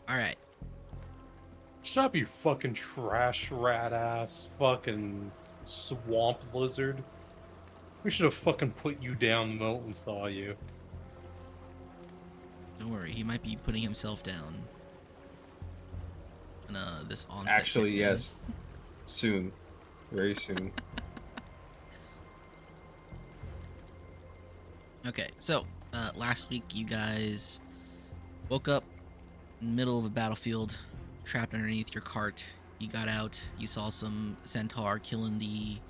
Alright. Shut up, you fucking trash rat ass fucking swamp lizard. We should have fucking put you down the moment we saw you. Don't worry, he might be putting himself down when this onset Actually, kicks in. yes. Soon. Very soon. Okay, so last week you guys woke up in the middle of a battlefield, trapped underneath your cart. You got out, you saw some centaur killing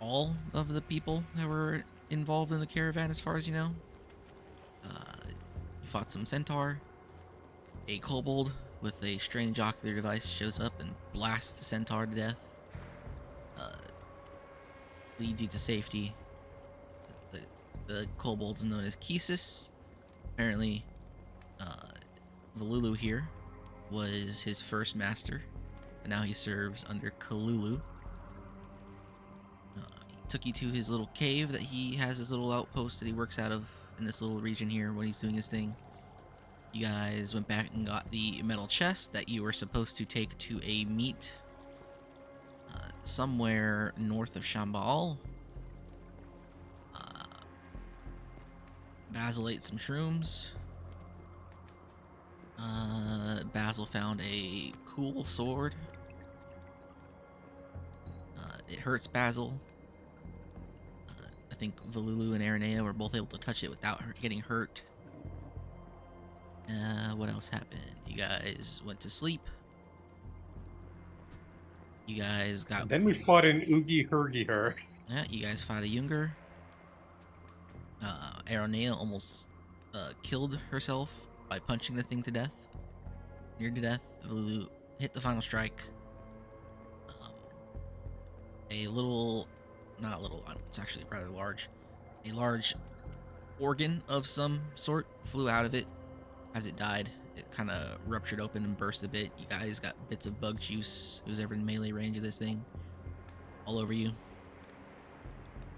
all of the people that were involved in the caravan, as far as you know. You fought some centaur. A kobold with a strange ocular device shows up and blasts the centaur to death. Leads you to safety. The kobold is known as Kisis. Apparently, Valulu here was his first master, and now he serves under Kalulu. He took you to his little cave that he has, his little outpost that he works out of in this little region here when he's doing his thing. You guys went back and got the metal chest that you were supposed to take to a meet somewhere north of Shambhala. Basil ate some shrooms. Basil found a cool sword. It hurts Basil. I think Valulu and Aranea were both able to touch it without getting hurt. What else happened? You guys went to sleep. You guys got... And then we fought an Oogie Hergy Her. Yeah, you guys fought a Younger. Aranea almost killed herself by punching the thing to death. Near to death. Valulu hit the final strike. A little... Not little, it's actually rather large. A large organ of some sort flew out of it. As it died, it kind of ruptured open and burst a bit. You guys got bits of bug juice, who's ever in melee range of this thing, all over you.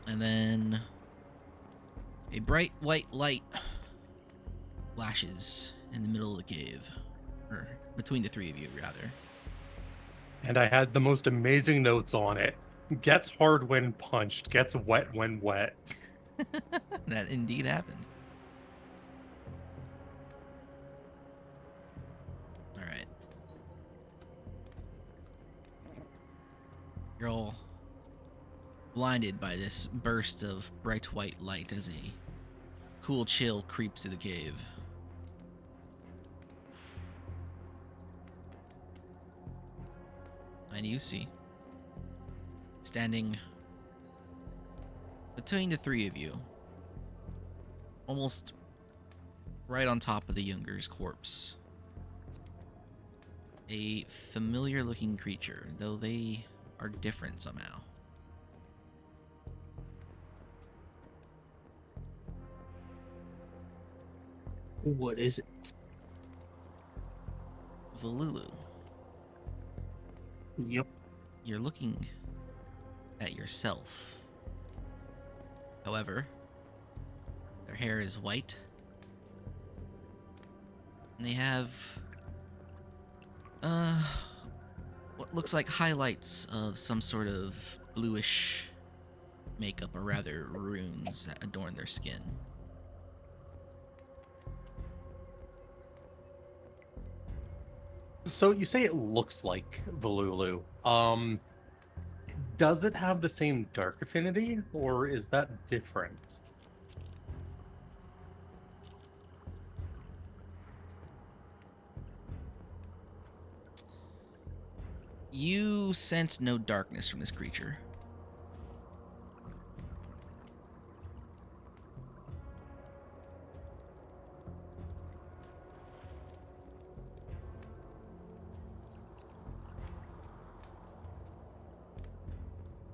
And then a bright white light flashes in the middle of the cave. Or between the three of you, rather. And I had the most amazing notes on it. Gets hard when punched, gets wet when wet. That indeed happened. Alright. You're all blinded by this burst of bright white light as a cool chill creeps through the cave. And you see, standing between the three of you, almost right on top of the Younger's corpse, a familiar looking creature, though they are different somehow. What is it? Valulu, Yep. you're looking at yourself. However, their hair is white, and they have what looks like highlights of some sort of bluish makeup, or rather runes that adorn their skin. So you say it looks like Valulu. Does it have the same dark affinity, or is that different? You sense no darkness from this creature.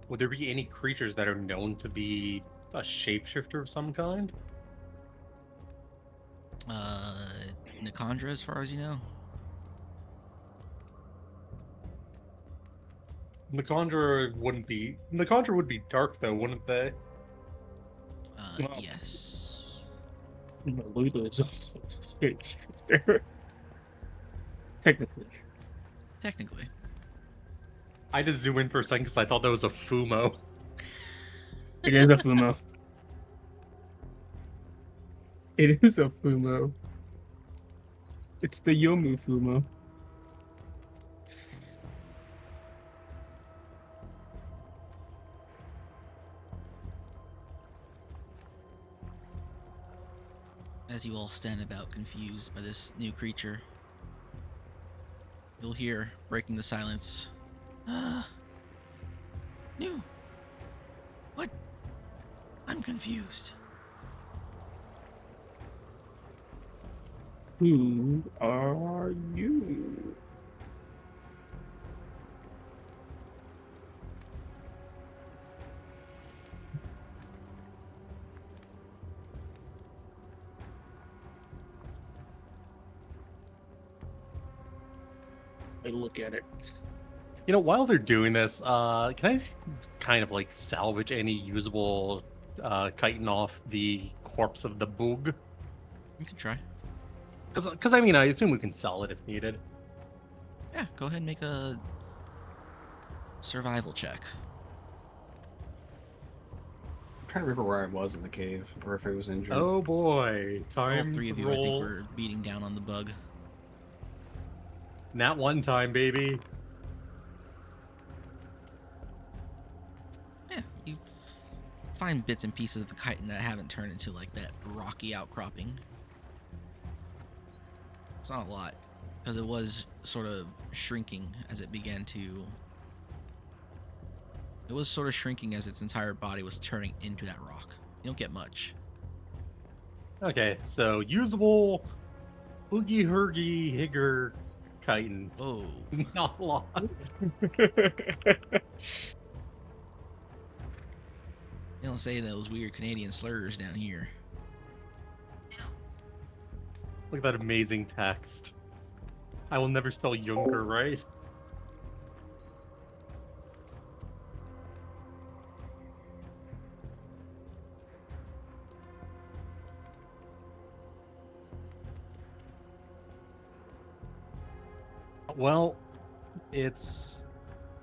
Would there be any creatures that are known to be a shapeshifter of some kind? Nicandra, as far as you know. The Conjurer wouldn't be. The Conjurer would be dark, though, wouldn't they? Well, Yes. Lulu is also shapeshifter. Technically. Technically. I just zoom in for a second because I thought that was a Fumo. It is a Fumo. It is a Fumo. It's the Yomu Fumo. As you all stand about confused by this new creature, you'll hear, breaking the silence, new. What? I'm confused. Who are you? I look at it. You know, while they're doing this, can I kind of like salvage any usable chitin off the corpse of the boog? You can try. Because I mean, I assume we can sell it if needed. Yeah, go ahead and make a survival check. I'm trying to remember where I was in the cave, or if I was injured. Oh boy, All time three to of you, I think, roll. were beating down on the bug. Not one time, baby. Yeah, you find bits and pieces of the chitin that haven't turned into like that rocky outcropping. It's not a lot, because it was sort of shrinking as it began to. It was sort of shrinking as its entire body was turning into that rock. You don't get much. Okay, so usable oogie hurgy higger chitin. Oh, Not a lot. they don't say those weird Canadian slurs down here. Look at that amazing text. I will never spell younger, right? Well, it's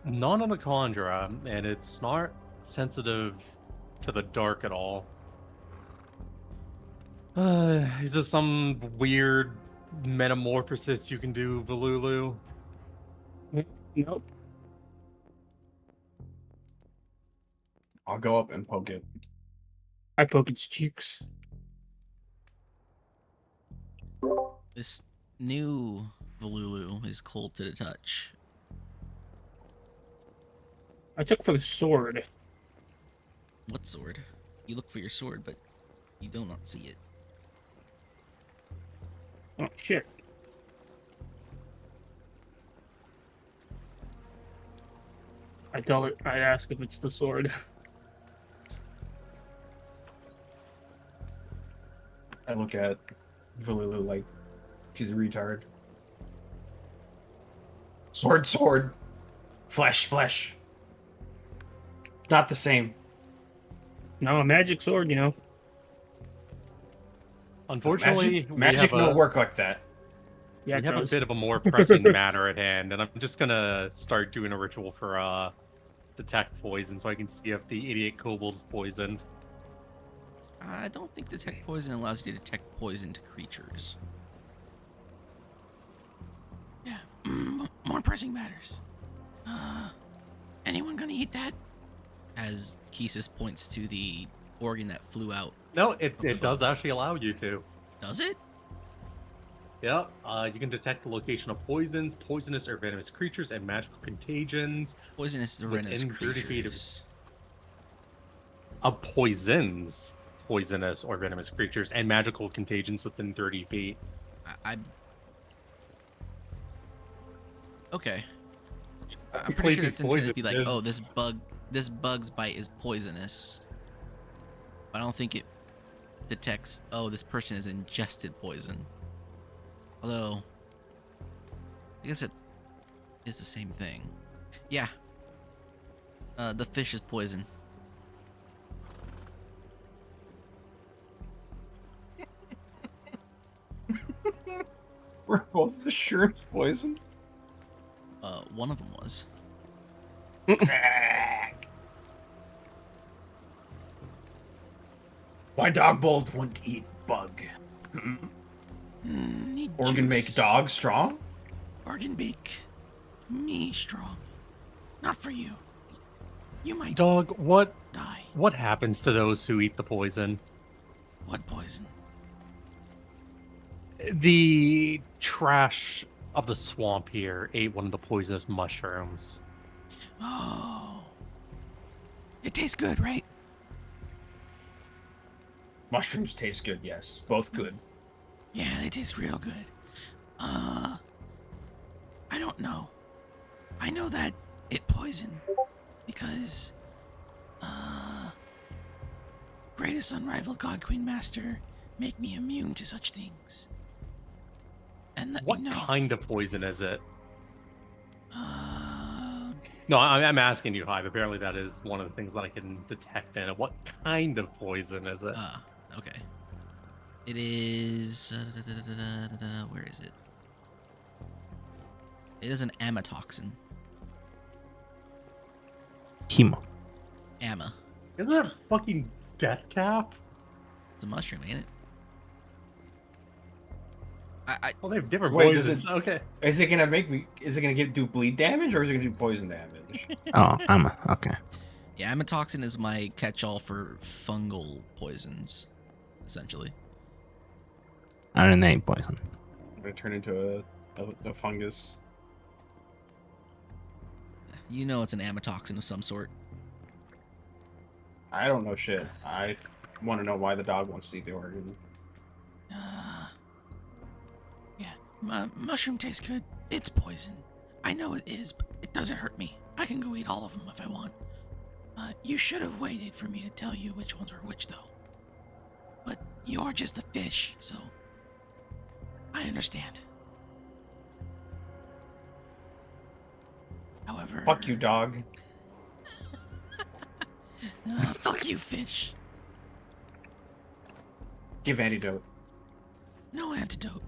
non-anaconda, and it's not sensitive to the dark at all. Is this some weird metamorphosis you can do, Valulu? Nope. I'll go up and poke it. I poke its cheeks. This new Volulu is cold to the touch. I took for the sword. What sword? You look for your sword, but you do not see it. Oh shit. I tell it. I ask if it's the sword. I look at Valulu like she's a retard. Sword, sword. Flesh, flesh. Not the same. No, a magic sword, you know. Unfortunately, Magic we have don't a work like that. Yeah, we it have a does. bit of a more pressing matter at hand, and I'm just gonna start doing a ritual for detect poison, so I can see if the idiot kobold's poisoned. I don't think detect poison allows you to detect poison to creatures. Yeah, more pressing matters. Anyone gonna eat that? As Kesis points to the organ that flew out. No, it the does bug. actually allow you to. Does it? Yeah, you can detect the location of poisons, poisonous or venomous creatures, and magical contagions. Poisonous to Within venomous 30 feet of- creatures. Poisons, poisonous or venomous creatures, and magical contagions within 30 feet. I okay. I'm You pretty play sure these it's intended to be like, oh, poisonous- this bug's bite is poisonous. But I don't think it detects, oh, this person has ingested poison. Although, I guess it is the same thing. Yeah. The fish is poison. Were both the shrooms poisoned? One of them was. My dog bold wouldn't eat bug. Need Organ make juice. dog strong? Organ bake me strong. Not for you. You might Dog, die. what happens to those who eat the poison? What poison? The trash of the swamp here ate one of the poisonous mushrooms. Oh. It tastes good, right? Mushrooms taste good, yes. Both good. Yeah, they taste real good. I don't know. I know that it poisoned because, greatest unrivaled God Queen Master make me immune to such things. And let What me know. kind of poison is it? Uh, No, I'm asking you, Hive. Apparently that is one of the things that I can detect in it. What kind of poison is it? okay. It is. Where is it? It is an amatoxin. Hemo. Ama. Isn't that fucking death cap? It's a mushroom, ain't it? Well, they have different Wait, does poisons. it- Okay. Is it gonna make me? Is it gonna do bleed damage or is it gonna do poison damage? Oh, okay. Yeah, amatoxin is my catch-all for fungal poisons, essentially. RNA poison. I'm gonna turn into a fungus. You know it's an amatoxin of some sort. I don't know shit. I want to know why the dog wants to eat the organ. Yeah, mushroom tastes good. It's poison. I know it is, but it doesn't hurt me. I can go eat all of them if I want. You should have waited for me to tell you which ones were which, though. But you're just a fish, so I understand. However... Fuck you, dog. Fuck you, fish. Give antidote. No antidote.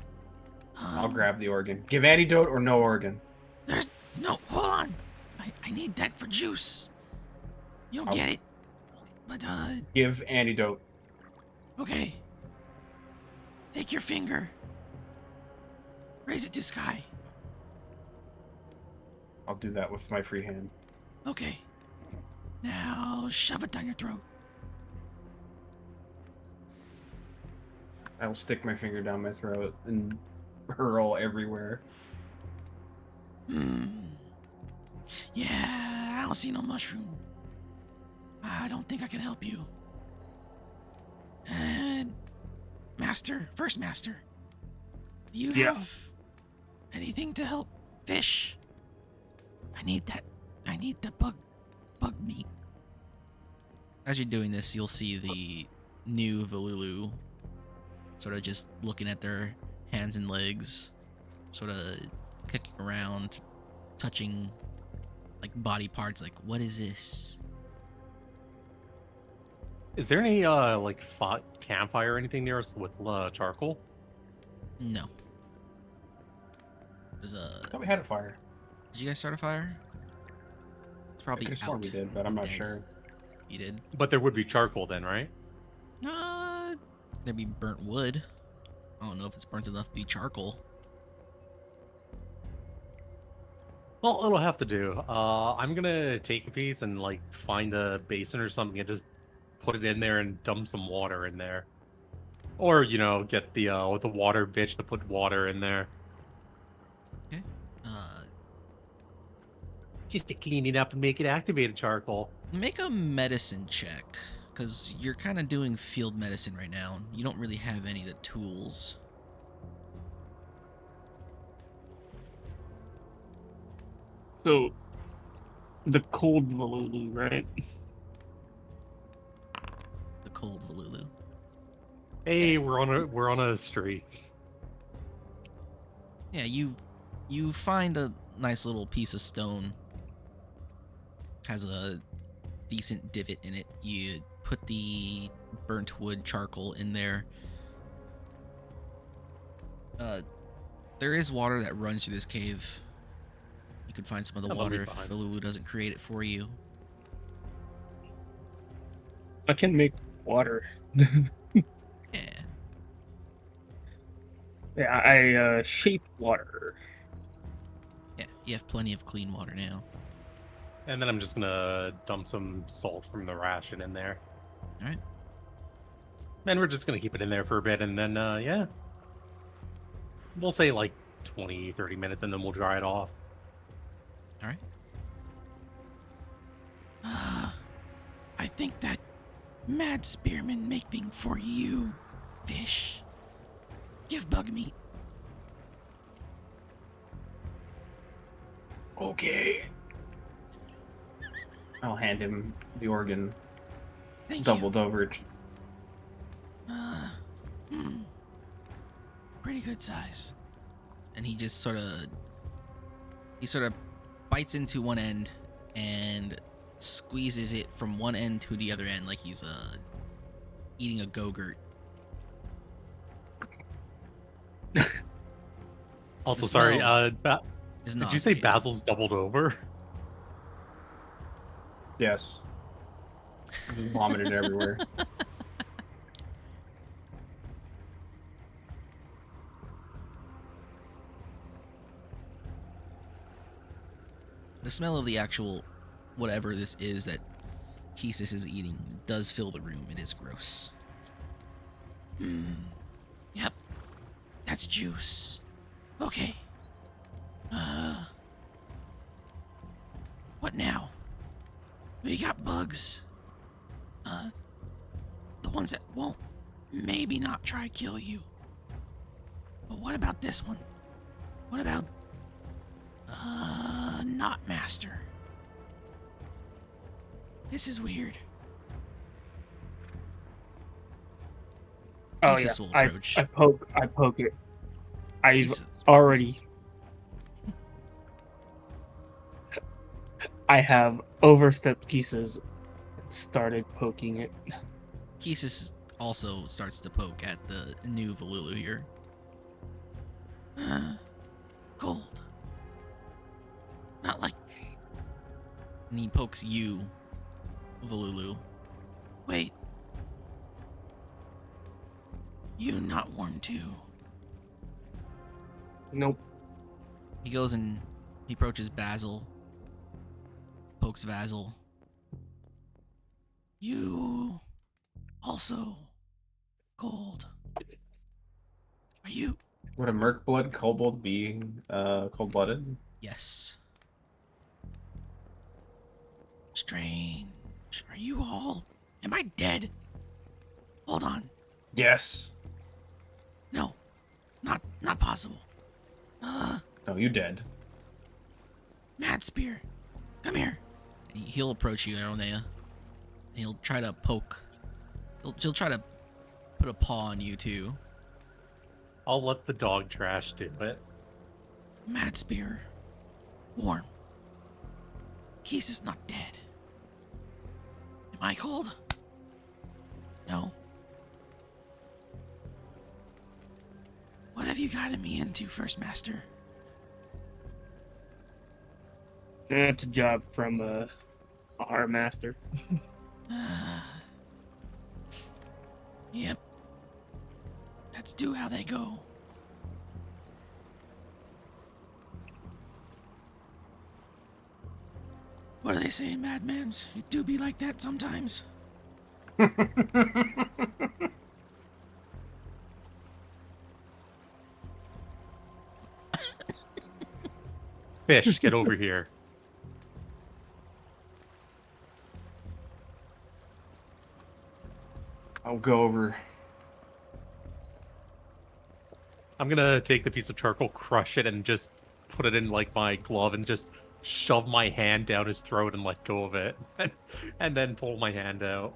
I'll grab the organ. Give antidote or no organ. There's... No, hold on. I need that for juice. You'll I'll- get it. But, Give antidote. okay. Take your finger. Raise it to sky. I'll do that with my free hand. Okay. Now, shove it down your throat. I'll stick my finger down my throat and hurl everywhere. Yeah, I don't see no mushroom. I don't think I can help you. And First Master, do you Yeah. have anything to help fish? I need the bug meat. As you're doing this, you'll see the new Volulu sort of just looking at their hands and legs, sort of kicking around, touching like body parts, like, what is this? Is there any like campfire or anything near us with charcoal? No. There's I thought we had a fire. Did you guys start a fire? It's I probably could have sworn out. we did, but I'm not Dead. sure. You did? But there would be charcoal then, right? There'd be burnt wood. I don't know if it's burnt enough to be charcoal. Well, it'll have to do. I'm gonna take a piece and like find a basin or something and just put it in there and dump some water in there, or get the water bitch to put water in there Okay. just to clean it up and make it activated charcoal. Make a medicine check, because you're kind of doing field medicine right now. You don't really have any of the tools. So, the cold Volulu, right? The cold Volulu. Hey, we're on a streak. Yeah, you find a nice little piece of stone. Has a decent divot in it. You put the burnt wood charcoal in there. There is water that runs through this cave. You can find some of the That'll be water if fine. Lulu doesn't create it for you. I can make water. Yeah. Yeah, I shape water. Yeah, you have plenty of clean water now. And then I'm just gonna dump some salt from the ration in there. Alright. And we're just gonna keep it in there for a bit, and then, yeah. We'll say like 20, 30 minutes, and then we'll dry it off. Alright. I think that Mad Spearman make thing for you, fish. Give bug meat. Okay. I'll hand him the organ, Thank doubled over. you. Pretty good size. And he just sort of bites into one end and squeezes it from one end to the other end like he's eating a Go-Gurt. Also, The sorry, smell Is did not you say good. Basil's doubled over? Yes. Just vomited everywhere. The smell of the actual whatever this is that Kesis is eating does fill the room. It is gross. Yep. That's juice. Okay. What now? We got bugs. The ones that won't maybe not try kill you. But what about this one? What about not master? This is weird. Oh Kesis yeah, will I approach. I poke it. I've Kesis- already. I have overstepped Kisses and started poking it. Kesis also starts to poke at the new Volulu here. Cold. Not like. And he pokes you, Volulu. Wait. You not warm too. Nope. He goes and he approaches Basil. Pokes Basil. You also cold. Are you? Would a merc blood kobold be cold-blooded? Yes. Strange. Are you all? Am I dead? Hold on. Yes. No. Not possible. No, you dead. Mad Spear. Come here. He'll approach you, Aronea. And he'll try to poke. He'll try to put a paw on you too. I'll let the dog trash do it. Mad Spear. Warm. Keys is not dead. Am I cold? No. What have you gotten me into, First Master? That's a job from our master. Yep. That's do how they go. What do they say, madmans? It do be like that sometimes. Fish, get over here. I'll go over. I'm gonna take the piece of charcoal, crush it, and just put it in like my glove and just shove my hand down his throat and let go of it. And then pull my hand out.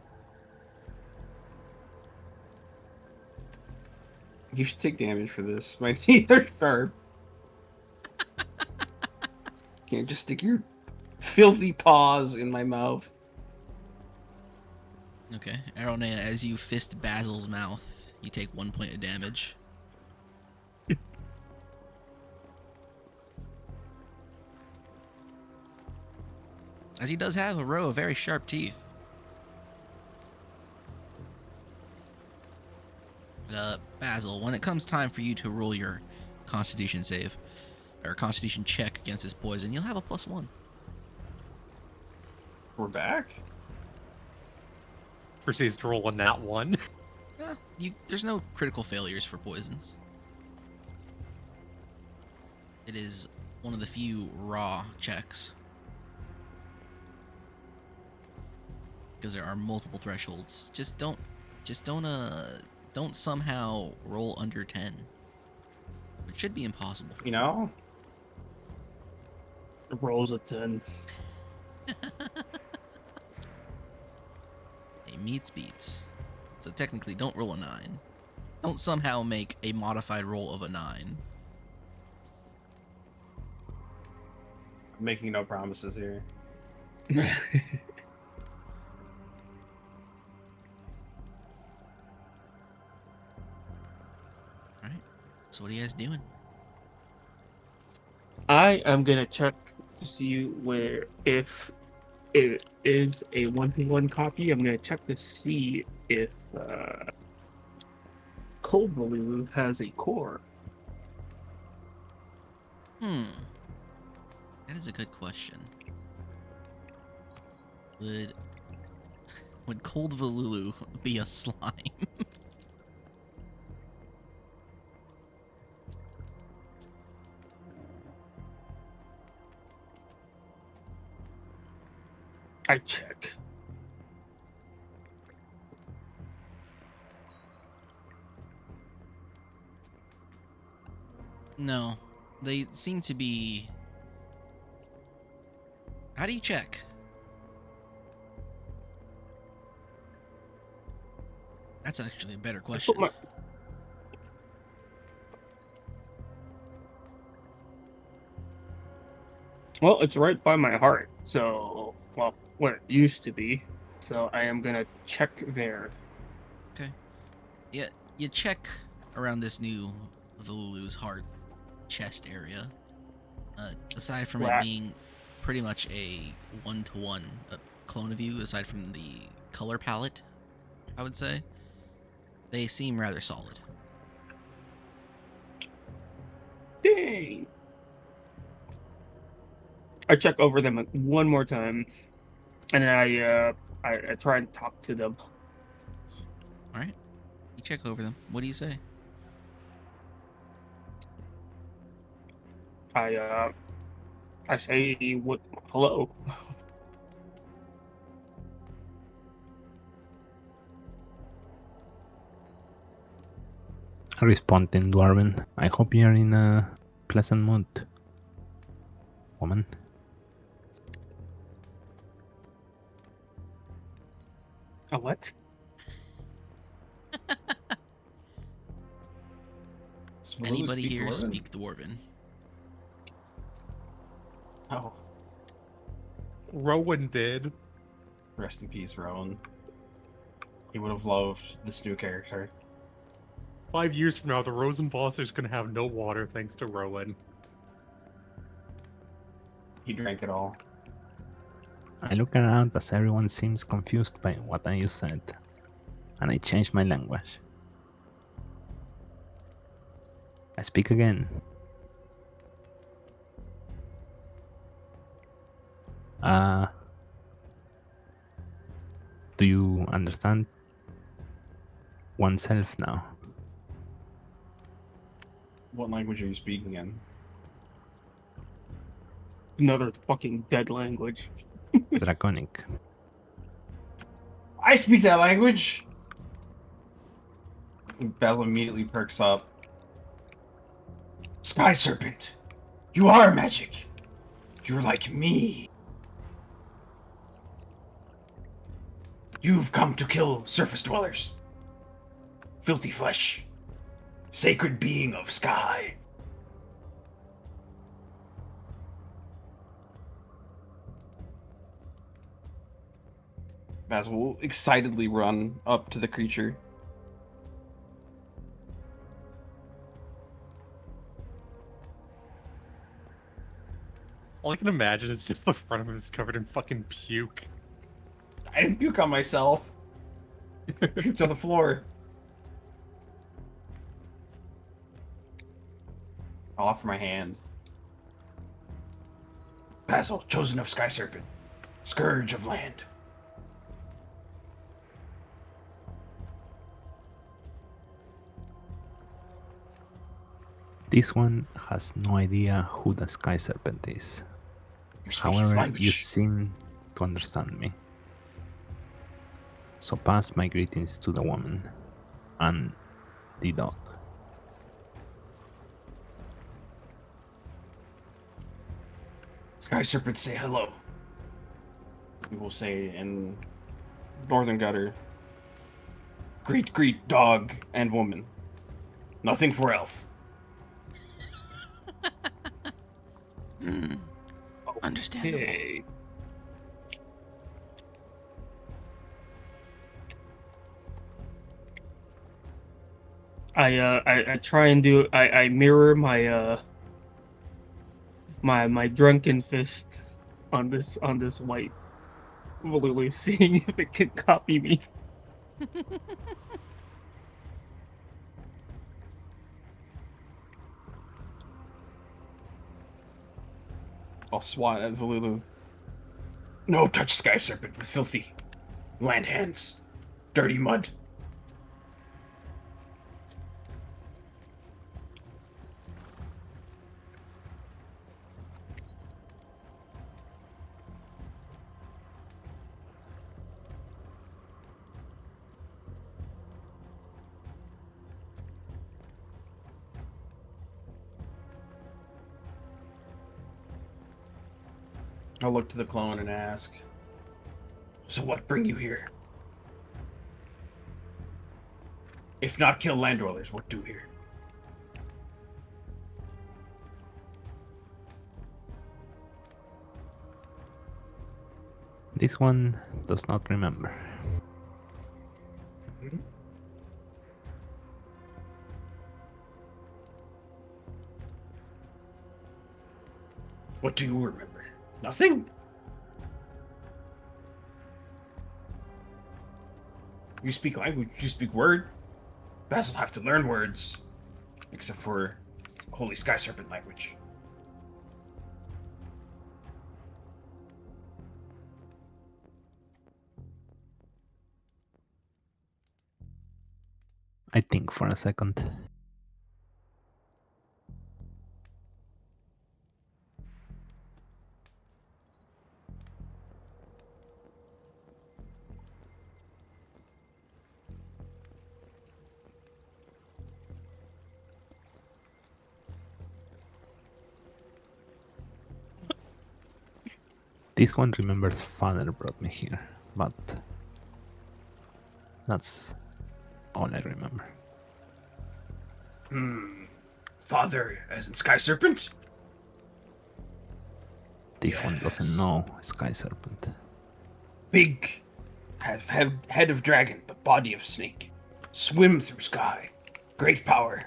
You should take damage for this. My teeth are sharp. Can't just stick your filthy paws in my mouth. Okay, Aronea, as you fist Basil's mouth, you take 1 point of damage. as he does have a row of very sharp teeth. But, Basil, when it comes time for you to roll your Constitution save, or Constitution check against this poison, you'll have a +1. We're back? Proceeds to roll a nat 1. There's no critical failures for poisons. It is one of the few raw checks. Because there are multiple thresholds. Don't somehow roll under 10. It should be impossible for You know? It rolls a 10. Hey, meets beats. So technically, don't roll a 9. Don't somehow make a modified roll of a 9. I'm making no promises here. Alright. So what are you guys doing? I am gonna check to see where if it is a 1-to-1 copy. I'm gonna check to see if Cold Baloo has a core. That is a good question. Would Cold Valulu be a slime? I check. No. They seem to be... How do you check? That's actually a better question. Well, it's right by my heart. So, well, where it used to be. So I am gonna check there. Okay. Yeah, you check around this new Valulu's heart chest area. Aside from it Right. being pretty much a 1-to-1 clone of you, aside from the color palette, I would say, they seem rather solid. Dang. I check over them one more time, and then I try and talk to them. All right, you check over them. What do you say? I say what? Hello. I respond in Dwarven. I hope you're in a pleasant mood, woman. A what? Does Valulu Anybody speak here Dwarven? speak Dwarven? Oh, Rowan did. rest in peace, Rowan. He would have loved this new character. 5 years from now, the Rosenbosser's gonna have no water thanks to Rowan. He drank it all. I look around as everyone seems confused by what I just said, and I change my language. I speak again. Do you understand oneself now? What language are you speaking in? Another fucking dead language. Draconic. I speak that language! Basil immediately perks up. Sky Serpent! You are magic! You're like me! You've come to kill surface dwellers. Filthy flesh. Sacred being of sky. Basil will excitedly run up to the creature. All I can imagine is just the front of him is covered in fucking puke. I didn't puke on myself. Puked on the floor. I'll offer my hand. Basil, chosen of Sky Serpent, scourge of land. This one has no idea who the Sky Serpent is. You speak his However, language. you seem to understand me. So pass my greetings to the woman and the dog. Sky Serpent, say hello. We will say in Northern Gutter. Greet, dog and woman. Nothing for elf. Understandable. Hey. I try and do I mirror my my drunken fist on this white Volulu, seeing if it can copy me. I'll swat at Volulu. No touch Sky Serpent with filthy land hands. Dirty mud. I'll look to the clone and ask, so what bring you here? If not kill land dwellers, what do here? This one does not remember. What do you remember? Nothing? You speak language, you speak word. Basil have to learn words. Except for Holy Sky Serpent language. I think for a second. This one remembers father brought me here, but that's all I remember. Father, as in Sky Serpent? This one doesn't Yes. know Sky Serpent. Big. Have head of dragon, but body of snake. Swim through sky. Great power.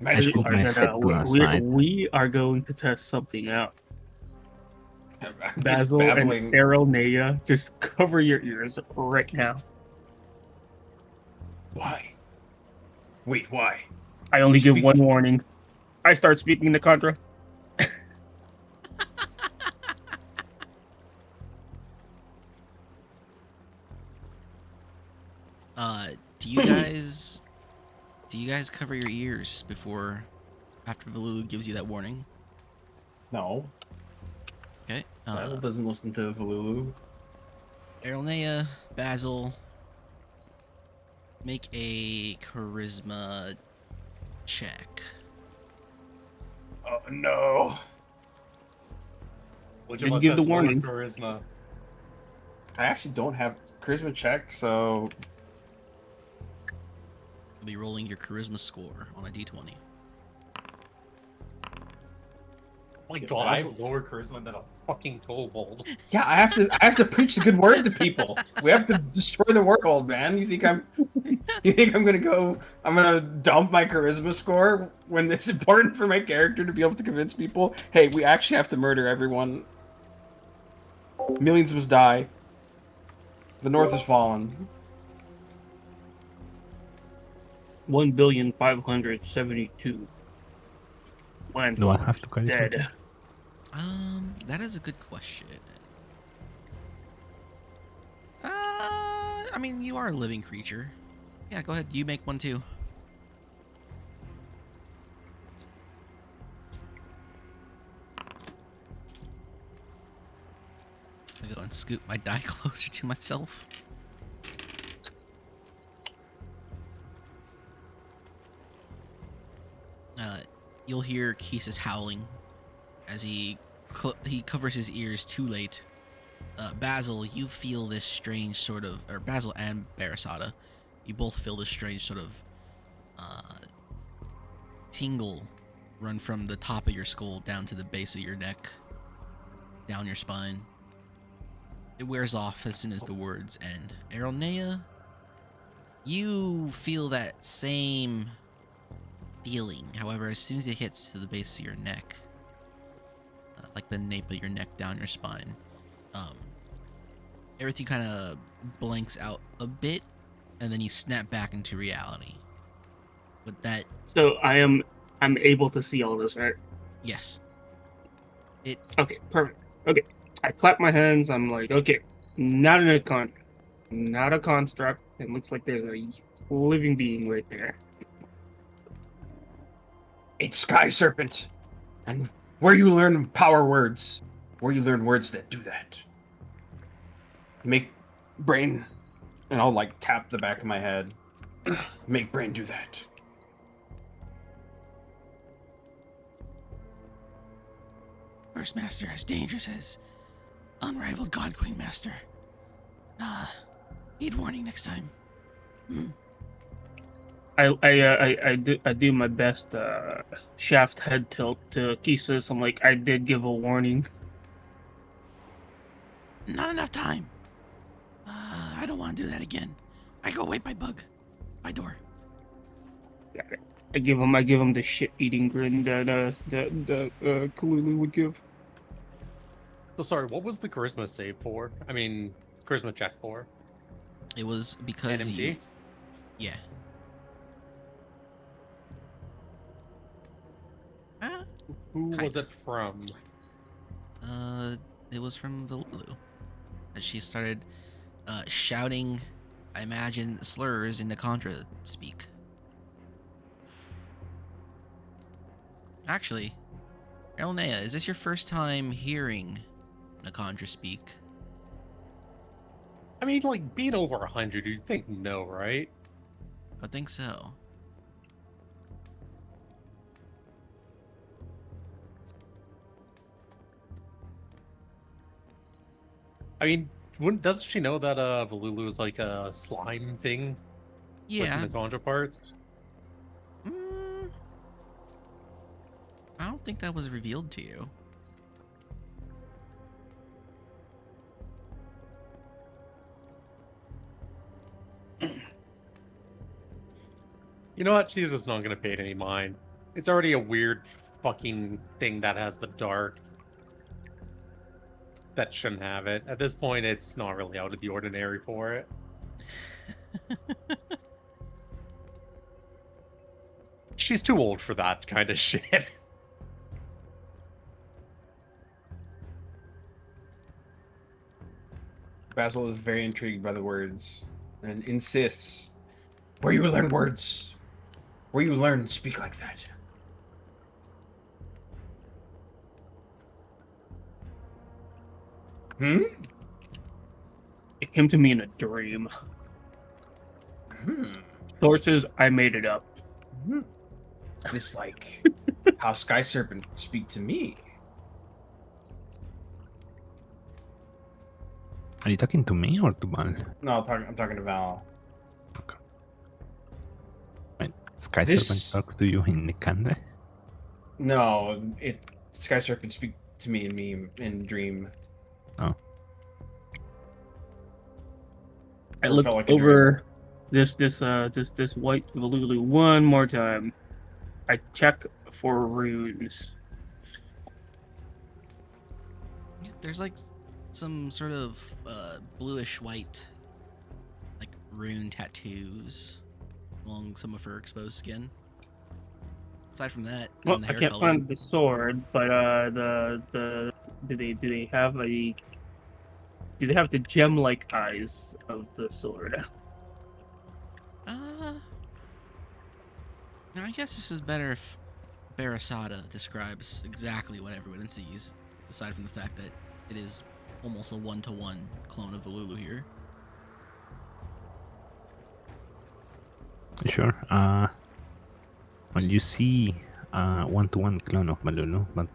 Magical put my breath. head to the side. We are going to test something out. I'm just Basil babbling. and Aronea, just cover your ears right now. Why? Wait, why? I only give Speak- one warning. I start speaking to Contra. Do you guys cover your ears after Volulu gives you that warning? No. Okay. Basil doesn't listen to Volulu. Aronea, Basil, make a charisma check. Oh no. Which Didn't of us give the has more warning. charisma? I actually don't have charisma check, so You'll be rolling your charisma score on a d20. Oh my god, I have lower charisma than a fucking kobold. yeah, I have to preach the good word to people. We have to destroy the world, man. You think I'm You think I'm gonna dump my charisma score when it's important for my character to be able to convince people, hey, we actually have to murder everyone. Millions must die. The North has fallen. 1,572,000,000 Do I landholders have to charisma dead. check? That is a good question. I mean, you are a living creature. Yeah, go ahead. You make one too. I go and scoot my die closer to myself. You'll hear Keesis howling as he covers his ears too late. Basil, you feel this strange sort of, or Basil and Barasada, you both feel this strange sort of tingle run from the top of your skull down to the base of your neck, down your spine. It wears off as soon as the words end. Aronea, you feel that same feeling. However, as soon as it hits to the base of your neck, like the nape of your neck down your spine, everything kind of blanks out a bit, and then you snap back into reality. With that, So I'm able to see all this, right? yes, Okay, perfect. Okay, I clap my hands. I'm like, okay, not not a construct. It looks like there's a living being right there. It's Sky Serpent. And where you learn power words. Where you learn words that do that. Make brain. And I'll like tap the back of my head. Make brain do that. First Master as dangerous as unrivaled God Queen Master. Need warning next time. I do my best shaft head tilt to Kisus. I'm like, I did give a warning. Not enough time. I don't want to do that again. I go wait by bug. By door. I give him the shit eating grin that Kalulu would give. So sorry, what was the charisma save for? I mean, charisma check for? It was because NMT? you... Yeah. Who was Kinda. it from? It was from Valulu. As she started shouting, I imagine, slurs into Contra speak. Actually, Elnea, is this your first time hearing Nakandra speak? I mean, like, being over 100, you'd think no, right? I think so. I mean, doesn't she know that Valulu is like a slime thing? Yeah. With the Contra parts? I don't think that was revealed to you. You know what? She's just not gonna pay it any mind. It's already a weird fucking thing that has the dark. That shouldn't have it. At this point, it's not really out of the ordinary for it. She's too old for that kind of shit. Basil is very intrigued by the words and insists, where you learn words, where you learn speak like that. It came to me in a dream. Sources, I made it up. It's like how Sky Serpent speak to me. Are you talking to me or to Val? No, I'm talking to Val. Wait, Sky This- Serpent talks to you in Nikandre? No, Sky Serpent speak to me in dream. Oh. I Never look felt like a over. dream. this white Valulu one more time. I check for runes. Yeah, there's like some sort of bluish white, like rune tattoos along some of her exposed skin. Aside from that, Well, and the I hair can't color, find the sword, but the do they have a do they have the gem-like eyes of the sword? uh, now I guess this is better if Barasada describes exactly what everyone sees, aside from the fact that it is almost a one-to-one clone of the Lulu here. Sure. Well, you see a one-to-one clone of Malulu, but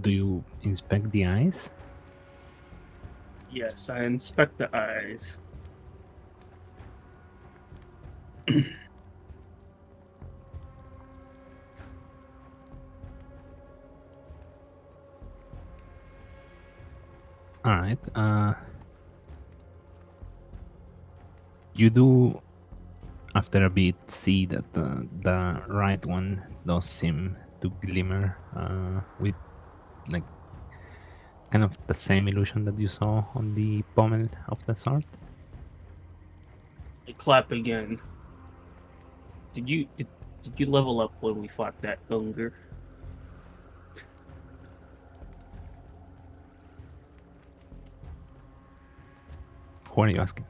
do you inspect the eyes? Yes, I inspect the eyes. All right. You do, after a bit, see that the right one does seem to glimmer with like kind of the same illusion that you saw on the pommel of the sword. I clap again. Did you level up when we fought that ogre? Who are you asking?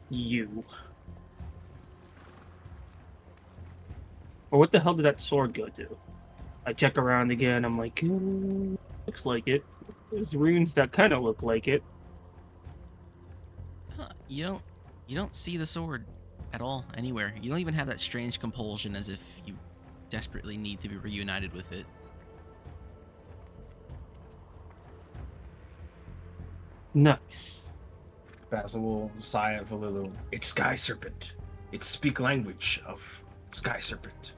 You. Or what the hell did that sword go to? I check around again. I'm like, looks like it. There's runes that kind of look like it. Huh, you don't see the sword at all anywhere. You don't even have that strange compulsion as if you desperately need to be reunited with it. Nice. Basil will sigh at Valilu. It's Sky Serpent. It speak language of Sky Serpent.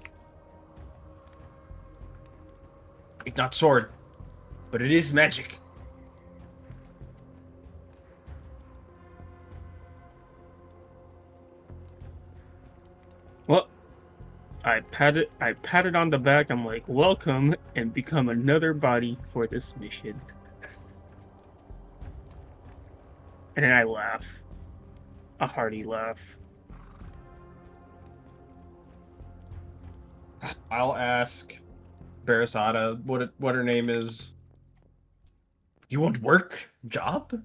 It's not sword, but it is magic. Well, I pat it on the back. I'm like, welcome and become another body for this mission. And then I laugh. A hearty laugh. I'll ask Barasada what her name is. You want work? Job?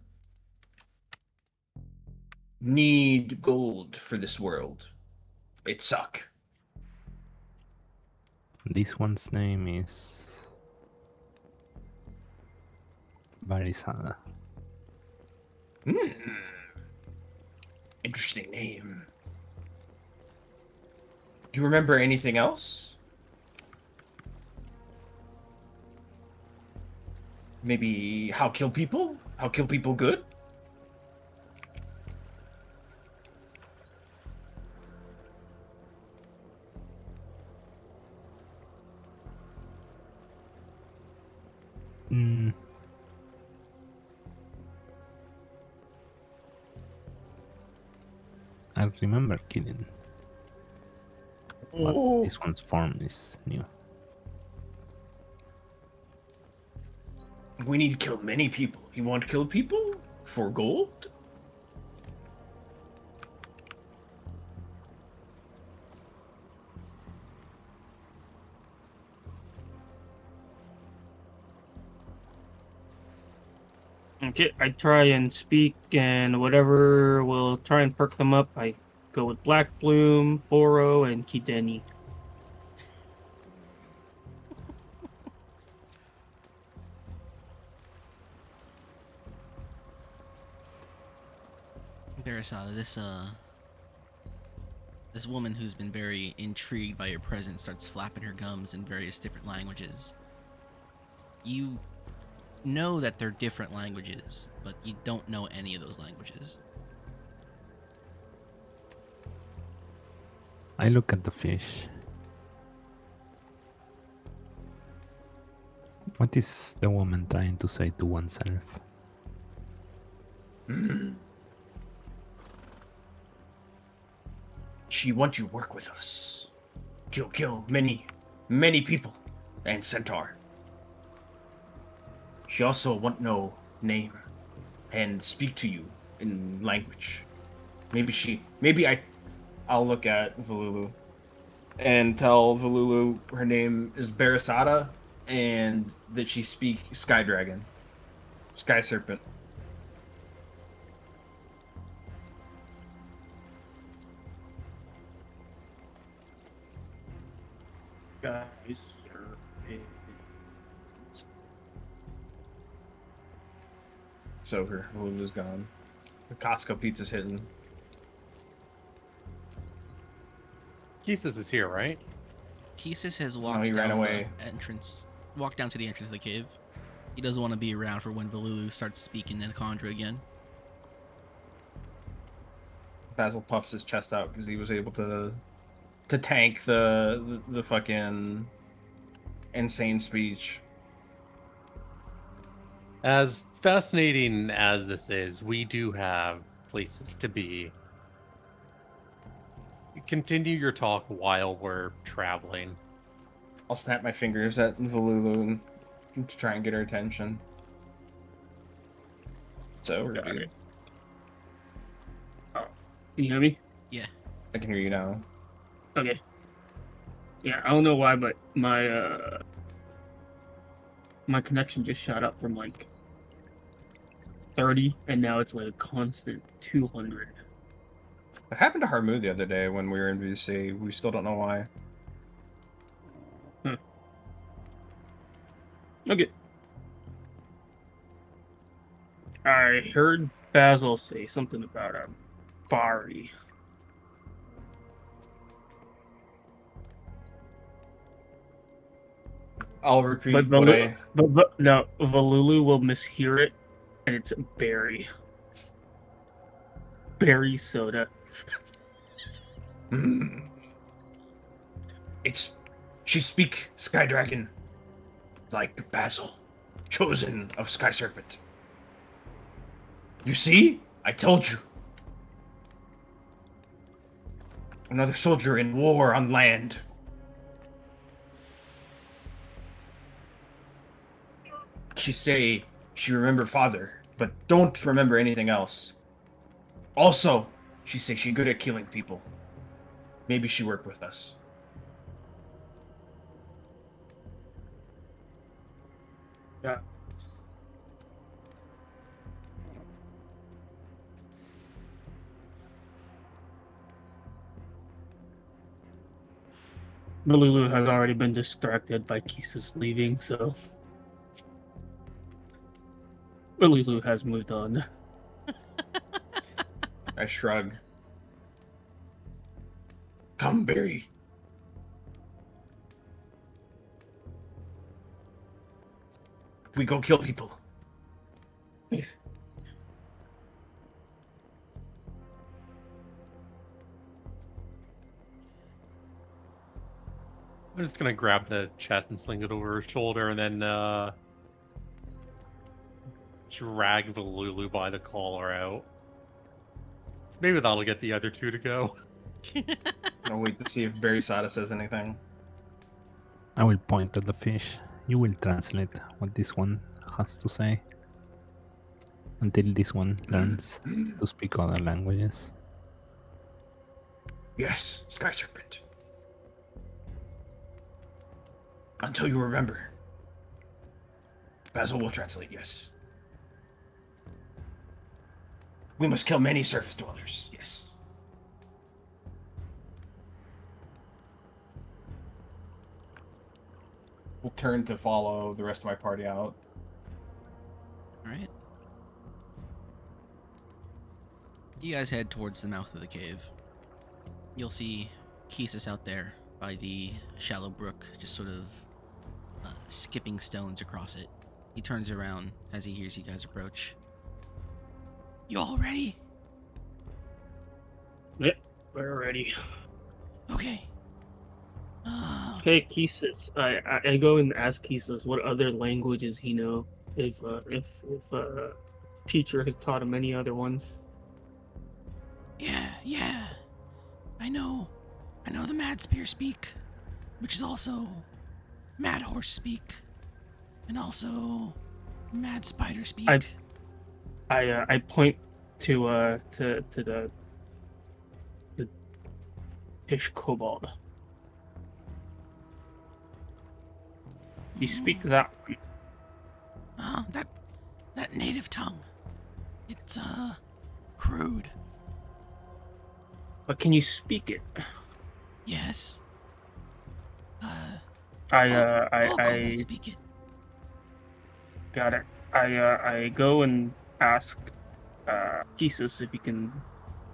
Need gold for this world. It suck. This one's name is Barisada. Hmm. Interesting name. Do you remember anything else? Maybe how kill people? How kill people good? Mm, I remember killing, but Oh. this one's form is new. We need to kill many people. You want to kill people? For gold? Okay, I try and speak, and whatever will try and perk them up. I go with Black Bloom, Foro, and Kideni. Barasada, this woman who's been very intrigued by your presence starts flapping her gums in various different languages. You know that they're different languages, but you don't know any of those languages. I look at the fish. What is the woman trying to say to oneself? Hmm. she want you work with us. Kill many people and centaur. She also want know name and speak to you in language. I'll look at Valulu and tell Valulu her name is Barasada and that she speak Sky Dragon. Sky Serpent. Guys, It's over. Valulu's gone. The Costco pizza's hitting. Keesis is here, right? Kesis has walked he ran down away. the entrance, walked down to the entrance of the cave. He doesn't want to be around for when Valulu starts speaking in Khandra again. Basil puffs his chest out because he was able to tank the fucking insane speech. As fascinating as this is, we do have places to be. Continue your talk while we're traveling. I'll snap my fingers at Valulu and try and get her attention. So we're got good. it. Oh, can you hear me? Yeah. I can hear you now. Okay. Yeah, I don't know why, but my connection just shot up from like 30, and now it's like a constant 200. It happened to Harmu the other day when we were in VC. We still don't know why. Okay. I heard Basil say something about a Bari. I'll repeat But what I... no, Valulu will mishear it, and it's berry. Berry soda. She speak Sky Dragon like Basil, chosen of Sky Serpent. You see? I told you. Another soldier in war on land. She say she remember father, but don't remember anything else. Also, she say she good at killing people. Maybe she work with us. Yeah. Valulu has already been distracted by Kisa's leaving, so Valulu has moved on. I shrug. Come, Barry. We go kill people. I'm just gonna grab the chest and sling it over her shoulder and then drag Valulu by the collar out. Maybe that'll get the other two to go. I'll wait to see if Barry Sada says anything. I will point at the fish. You will translate what this one has to say until this one learns to speak other languages. Yes, Sky Serpent. Until you remember. Basil will translate, yes. We must kill many surface dwellers, yes. We'll turn to follow the rest of my party out. Alright. You guys head towards the mouth of the cave. You'll see Kesis out there by the shallow brook, just sort of skipping stones across it. He turns around as he hears you guys approach. You all ready? Yep, we're ready. Okay. Hey, Kisis. I go and ask Kisis what other languages he know. If teacher has taught him any other ones. Yeah. I know the Mad Spear speak, which is also Mad Horse speak, and also Mad Spider speak. I point to the fish kobold. You speak that one. That native tongue. It's crude. But can you speak it? Yes. I kobolds speak it. got it. I go and ask Jesus if he can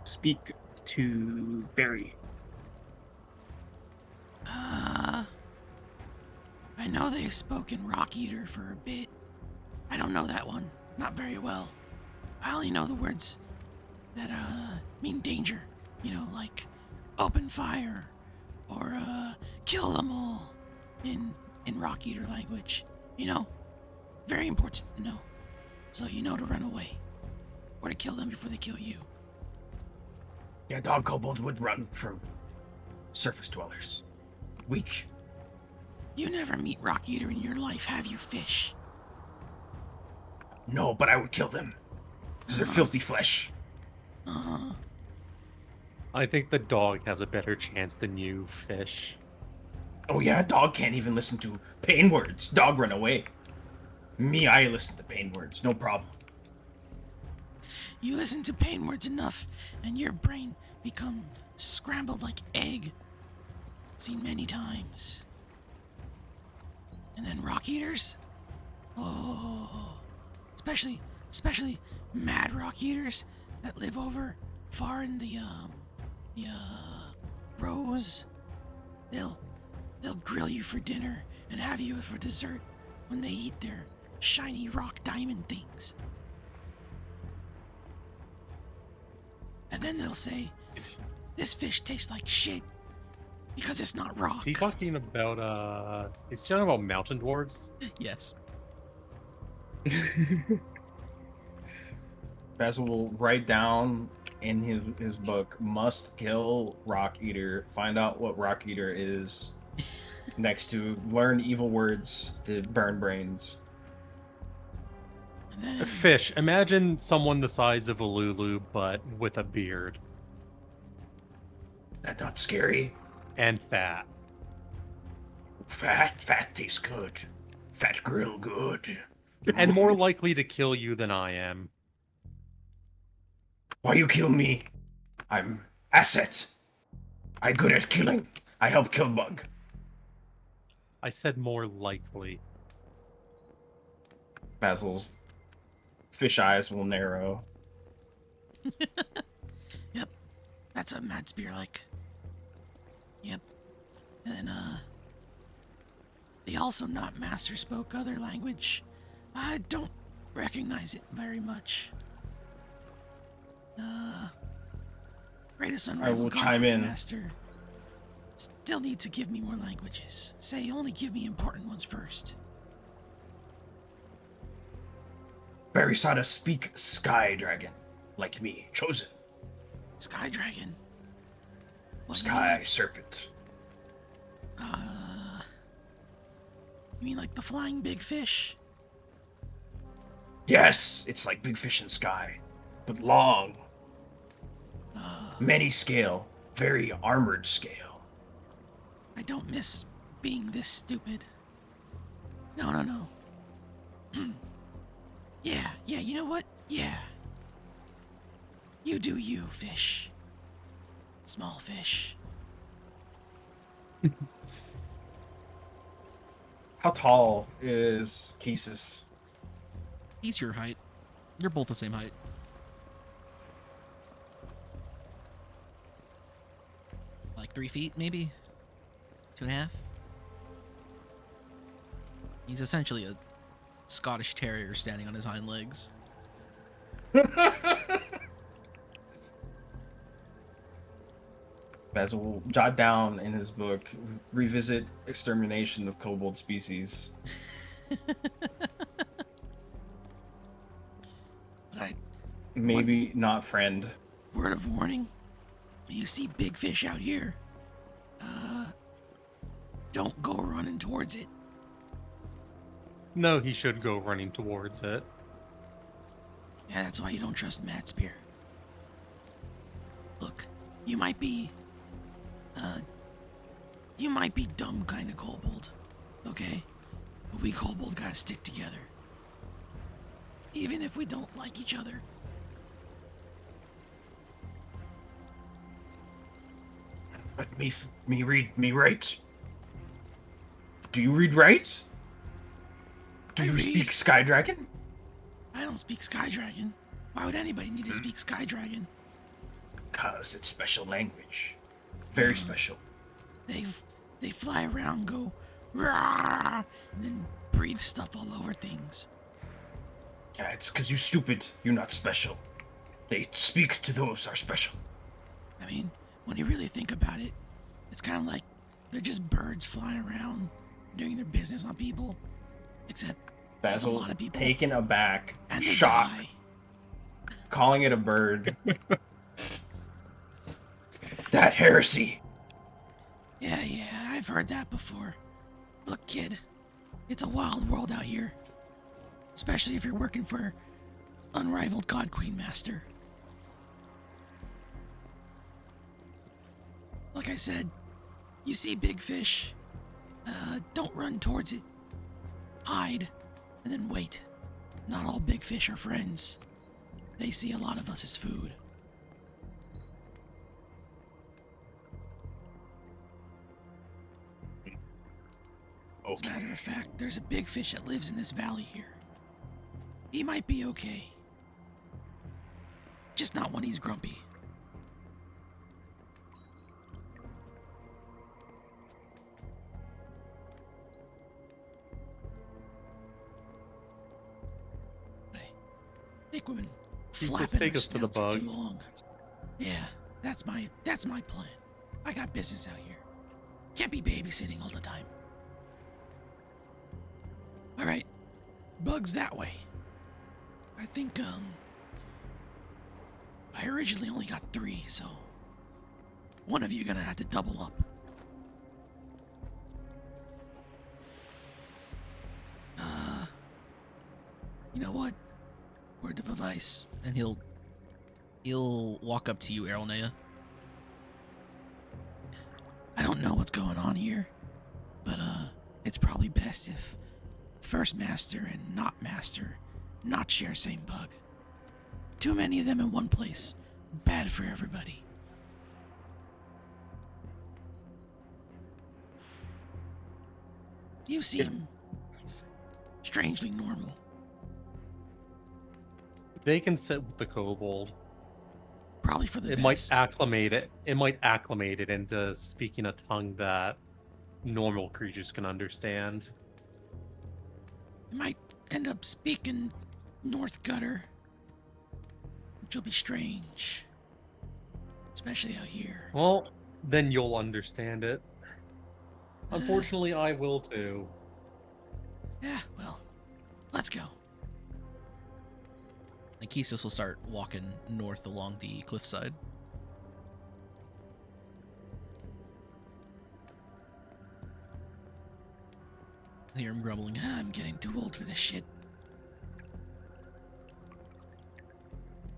speak to Barry. I know they've spoken Rock Eater for a bit. I don't know that one. Not very well. I only know the words that mean danger. You know, like open fire or kill them all in Rock Eater language. You know? Very important to know. So you know to run away. Or to kill them before they kill you. Yeah, dog kobold would run from surface dwellers. Weak. You never meet Rock Eater in your life, have you, fish? No, but I would kill them. Because they're filthy flesh. I think the dog has a better chance than you, fish. Oh yeah, dog can't even listen to pain words. Dog run away. Me, I listen to pain words, no problem. You listen to pain words enough, and your brain become scrambled like egg. Seen many times. And then rock eaters? Oh, especially mad rock eaters that live over far in the Rose. They'll grill you for dinner and have you for dessert when they eat their shiny rock diamond things. And then they'll say, this fish tastes like shit because it's not rock. Is he talking about he's talking about mountain dwarves? Yes. Basil will write down in his book, must kill Rock Eater, find out what Rock Eater is, next to learn evil words to burn brains. And then, Fish, imagine someone the size of a Lulu, but with a beard. That's not scary. And fat. Fat tastes good. Fat grill good. And more likely to kill you than I am. Why you kill me? I'm asset. I'm good at killing. I help kill bug. I said more likely. Basil's fish eyes will narrow. yep, that's what Mad Spear like. Yep. And they also not master spoke other language. I don't recognize it very much. Greatest unrivaled will chime in. master. Still need to give me more languages. Say only give me important ones first. Barry saw to speak Sky Dragon, like me, chosen. Sky Dragon. What, Sky Serpent. You mean like the flying big fish? Yes, it's like big fish in sky, but long. Many scale, very armored scale. I don't miss being this stupid. No. Yeah, you know what? Yeah. You do you, fish. Small fish. How tall is Kesis? He's your height. You're both the same height. Like 3 feet, maybe? 2.5? He's essentially a Scottish Terrier standing on his hind legs. Basil will jot down in his book, revisit extermination of kobold species. But Maybe not friend. word of warning, You see big fish out here. Don't go running towards it. No, he should go running towards it. Yeah, that's why you don't trust Matt Spear. Look, you might be dumb kind of kobold, okay? But we kobold gotta stick together. Even if we don't like each other. But me read me right. Do you read right? Do I you read. speak Sky Dragon? I don't speak Sky Dragon. Why would anybody need to speak Sky Dragon? Because it's special language. Very special. They fly around, go rah, and then breathe stuff all over things. Yeah, it's because you stupid. You're not special. They speak to those are special. I mean, when you really think about it, it's kind of like they're just birds flying around, doing their business on people. Except it's a Basil, lot of people, taken aback, and they shocked, die. calling it a bird. That heresy. Yeah, I've heard that before. Look, kid, it's a wild world out here. Especially if you're working for unrivaled God Queen Master. Like I said, you see big fish, don't run towards it. Hide, and then wait. Not all big fish are friends. They see a lot of us as food. As a matter of fact, there's a big fish that lives in this valley here. He might be okay. Just not when he's grumpy. I think we've been Jesus, flapping take our us to the snouts for too bugs. long. Yeah, that's my plan. I got business out here. Can't be babysitting all the time. All right, bugs that way. I think I originally only got 3, so one of you gonna have to double up. You know what? Word of advice, and he'll walk up to you, Erlnea. I don't know what's going on here, but it's probably best if First Master and Not Master not share same bug. Too many of them in one place, bad for everybody. You seem strangely normal. They can sit with the kobold. Probably for the It best. might acclimate it. It might acclimate it into speaking a tongue that normal creatures can understand. You might end up speaking North Gutter, which will be strange, especially out here. Well, then you'll understand it. Unfortunately, I will too. Yeah, well, let's go. And Kisis will start walking north along the cliffside. I hear him grumbling, I'm getting too old for this shit.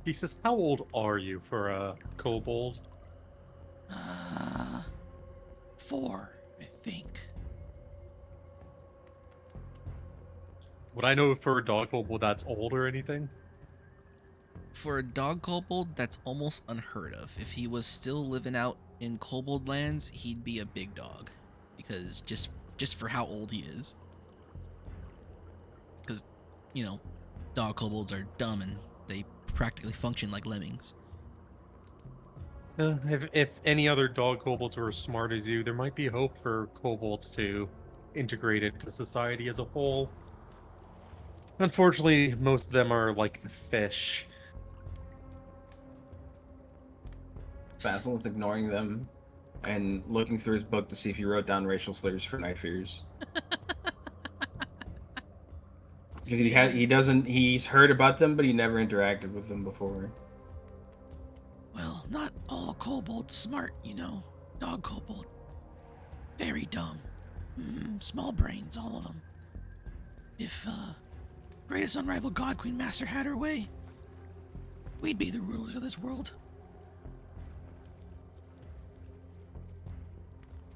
He says, "How old are you for a kobold?" 4, I think. Would I know for a dog kobold that's old or anything? For a dog kobold, that's almost unheard of. If he was still living out in kobold lands, he'd be a big dog. Because just for how old he is. Because, you know, dog kobolds are dumb and they practically function like lemmings. If any other dog kobolds were as smart as you, there might be hope for kobolds to integrate into society as a whole. Unfortunately, most of them are like the fish. Basil is ignoring them and looking through his book to see if he wrote down racial slurs for knife ears. Because he's heard about them, but he never interacted with them before. Well, not all kobold smart, you know. Dog kobold. Very dumb. Small brains, all of them. If, greatest unrivaled God Queen Master had her way, we'd be the rulers of this world.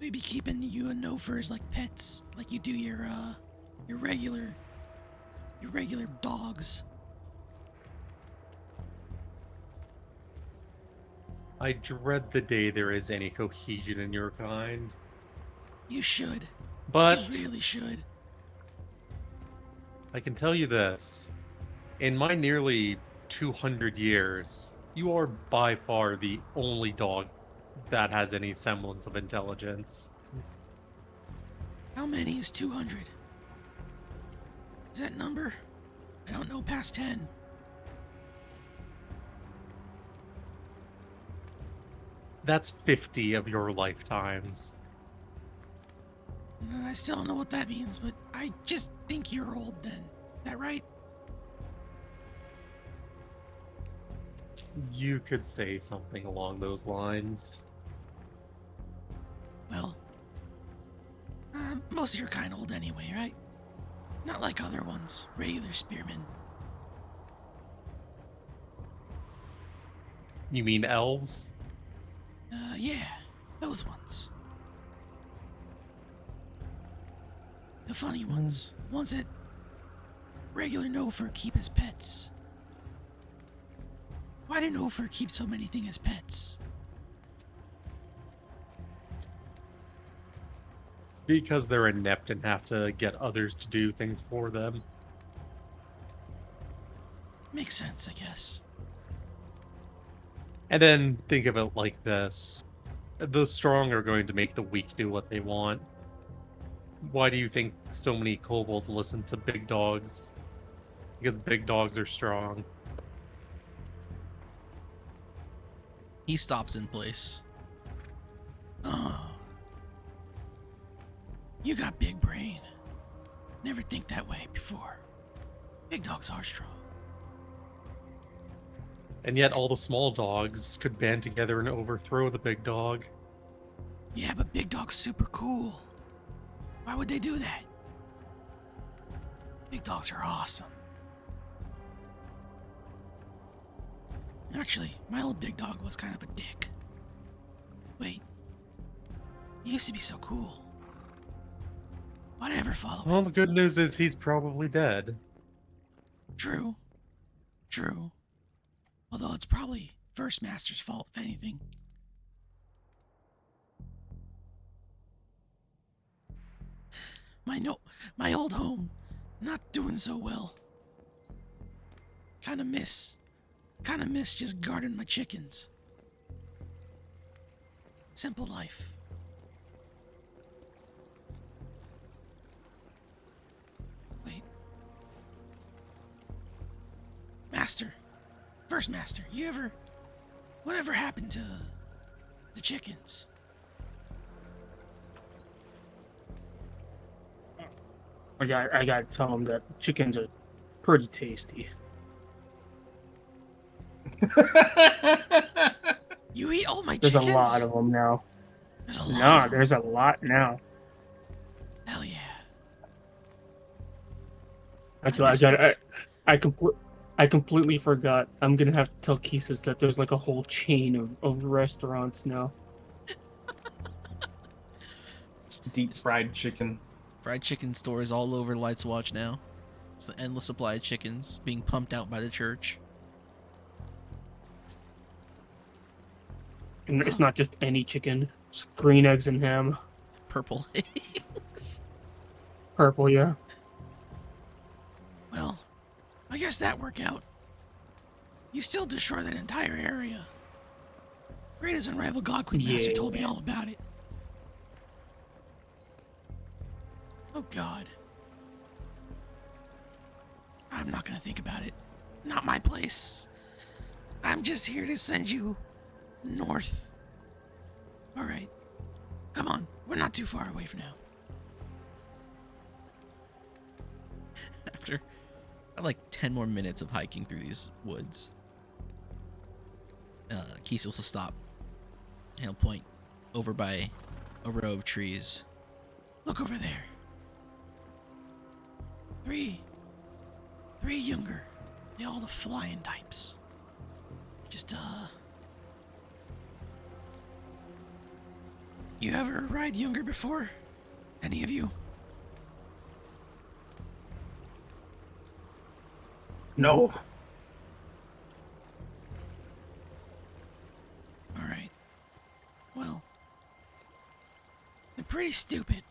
We'd be keeping you and no-furs like pets, like you do your regular dogs. I dread the day there is any cohesion in your kind. You should. But You really should. I can tell you this. In my nearly 200 years, you are by far the only dog that has any semblance of intelligence. How many is 200? Is that number? I don't know past 10. That's 50 of your lifetimes. I still don't know what that means, but I just think you're old then. Is that right? You could say something along those lines. Well, most of your kind old anyway, right? Not like other ones, regular spearmen. You mean elves? Yeah, those ones. The funny ones. Ones that regular no-fur keep as pets. Why do no-fur keep so many things as pets? Because they're inept and have to get others to do things for them. Makes sense, I guess. And then think of it like this. The strong are going to make the weak do what they want. Why do you think so many kobolds listen to big dogs? Because big dogs are strong. He stops in place. Oh. You got big brain. Never think that way before. Big dogs are strong. And yet all the small dogs could band together and overthrow the big dog. Yeah, but big dog's super cool. Why would they do that? Big dogs are awesome. Actually, my old big dog was kind of a dick. Wait. He used to be so cool. Why'd I ever follow him? Well, the good news is he's probably dead. True. True. Although it's probably First Master's fault, if anything. My old home, not doing so well. Kinda miss just guarding my chickens. Simple life. Wait. Master. First Master, whatever happened to the chickens? I gotta tell him that chickens are pretty tasty. You eat all my There's chickens? a lot of them now. There's a lot Nah, of them. there's a lot now. Hell yeah. Actually, I completely forgot. I'm gonna have to tell Keesus that there's like a whole chain of restaurants now. Deep fried chicken. Fried chicken stores all over Lights Watch now. It's the endless supply of chickens being pumped out by the church. And it's not just any chicken. It's green eggs and ham. Purple eggs. Purple, yeah. Well, I guess that worked out. You still destroyed that entire area. Greatest unrivaled God Queen Master Yeah. told me all about it. Oh God. I'm not gonna think about it. Not my place. I'm just here to send you north. Alright. Come on. We're not too far away from now. After like 10 more minutes of hiking through these woods, Keese will stop. And he'll point over by a row of trees. Look over there. Three younger. They all the flying types. Just, You ever ride younger before? Any of you? No. Alright. Well, they're pretty stupid.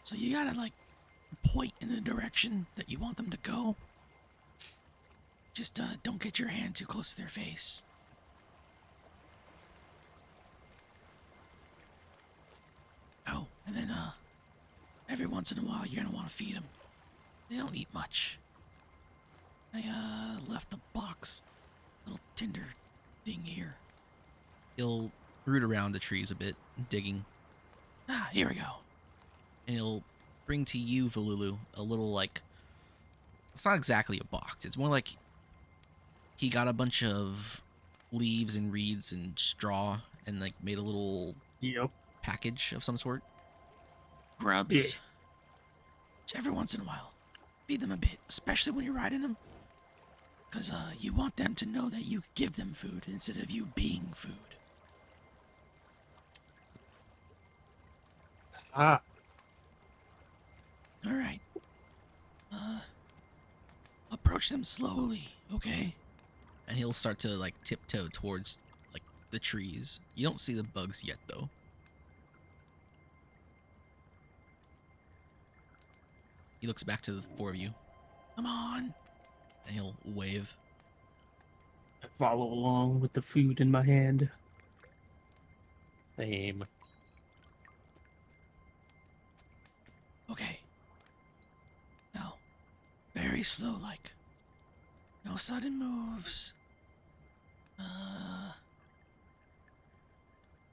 So you gotta, like, point in the direction that you want them to go. Just, don't get your hand too close to their face. Oh, and then, every once in a while you're gonna want to feed them. They don't eat much. I, left a box. Little tinder thing here. He'll root around the trees a bit, digging. Ah, here we go. And he'll bring to you, Valulu, a little, like... It's not exactly a box. It's more like he got a bunch of leaves and reeds and straw and, like, made a little Yep. package of some sort. Grubs. Yeah. Just every once in a while. Feed them a bit, especially when you're riding them. Because you want them to know that you give them food instead of you being food. Ah. Alright. Approach them slowly, okay? And he'll start to, like, tiptoe towards, like, the trees. You don't see the bugs yet, though. He looks back to the four of you. Come on! And he'll wave. I follow along with the food in my hand. Same. Okay. Now, very slow like. No sudden moves.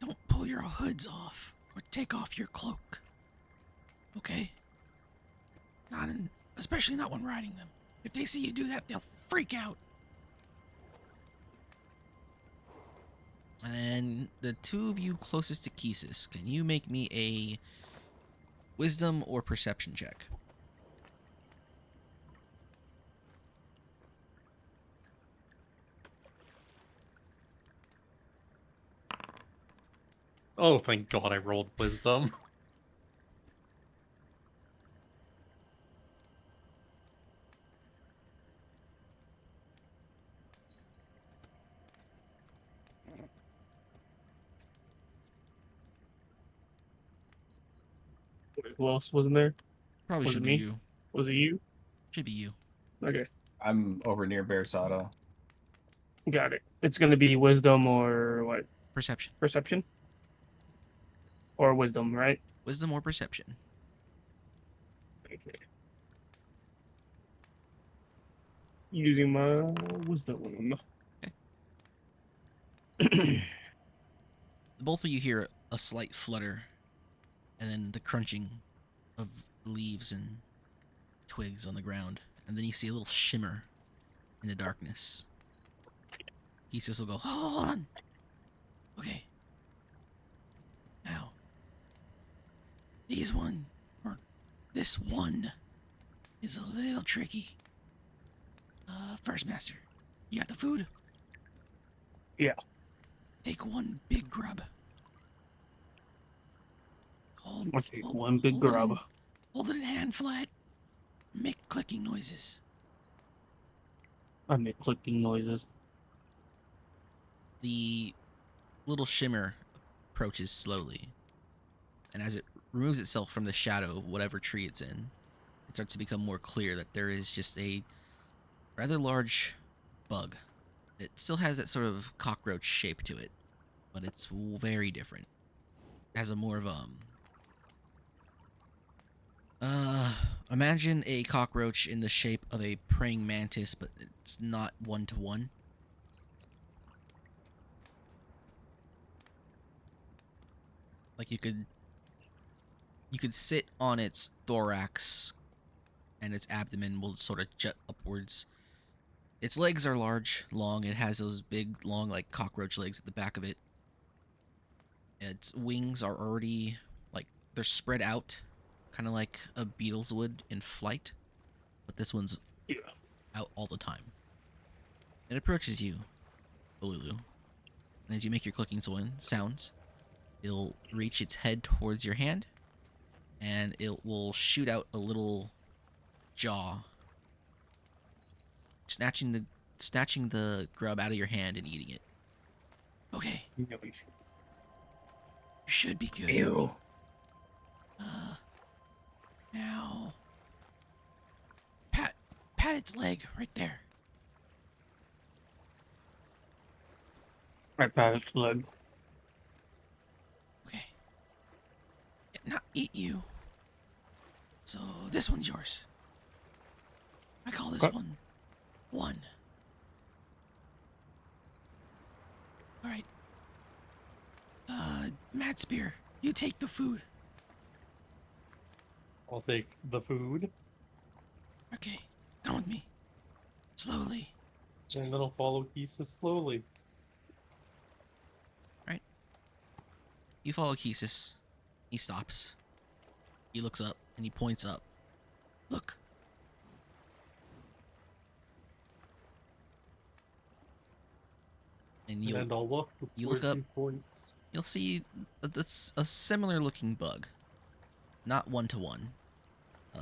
Don't pull your hoods off or take off your cloak. Okay? Especially not when riding them. If they see you do that, they'll freak out. And the two of you closest to Kisis, can you make me a wisdom or perception check? Oh, thank God I rolled wisdom. Wait, who else wasn't there? Probably Was should it be me? you. Was it you? Should be you. Okay, I'm over near Bearsada. got it. It's gonna be wisdom or what? Perception. Perception? Or wisdom, right? Wisdom or perception. Okay. Using my wisdom. Both of you hear a slight flutter and then the crunching of leaves and twigs on the ground. And then you see a little shimmer in the darkness. Kisis will go, hold on. Okay. Now, this one is a little tricky. First master, you got the food? Yeah. Take one big grub. I'll take one big grub. Hold it in hand flat. Make clicking noises. I make clicking noises. The little shimmer approaches slowly. And as it removes itself from the shadow of whatever tree it's in, it starts to become more clear that there is just a rather large bug. It still has that sort of cockroach shape to it, but it's very different. It has a more of imagine a cockroach in the shape of a praying mantis, but it's not one-to-one. Like you could sit on its thorax and its abdomen will sort of jut upwards. Its legs are large, long. It has those big, long, like cockroach legs at the back of it. Its wings are already like they're spread out, kind of like a beetle's would in flight, but this one's Yeah. out all the time. It approaches you, Balulu, and as you make your clicking sounds, it'll reach its head towards your hand, and it will shoot out a little jaw, snatching the grub out of your hand and eating it. Okay, you should be good. Ew. Now, pat its leg right there. I pat its leg. Okay. It not eat you. So this one's yours. I call this Okay. one 1. All right. Mad Spear, you take the food. I'll take the food, Okay, come with me. Slowly. and then I'll follow Kisa slowly. Right. You follow Kesis. He stops. He looks up and he points up. Look. And And I'll look you before look up. she points. You'll see that's a similar looking bug. Not 1-to-1.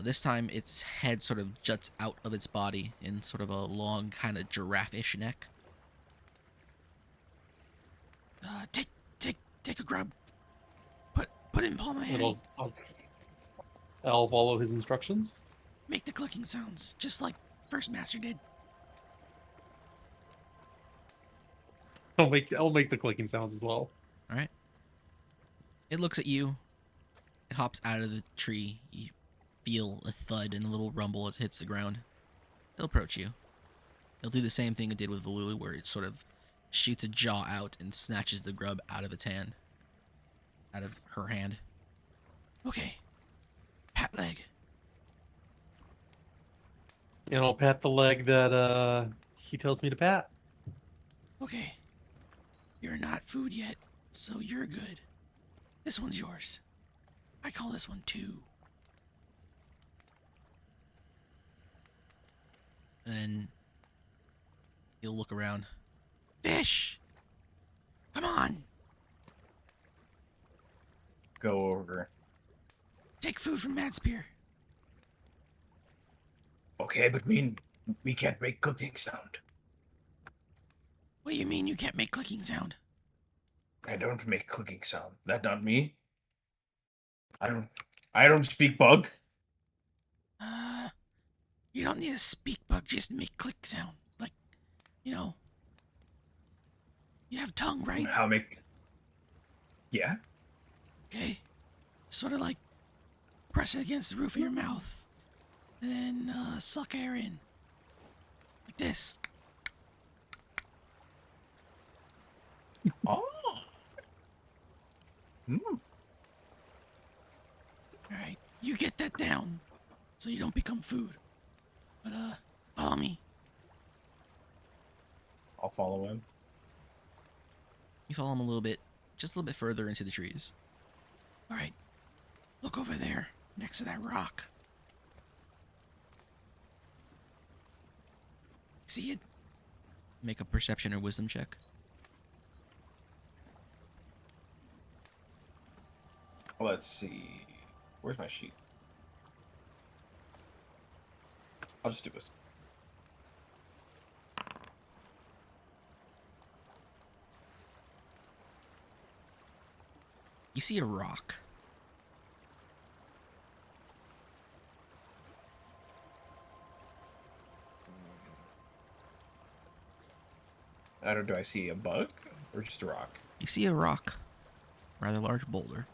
This time its head sort of juts out of its body in sort of a long kind of giraffe-ish neck. Take a grub. Put it in palm of hand. I'll follow his instructions. Make the clicking sounds, just like First Master did. I'll make the clicking sounds as well. All right. It looks at you. It hops out of the tree. You feel a thud and a little rumble as it hits the ground. It'll approach you. It'll do the same thing it did with Valulu, where it sort of shoots a jaw out and snatches the grub out of its hand. Out of her hand. Okay. Pat leg. And I'll pat the leg that he tells me to pat. Okay. You're not food yet, so you're good. This one's yours. I call this one 2. And you'll look around. Fish! Come on! Go over. Take food from Mad Spear. Okay, but we can't make clicking sound. What do you mean you can't make clicking sound? I don't make clicking sound. That not me. I don't speak bug. You don't need a speak bug, just make click sound. Like, you know. You have tongue, right? How make? Yeah. Okay. Sort of like press it against the roof of your mouth. And then suck air in. Like this. Oh. Hmm. Alright. You get that down. So you don't become food. But follow me. I'll follow him. You follow him a little bit, just a little bit further into the trees. Alright. Look over there, next to that rock. See it? Make a perception or wisdom check. Let's see. Where's my sheet? I'll just do this. You see a rock. I don't. Do I see a bug or just a rock? You see a rock. Rather large boulder.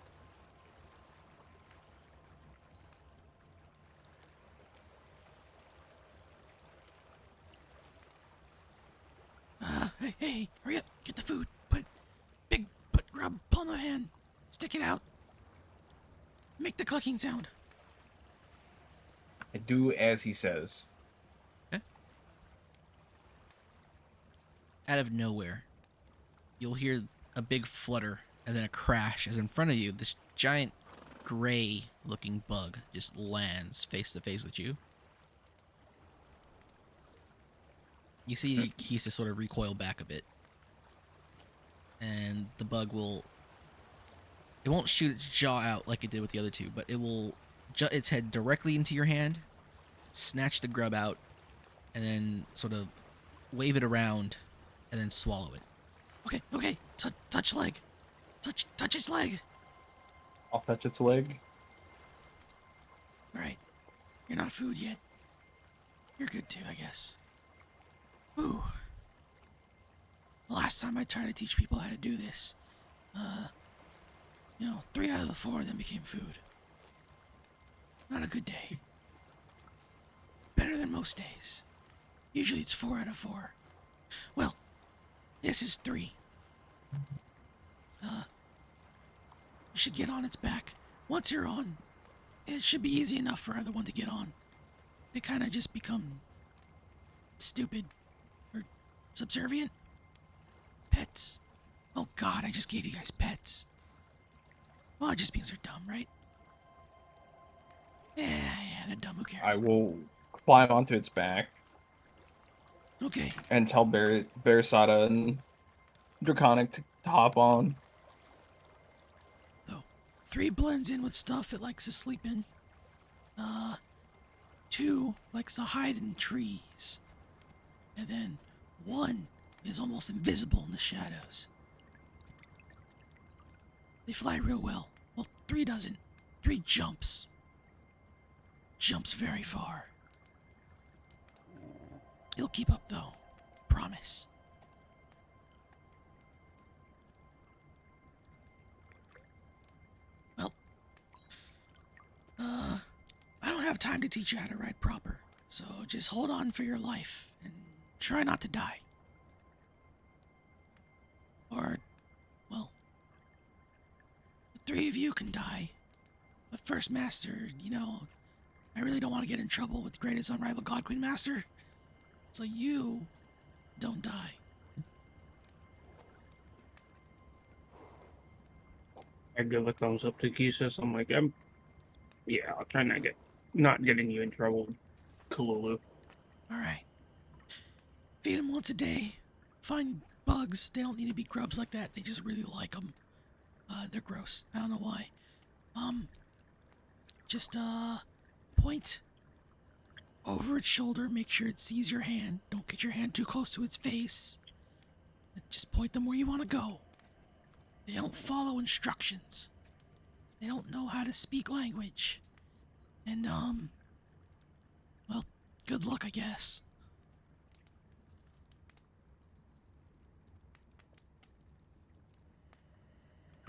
Hey, hurry up. Get the food. Put grub, palm of hand. Stick it out. Make the clicking sound. I do as he says. Okay. Out of nowhere, you'll hear a big flutter and then a crash as in front of you, this giant gray-looking bug just lands face to face with you. You see Kisa sort of recoil back a bit. And the bug will... It won't shoot its jaw out like it did with the other two, but it will jut its head directly into your hand, snatch the grub out, and then sort of wave it around, and then swallow it. Okay, touch leg. Touch its leg. I'll touch its leg. Alright. You're not food yet. You're good too, I guess. Ooh. The last time I tried to teach people how to do this, 3 out of the 4 of them became food. Not a good day. Better than most days. Usually it's 4 out of 4. Well, this is 3. You should get on its back. Once you're on, it should be easy enough for either one to get on. They kind of just become stupid or subservient. Pets. Oh God, I just gave you guys pets. Well, it just means they're dumb, right? Yeah, they're dumb. Who cares? I will climb onto its back Okay. and tell Bearsada and Draconic to hop on. So, 3 blends in with stuff it likes to sleep in. 2 likes to hide in trees. And then 1 is almost invisible in the shadows. They fly real well. Well, 3 doesn't. 3 jumps. Jumps very far. It'll keep up though. Promise. Well, I don't have time to teach you how to ride proper, so just hold on for your life and try not to die. Or, well, the 3 of you can die. But first, Master, I really don't want to get in trouble with the greatest unrivaled God Queen Master. So you don't die. I give a thumbs up to Kisa. So I'm like, I'll try not getting you in trouble, Kalulu. Alright. Feed them once a day. Find bugs. They don't need to be grubs like that. They just really like them. They're gross. I don't know why. Just, point over its shoulder. Make sure it sees your hand. Don't get your hand too close to its face. And just point them where you want to go. They don't follow instructions. They don't know how to speak language. And, well, good luck, I guess.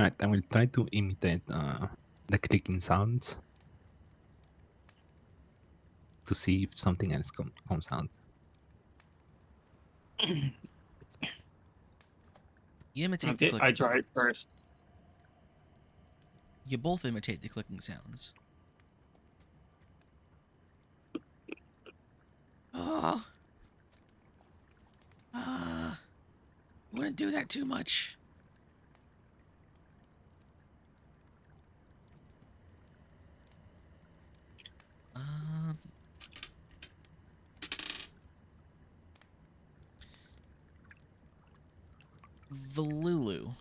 Alright, I will try to imitate the clicking sounds to see if something else comes out. You imitate the Okay, clicking I try it sounds. first. You both imitate the clicking sounds. Wouldn't do that too much. Valulu.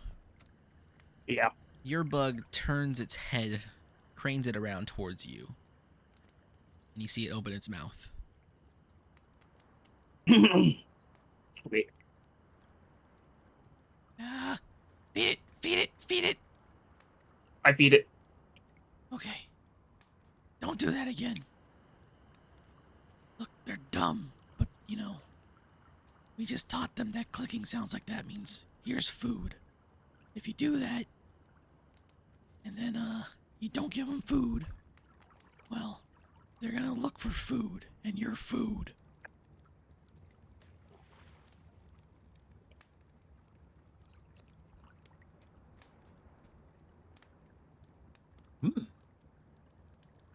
Yeah. Your bug turns its head, cranes it around towards you. And you see it open its mouth. Wait. Feed it. I feed it. Okay. Don't do that again. Look, they're dumb, but we just taught them that clicking sounds like that means here's food. If you do that, and then you don't give them food, well, they're gonna look for food, and your food.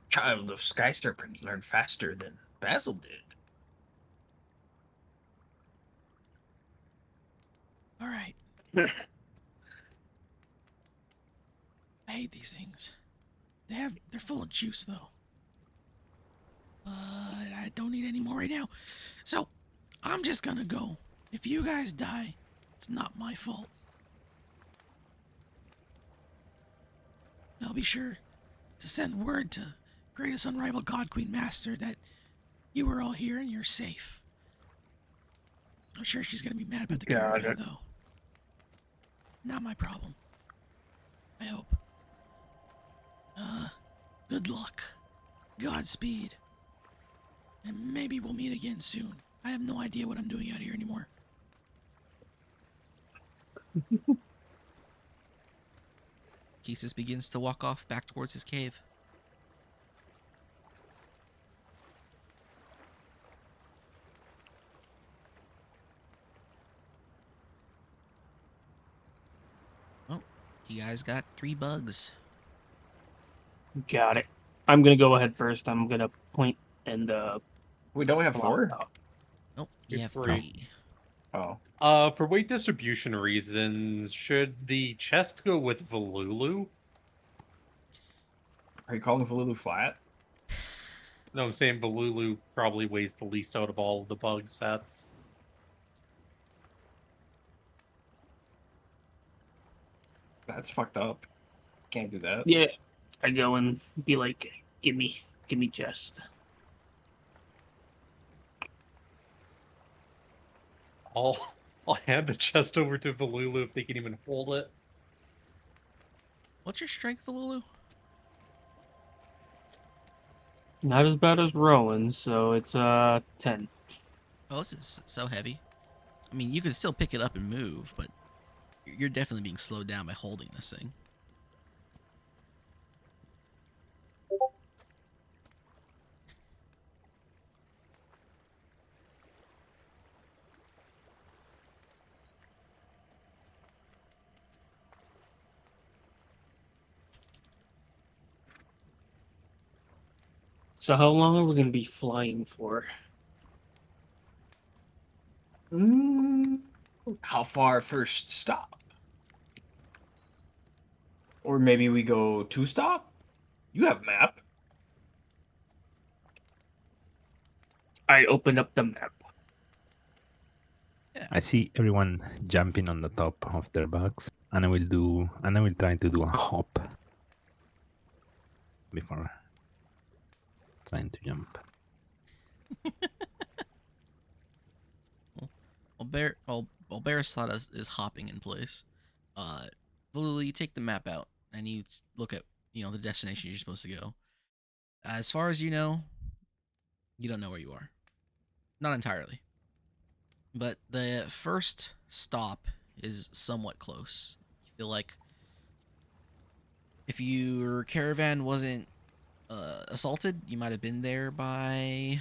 Child of Sky Serpent learned faster than Basil did. All right. I hate these things. They're full of juice though. But I don't need any more right now. So I'm just gonna go. If you guys die, it's not my fault. I'll be sure to send word to greatest unrivaled God Queen Master that you were all here and you're safe. I'm sure she's gonna be mad about the Got caravan it. though. Not my problem. I hope. Good luck. Godspeed. And maybe we'll meet again soon. I have no idea what I'm doing out here anymore. Kesis begins to walk off back towards his cave. Well, you guys got 3 bugs. Got it. I'm gonna go ahead first. I'm gonna point and We don't have 4? Nope, you have 3. 3. Oh. For weight distribution reasons, should the chest go with Valulu? Are you calling Valulu flat? No, I'm saying Valulu probably weighs the least out of all of the bug sets. That's fucked up. Can't do that. Yeah, I go and be like, give me chest. I'll hand the chest over to Valulu if they can even hold it. What's your strength, Lulu? Not as bad as Rowan's, so it's 10. Oh, this is so heavy. I mean, you can still pick it up and move, but you're definitely being slowed down by holding this thing. So how long are we gonna be flying for? How far first stop? Or maybe we go 2 stop? You have a map. I open up the map. I see everyone jumping on the top of their bugs, and I will try to do a hop before trying to jump. While Barislata is hopping in place, Valulu, you take the map out and you look at the destination you're supposed to go. As far as you know, you don't know where you are. Not entirely. But the first stop is somewhat close. You feel like if your caravan wasn't assaulted, you might have been there by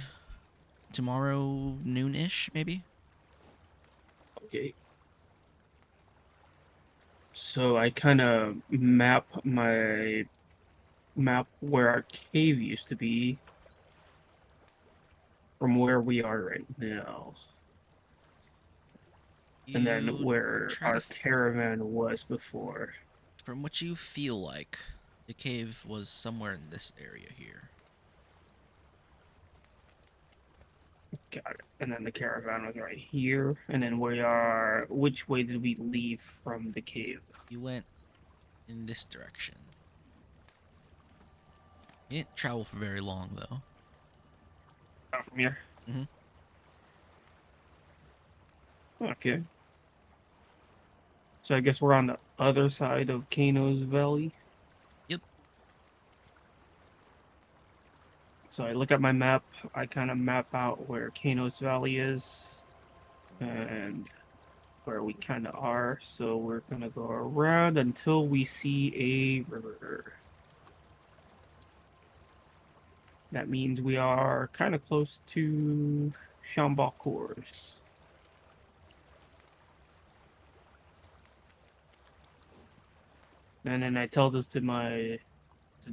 tomorrow noon-ish, maybe? Okay. So I kind of map where our cave used to be from where we are right now, and then You where try our caravan was before. from what you feel like, the cave was somewhere in this area here. Got it. And then the caravan was right here. And then we are. Which way did we leave from the cave? You went in this direction. You didn't travel for very long, though. Not from here. Mhm. Okay. So I guess we're on the other side of Kano's Valley. Yep. So I look at my map. I kind of map out where Kano's Valley is and where we kind of are. So we're going to go around until we see a river. That means we are kind of close to Shambhala Course. And then I tell this to my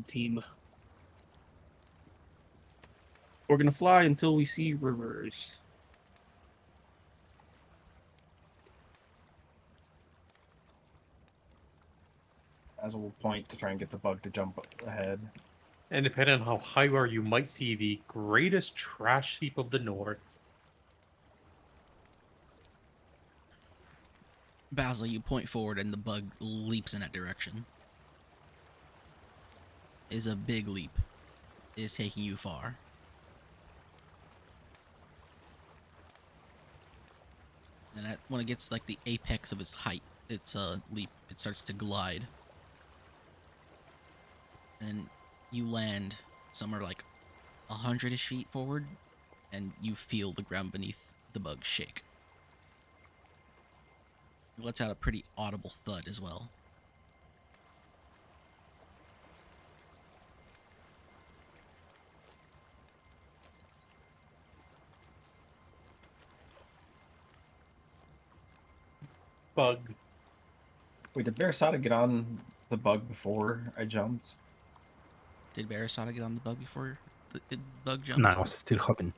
team. We're gonna fly until we see rivers. Basil will point to try and get the bug to jump ahead. And depending on how high you are, you might see the greatest trash heap of the north. Basil, you point forward and the bug leaps in that direction. It's a big leap. It is taking you far. And when it gets like the apex of its height, its leap, it starts to glide. And you land somewhere like 100-ish feet forward, and you feel the ground beneath the bug shake. It lets out a pretty audible thud as well. Bug. Wait, did Barasada get on the bug before I jumped? Did Barasada get on the bug before the bug jumped? No, I was still hopping.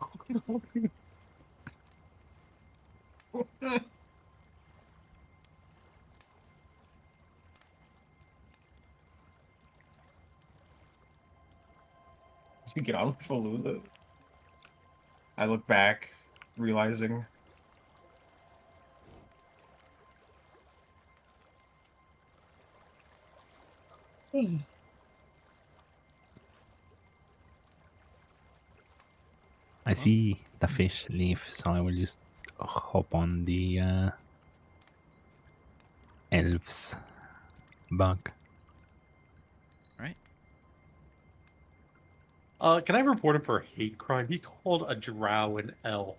Did we get on Falula? I look back, realizing. I see the fish leave, so I will just hop on the elves bug. Right? Can I report him for a hate crime? He called a drow an elf.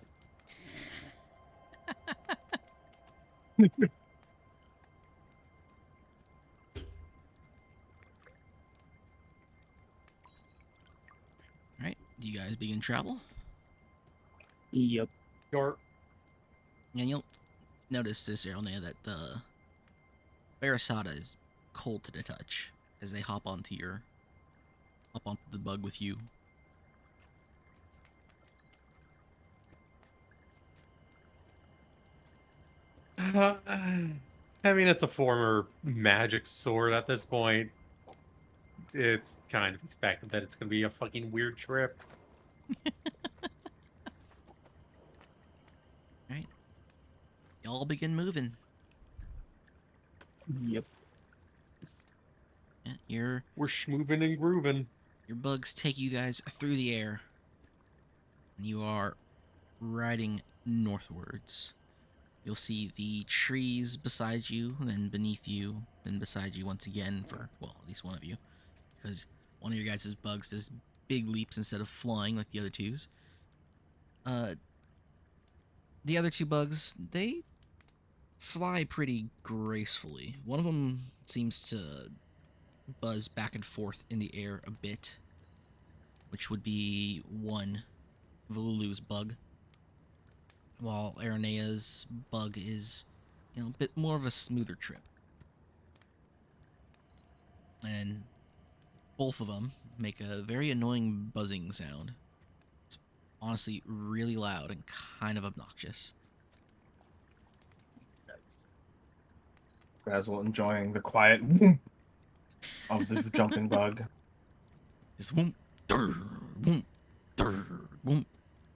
Right? Do you guys begin travel? Yep. Your And you'll notice this, Erlnea, that the Barasada is cold to the touch as they hop onto the bug with you. I mean, it's a former magic sword at this point. It's kind of expected that it's going to be a fucking weird trip. Right? Y'all begin moving. Yep. Yeah, We're schmoovin' and grooving. your bugs take you guys through the air, and you are riding northwards. You'll see the trees beside you, then beneath you, then beside you once again for, well, at least one of you. Because one of your guys' bugs does big leaps instead of flying like the other two's. The other two bugs, they fly pretty gracefully. One of them seems to buzz back and forth in the air a bit, which would be one Volulu's bug, while Aranea's bug is, a bit more of a smoother trip. And both of them make a very annoying buzzing sound. It's honestly really loud and kind of obnoxious. Basil enjoying the quiet whoomp of the jumping bug. It's whoomp, durr, whoomp, durr, whoomp,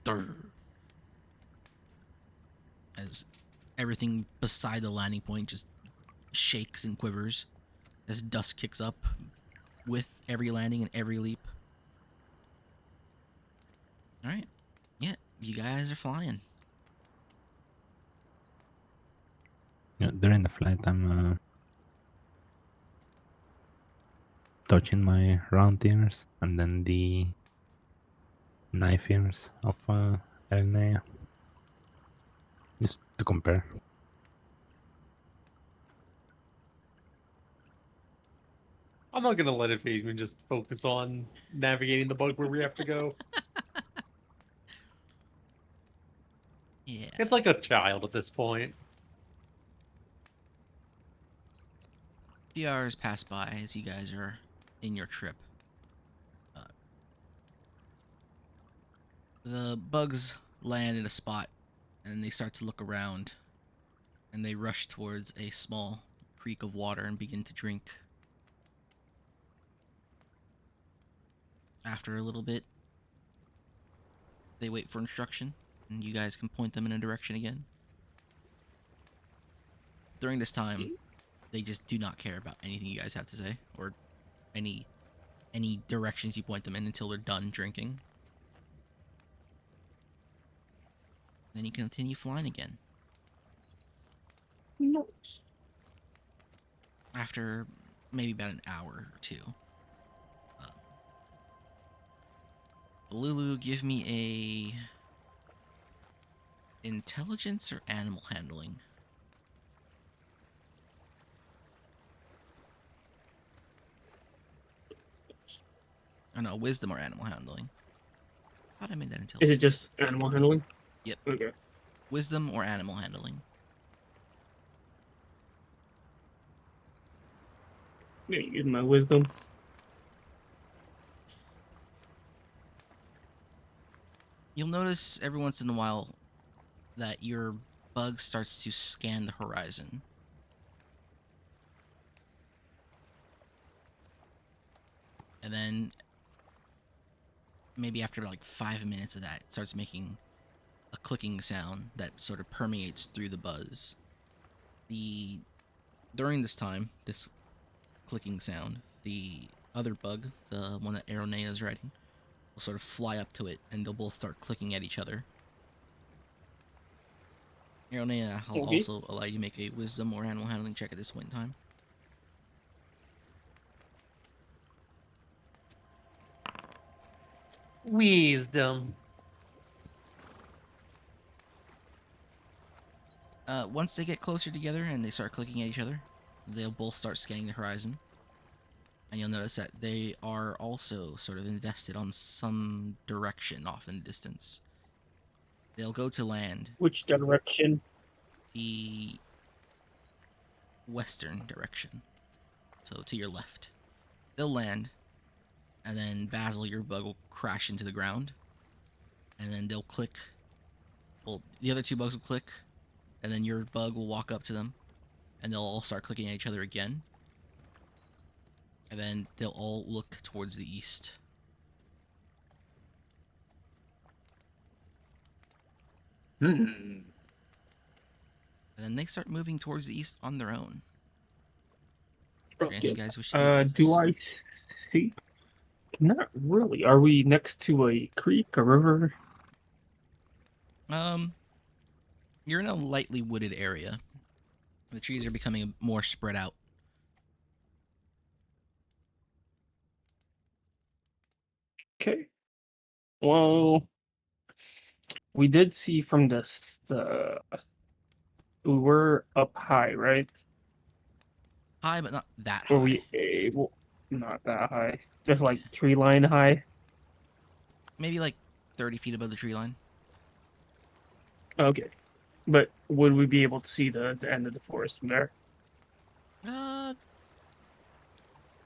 durr. As everything beside the landing point just shakes and quivers as dust kicks up with every landing and every leap. Alright. Yeah, you guys are flying. During the flight, I'm touching my round ears and then the knife ears of Elnea, just to compare. I'm not going to let it phase me, just focus on navigating the bug where we have to go. Yeah. It's like a child at this point. A few hours pass by as you guys are in your trip. The bugs land in a spot and they start to look around and they rush towards a small creek of water and begin to drink. After a little bit, they wait for instruction, and you guys can point them in a direction again. During this time, they just do not care about anything you guys have to say, or any directions you point them in until they're done drinking. Then you continue flying again. Nice. After maybe about an hour or two. Lulu, give me a intelligence or animal handling. Oh no, wisdom or animal handling. Thought I made that intelligence. Is it just animal handling? Yep. Okay. Wisdom or animal handling. Yeah, use my wisdom. You'll notice every once in a while that your bug starts to scan the horizon. And then maybe after like 5 minutes of that, it starts making a clicking sound that sort of permeates through the buzz. During this time, this clicking sound, the other bug, the one that Aronea is riding, will sort of fly up to it, and they'll both start clicking at each other. Aronea, I'll Okay. also allow you to make a wisdom or animal handling check at this point in time. Wisdom. Once they get closer together and they start clicking at each other, they'll both start scanning the horizon. And you'll notice that they are also sort of invested on some direction off in the distance. They'll go to land, Which direction? the western direction. So to your left. They'll land, and then Basil, your bug, will crash into the ground. And then they'll click. Well, the other two bugs will click, and then your bug will walk up to them, and they'll all start clicking at each other again. And then they'll all look towards the east. Hmm. And then they start moving towards the east on their own. Okay. Anything you guys wish to do? Do I see? Not really. Are we next to a creek, a river? You're in a lightly wooded area. The trees are becoming more spread out. Okay. Well, we did see from this. We were up high, right? High, but not that Were high. we able? Not that high. Just like tree line high. Maybe like 30 feet above the tree line. Okay. But would we be able to see the end of the forest from there?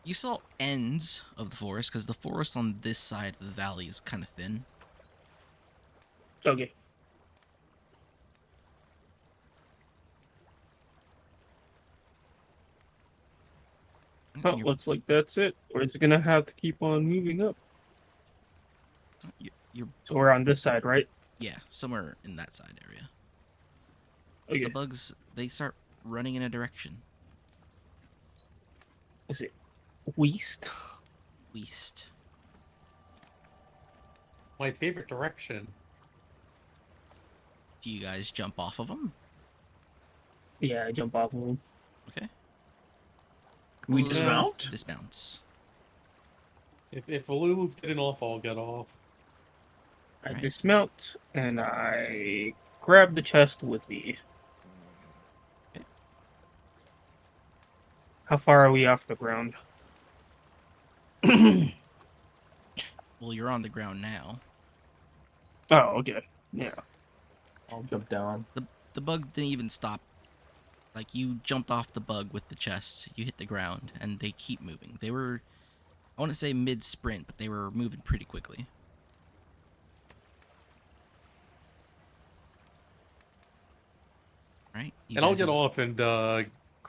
You saw ends of the forest, because the forest on this side of the valley is kind of thin. Okay. Oh, You're, looks like that's it. We're just gonna have to keep on moving up. you're So we're on this side, right? yeah, somewhere in that side area. Okay. The bugs, they start running in a direction. Is it west? West. My favorite direction. Do you guys jump off of them? Yeah, I jump off of them. Okay. We Lulu dismount? Dismounts. If Lulu's getting off, I'll get off. I Right. dismount and I grab the chest with me. Okay. How far are we off the ground? Well, you're on the ground now. Oh, okay. Yeah. I'll jump down. The bug didn't even stop. Like, you jumped off the bug with the chest, you hit the ground, and they keep moving. They were, I want to say mid-sprint, but they were moving pretty quickly. Right? And I'll get off and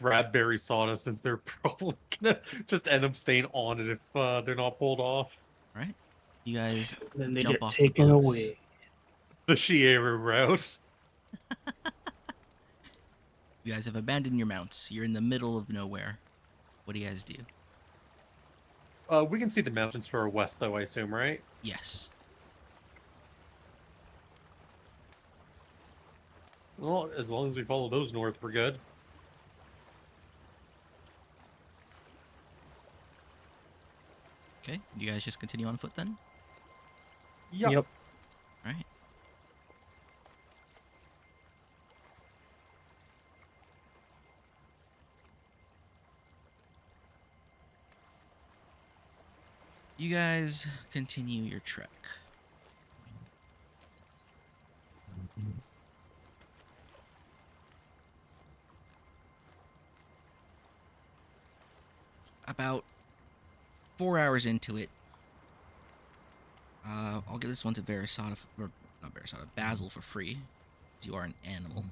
grab berry sawdust since they're probably gonna just end up staying on it if they're not pulled off. All right. You guys Then they jump get off the taken boats. away. The Shieru route. You guys have abandoned your mounts. You're in the middle of nowhere. What do you guys do? We can see the mountains to our west, though, I assume, right? Yes. Well, as long as we follow those north, we're good. Okay. You guys just continue on foot then? Yep. Yep. All right. You guys continue your trek. About 4 hours into it, I'll give this one to Verisada, or not Verisada, Basil for free, as you are an animal.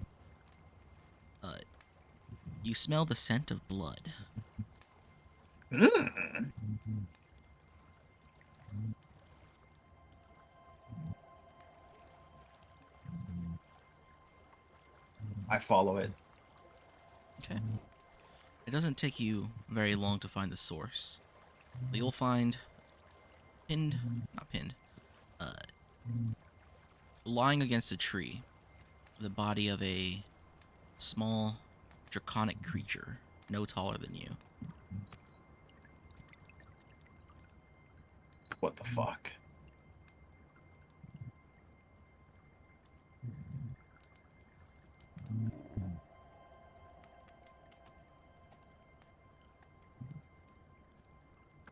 You smell the scent of blood. Mm. I follow it. Okay. It doesn't take you very long to find the source. But you'll find uh, lying against a tree, the body of a small, draconic creature, no taller than you. What the fuck?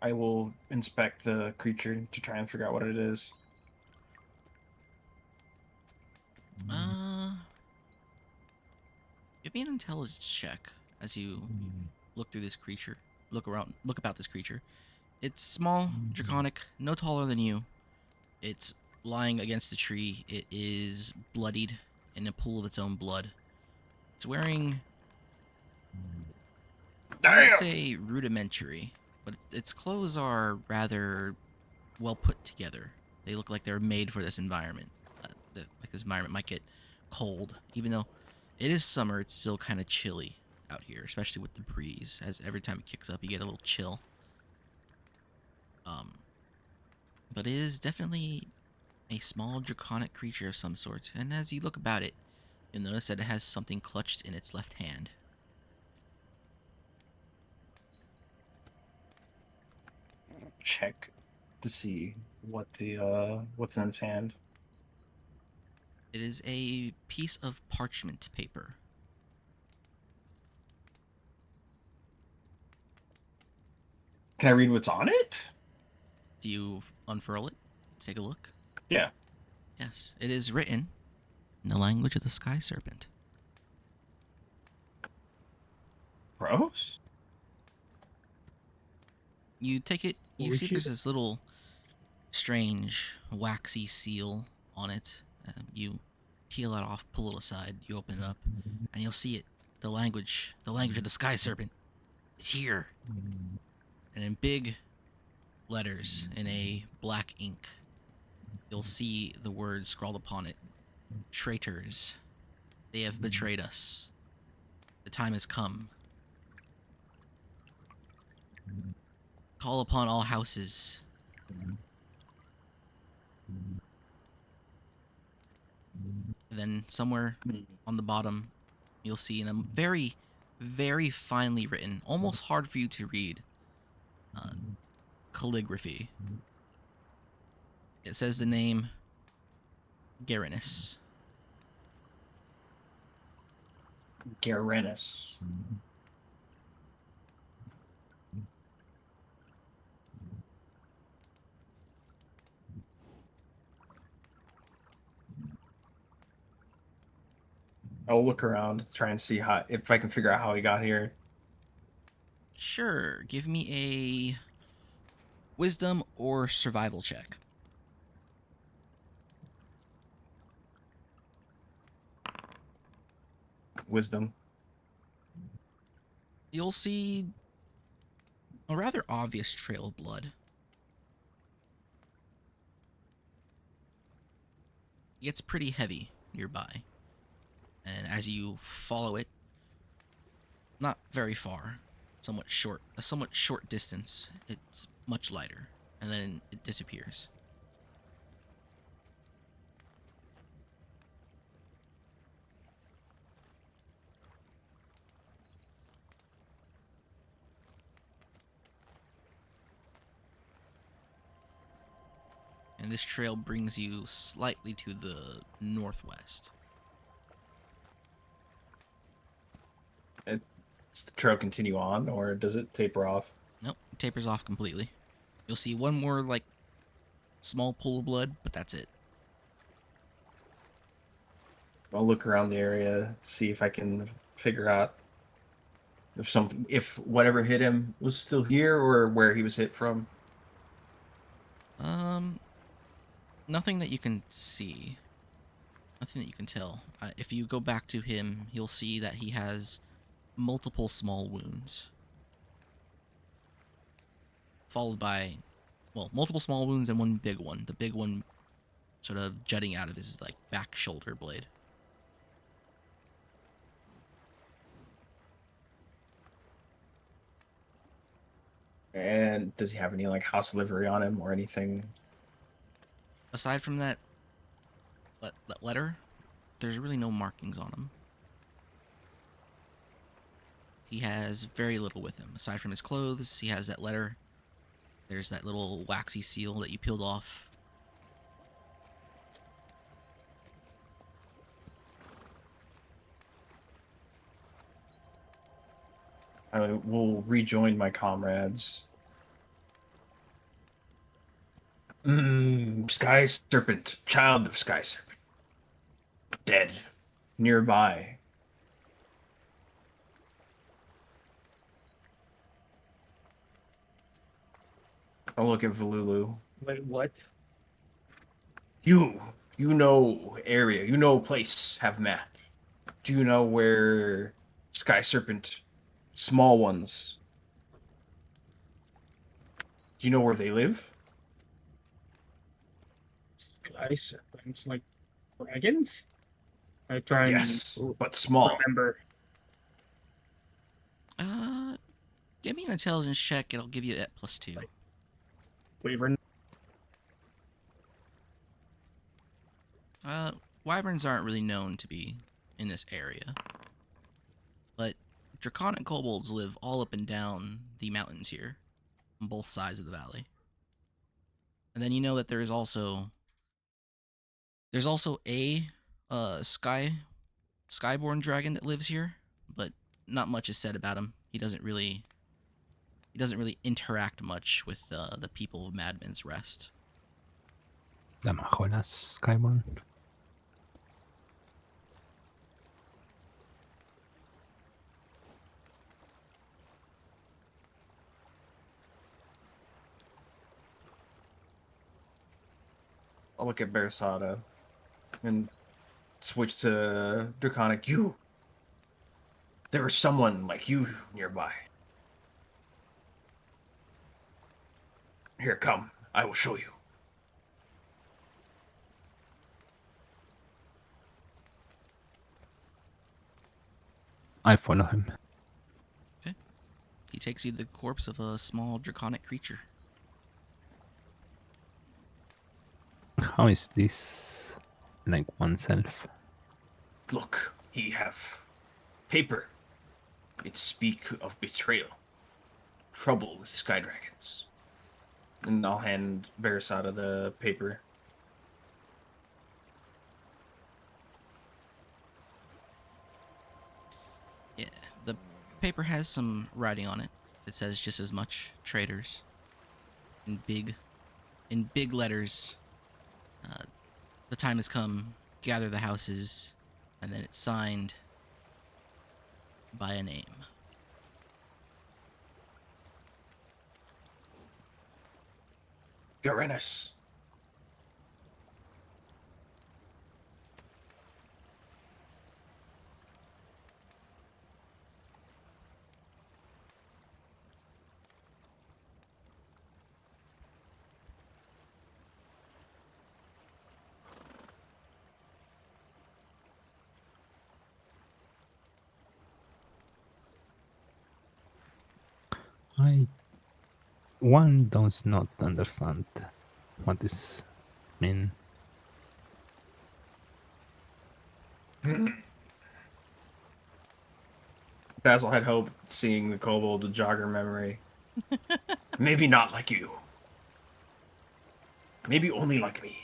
I will inspect the creature to try and figure out what it is. Give me an intelligence check as you look through this creature. Look about this creature. It's small, draconic, no taller than you. It's lying against the tree. It is bloodied in a pool of its own blood. It's wearing, I would say, rudimentary, but its clothes are rather well put together. They look like they're made for this environment. Like this environment might get cold, even though it is summer. It's still kind of chilly out here, especially with the breeze. As every time it kicks up, you get a little chill. But it is definitely a small draconic creature of some sort. And as you look about it, you'll notice that it has something clutched in its left hand. Check to see what the what's in its hand. It is a piece of parchment paper. Can I read what's on it? Do you unfurl it? Take a look. Yeah. Yes, it is written in the language of the sky serpent. Gross. You take it, you Holy see shit. there's this little strange waxy seal on it. You peel it off, pull it aside, you open it up, and you'll see it. The language of the sky serpent. It's here. And in big letters, in a black ink, you'll see the words scrawled upon it. Traitors. They have betrayed us. The time has come. Call upon all houses. Then somewhere on the bottom, you'll see in a very, very finely written, almost hard for you to read, calligraphy. It says the name Garinus. Garenus. I'll look around to try and see how if I can figure out how he got here. Sure, give me a wisdom or survival check. Wisdom. you'll see a rather obvious trail of blood. It gets pretty heavy nearby, and as you follow it, not very far, a somewhat short distance, it's much lighter, and then it disappears. And this trail brings you slightly to the northwest. Does the trail continue on, or does it taper off? Nope, it tapers off completely. You'll see one more, like, small pool of blood, but that's it. I'll look around the area, see if I can figure out if whatever hit him was still here or where he was hit from. Um, Nothing that you can see. Nothing that you can tell. If you go back to him, you'll see that he has multiple small wounds. Followed by, well, multiple small wounds and one big one. The big one sort of jutting out of his, like, back shoulder blade. And does he have any like house livery on him or anything? Aside from that letter, there's really no markings on him. He has very little with him. Aside from his clothes, he has that letter. There's that little waxy seal that you peeled off. I will rejoin my comrades. Sky Serpent, child of Sky Serpent, dead, nearby. I'll look at Valulu. Wait, what? You know area, you know place, have map. Do you know where Sky Serpent, small ones, do you know where they live? Sky serpents like dragons? I try and Yes, but small. remember. Give me an intelligence check. It'll give you that +2. Wyvern. Wyverns aren't really known to be in this area, but draconic kobolds live all up and down the mountains here, on both sides of the valley. And then you know that there's also a skyborn dragon that lives here, but not much is said about him. He doesn't really interact much with the people of Madman's Rest. The Majolas Skyborn. I'll look at Bersada and switch to Draconic. You! There is someone like you nearby. Here, come. I will show you. I follow him. Okay. He takes you to the corpse of a small draconic creature. How is this like oneself? Look, he have paper. It speak of betrayal, trouble with sky dragons. And I'll hand Bersada the paper. Yeah, the paper has some writing on it. It says just as much. Traitors. In big letters. The time has come. Gather the houses. And then it's signed by a name. Garenus. I one does not understand what this mean. Basil had hope seeing the kobold to jog her memory. Maybe not like you. Maybe only like me.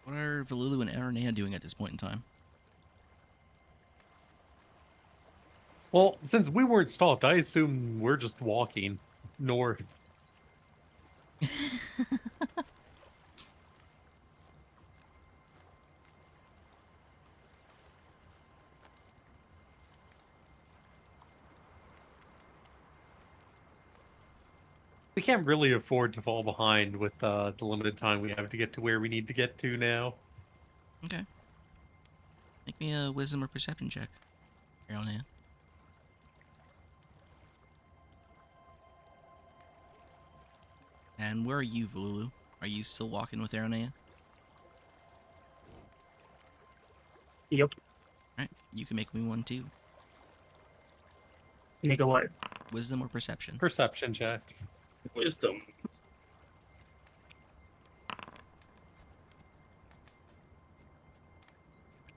What are Valulu and Aranea doing at this point in time? Well, since we weren't stopped, I assume we're just walking north. We can't really afford to fall behind with the limited time we have to get to where we need to get to now. Okay. Make me a wisdom or perception check, Aranea. And where are you, Valulu? Are you still walking with Aranea? Yep. Alright, you can make me one too. Make a what? Wisdom or perception? Perception check. Wisdom.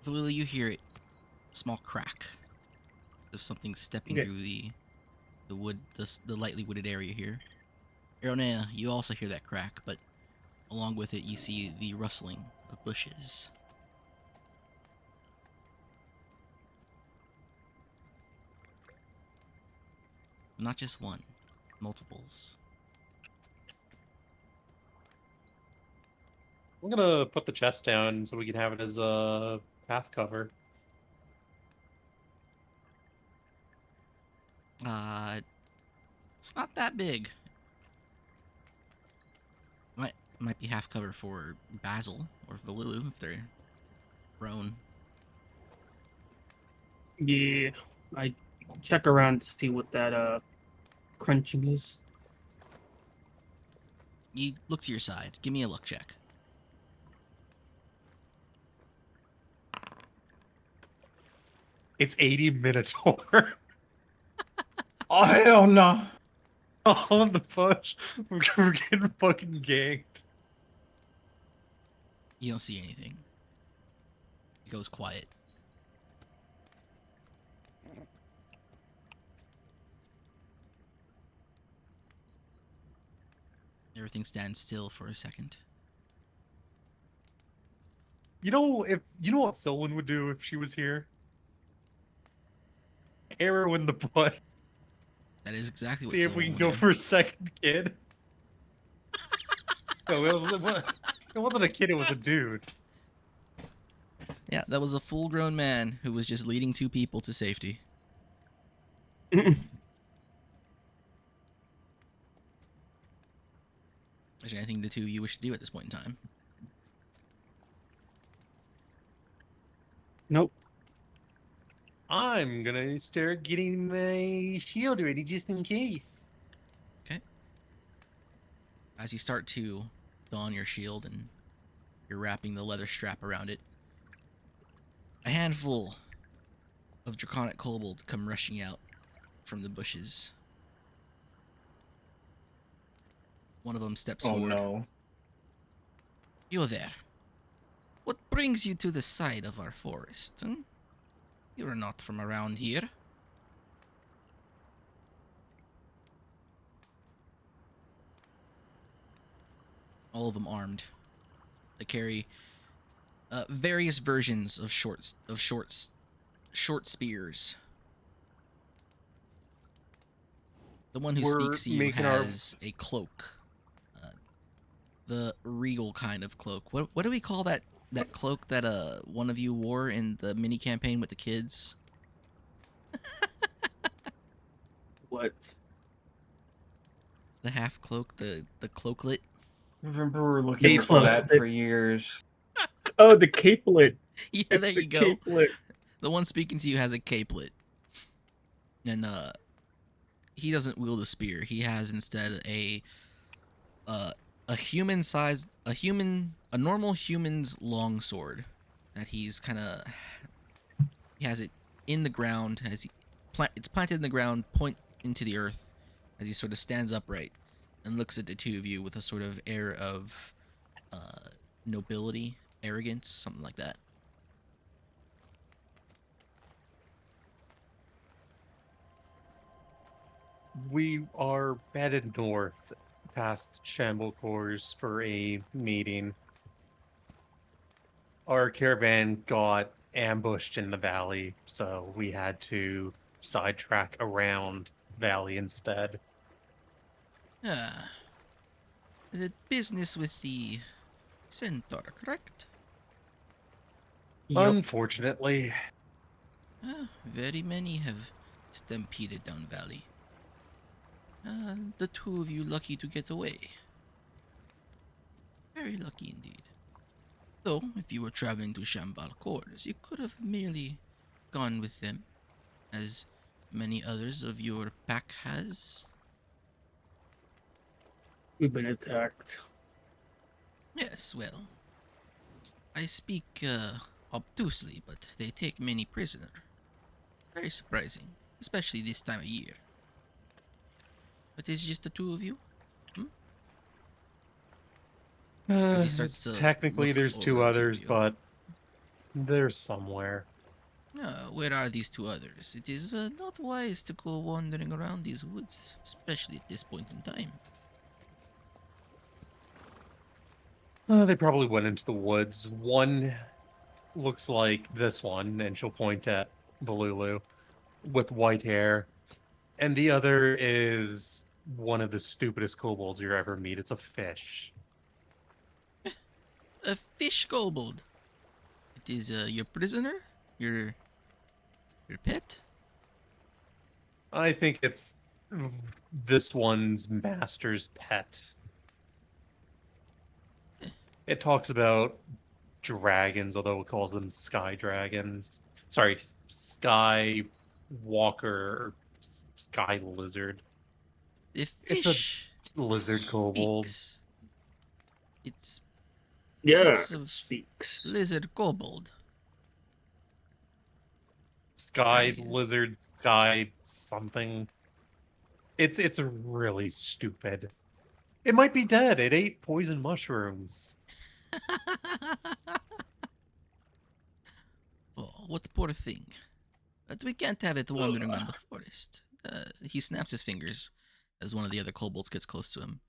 Valulu, you hear it. Small crack of something stepping Okay. through the wood, the lightly wooded area here. Aranea, you also hear that crack, but along with it, you see the rustling of bushes. Not just one, multiples. I'm gonna put the chest down so we can have it as a path cover. It's not that big. Might be half cover for Basil or Valulu if they're prone. Yeah. I check around to see what that crunching is. You look to your side. Give me a luck check. It's 80 Minotaur. Oh, hell no. On the push. We're getting fucking ganked. You don't see anything. It goes quiet. Everything stands still for a second. You know what Selwyn would do if she was here? Arrow in the butt. That is exactly what See if we can Solon go would do. for a second kid. No, it wasn't a kid, it was a dude. Yeah, that was a full-grown man who was just leading two people to safety. Is there anything the two of you wish to do at this point in time? Nope. I'm gonna start getting my shield ready just in case. Okay. As you start to don your shield and you're wrapping the leather strap around it, a handful of draconic kobold come rushing out from the bushes. One of them steps Oh forward. no. You there. What brings you to the side of our forest? You are not from around here. All of them armed. They carry various versions of short spears. The one who We're speaks to you making our- has a cloak, the regal kind of cloak. What do we call that cloak that one of you wore in the mini campaign with the kids? What? The half cloak, the cloaklet. I remember we were looking The for that cloak. for years. Oh, the capelet. Yeah, It's there the you go. capelet. The one speaking to you has a capelet, and he doesn't wield a spear. He has instead a normal human's long sword. that he's kind of he has it in the ground as it's planted in the ground, point into the earth as he sort of stands upright and looks at the two of you with a sort of air of uh, nobility, arrogance, something like that. We are headed north past Shamblecore's for a meeting. Our caravan got ambushed in the valley, so we had to sidetrack around valley instead. Ah, the business with the centaur, correct? Yup. Unfortunately, Ah, very many have stampeded down valley. The two of you lucky to get away. Very lucky indeed. Though, if you were traveling to Shambal Kors, you could have merely gone with them, as many others of your pack has. We've been attacked. Yes, well, I speak obtusely, but they take many prisoner. Very surprising, especially this time of year. But it's just the two of you? Hmm? As he starts to technically look there's over two the two of others, you. but they're somewhere. Where are these two others? It is not wise to go wandering around these woods, especially at this point in time. They probably went into the woods. One looks like this one, and she'll point at Valulu with white hair. And the other is one of the stupidest kobolds you ever meet. It's a fish. A fish kobold. It is your prisoner? Your pet? I think it's this one's master's pet. It talks about dragons, although it calls them sky dragons. Sorry, sky walker, sky lizard. The It's a fish lizard kobold. speaks. It Yeah, speaks it of speaks. lizard kobold. Sky Sky. lizard, sky something. It's really stupid. It might be dead. It ate poison mushrooms. Oh, what poor thing. But we can't have it wandering around the forest. He snaps his fingers as one of the other kobolds gets close to him.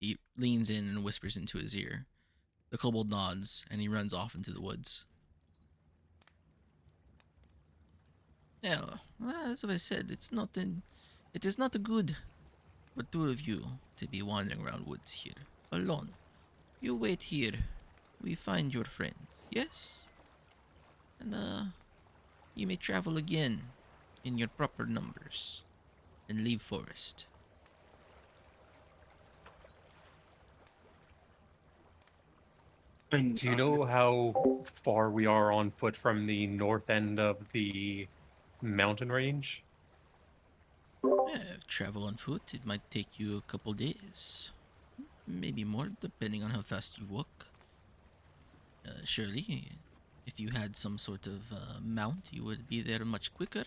He leans in and whispers into his ear. The kobold nods and he runs off into the woods. Now, as I said, it is not good for two of you to be wandering around woods here alone. You wait here. We find your friend. Yes, and you may travel again in your proper numbers and leave forest. Do you know how far we are on foot from the north end of the mountain range? Travel on foot, it might take you a couple days. Maybe more, depending on how fast you walk. Surely, if you had some sort of mount, you would be there much quicker.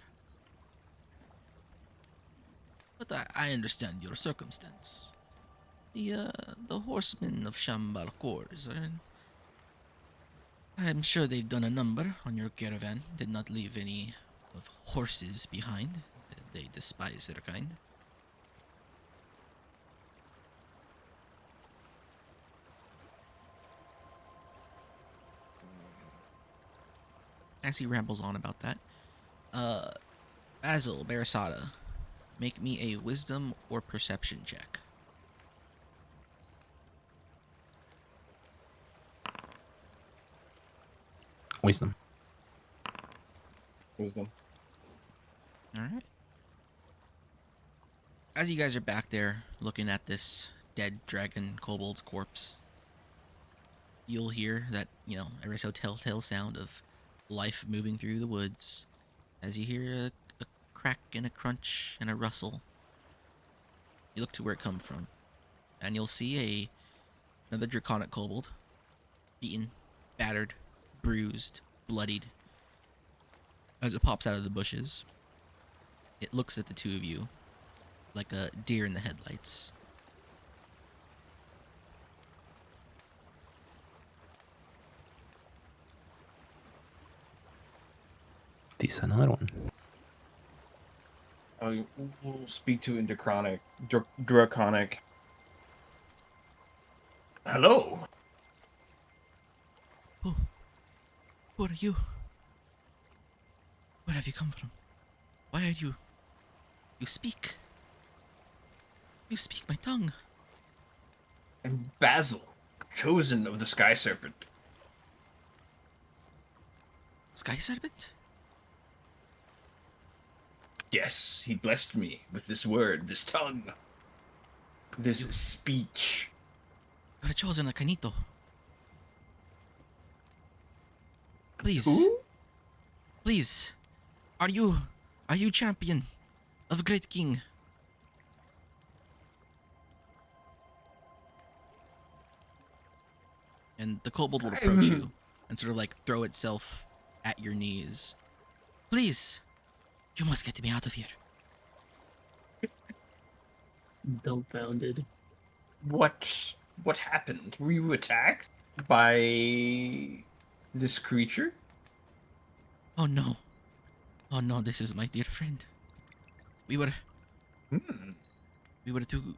But I understand your circumstance. The horsemen of Shambal Kors are. I'm sure they've done a number on your caravan. Did not leave any of horses behind. They despise their kind. As he rambles on about that, Basil Barasada, make me a wisdom or perception check. Wisdom. Wisdom. All right. As you guys are back there looking at this dead dragon kobold's corpse, you'll hear that, ever so telltale sound of life moving through the woods as you hear a crack and a crunch and a rustle. You look to where it comes from, and you'll see another draconic kobold, beaten, battered, bruised, bloodied as it pops out of the bushes. It looks at the two of you like a deer in the headlights. This another one. We'll speak to it in Draconic. Hello. Who are you? Where have you come from? Why are you... You speak. You speak my tongue. I'm Basil, chosen of the Sky Serpent. Sky Serpent? Yes, he blessed me with this word, this tongue, this speech. You're chosen like Kanito. Please. Who? Please. Are you champion of Great King? And the kobold will approach you and sort of like throw itself at your knees. Please. You must get me out of here. Dumbfounded. What happened? Were you attacked by this creature? Oh no. Oh no, this is my dear friend. We were to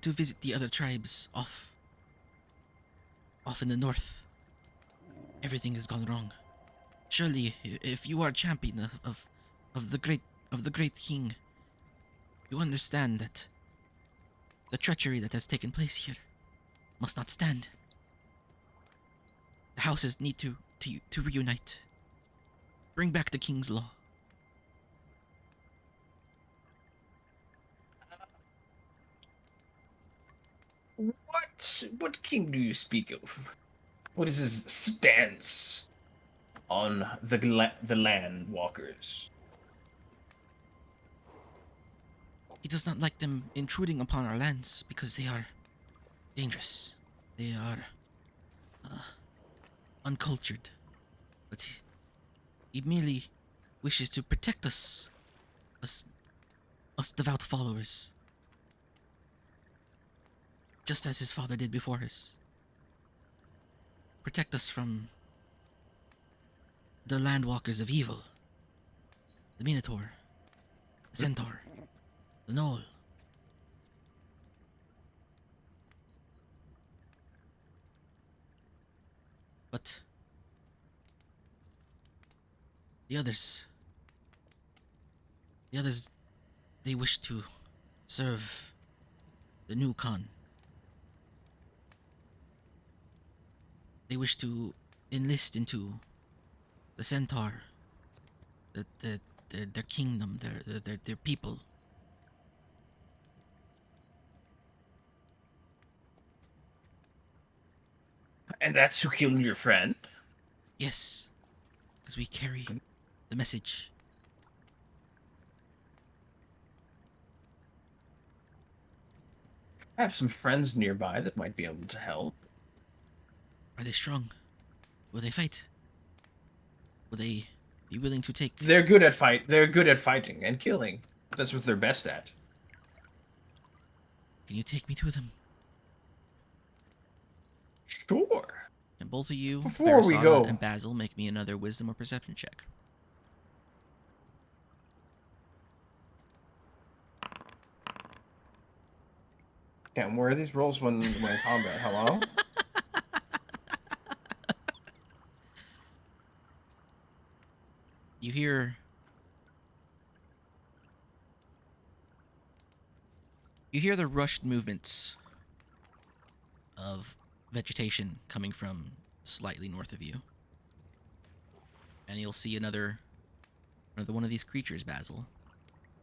visit the other tribes off in the north. Everything has gone wrong. Surely if you are champion of the great king, you understand that the treachery that has taken place here must not stand. The houses need to reunite. Bring back the king's law. What king do you speak of? What is his stance on the land walkers? He does not like them intruding upon our lands because they are dangerous. They are uncultured. But he merely wishes to protect us devout followers. Just as his father did before us. Protect us from the landwalkers of evil. The Minotaur. The Centaur. The Knoll. But the others, they wish to serve the new Khan. They wish to enlist into the Centaur, their kingdom, their people. And that's who killed your friend? Yes, because we carry the message. I have some friends nearby that might be able to help. Are they strong? Will they fight? Will they be willing to take... They're good at fighting and killing. That's what they're best at. Can you take me to them? Sure. And both of you, Before we Barasada go- and Basil, make me another wisdom or perception check. Damn, where are these rolls when in combat? Hello? You hear the rushed movements of vegetation coming from slightly north of you. And you'll see another one of these creatures, Basil,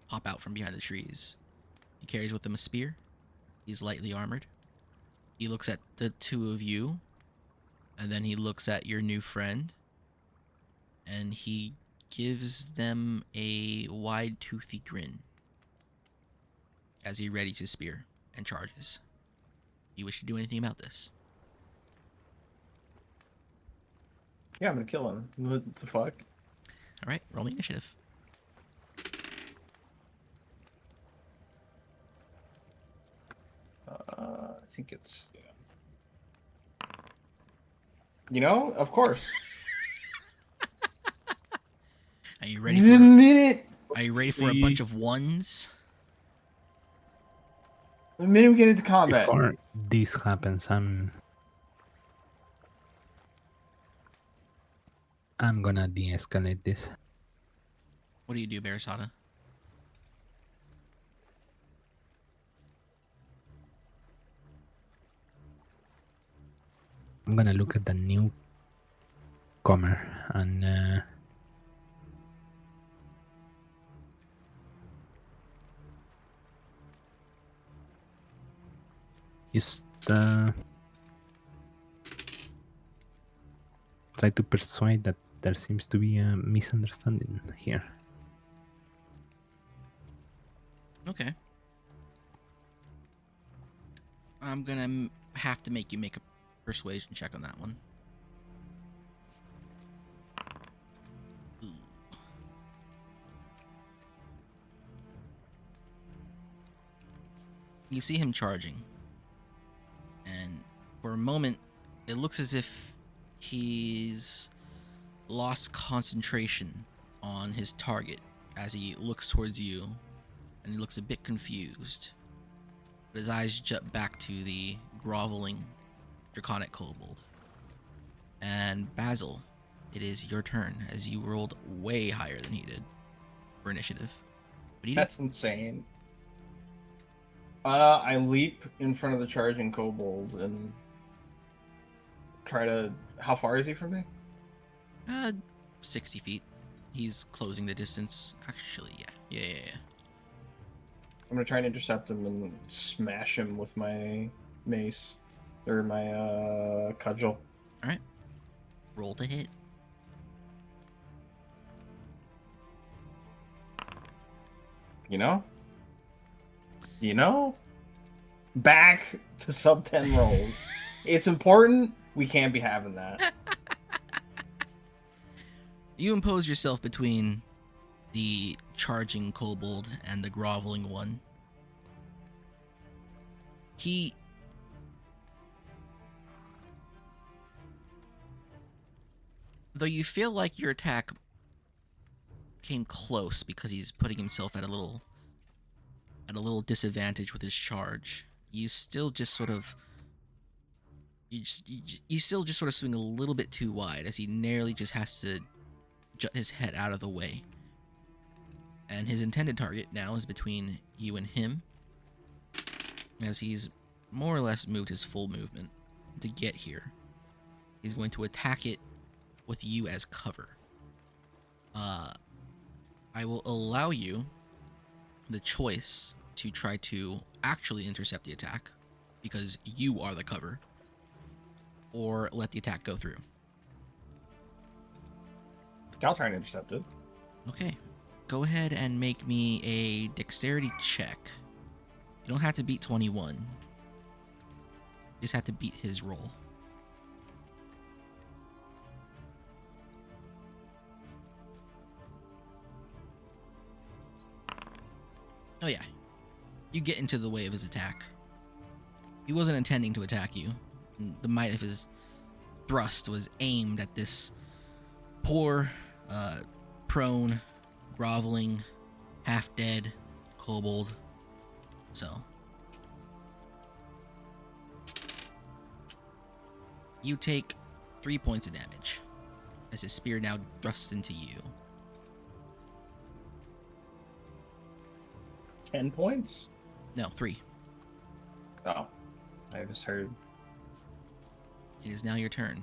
pop out from behind the trees. He carries with him a spear. He's lightly armored. He looks at the two of you, and then he looks at your new friend, and he gives them a wide-toothy grin as he readies his spear and charges. You wish to do anything about this? Yeah, I'm gonna kill him. What the fuck? All right, roll me initiative. I think it's. You know, of course. Are you ready The for? minute, Are you ready for a bunch of ones? the minute we get into combat, Before this happens, I'm gonna de-escalate this. What do you do, Barasada? I'm gonna look at the newcomer and just try to persuade that there seems to be a misunderstanding here. Okay. I'm gonna have to make you make a persuasion check on that one. Ooh. You see him charging, and for a moment, it looks as if he's lost concentration on his target as he looks towards you, and he looks a bit confused. But his eyes jut back to the groveling draconic kobold. And Basil, it is your turn as you rolled way higher than he did for initiative. What do you do? that's insane. I leap in front of the charging kobold and try to. How far is he from me? 60 feet. He's closing the distance. Actually, yeah. I'm gonna try and intercept him and smash him with my mace or my cudgel. All right. Roll to hit. You know, back to sub 10 rolls. It's important. We can't be having that. You impose yourself between the charging kobold and the groveling one. Though you feel like your attack came close because he's putting himself at a little disadvantage with his charge, you still just sort of you still just sort of swing a little bit too wide as he narrowly just has to jut his head out of the way. And his intended target now is between you and him, as he's more or less moved his full movement to get here. He's going to attack it with you as cover. I will allow you the choice to try to actually intercept the attack because you are the cover, or let the attack go through. I'll try and intercept it. Okay, go ahead and make me a dexterity check. You don't have to beat 21. You just have to beat his roll. Oh yeah, you get into the way of his attack. He wasn't intending to attack you. The might of his thrust was aimed at this poor, prone, groveling, half-dead kobold. So you take 3 points of damage as his spear now thrusts into you. 10 points? No, 3. Oh, I just heard. It is now your turn.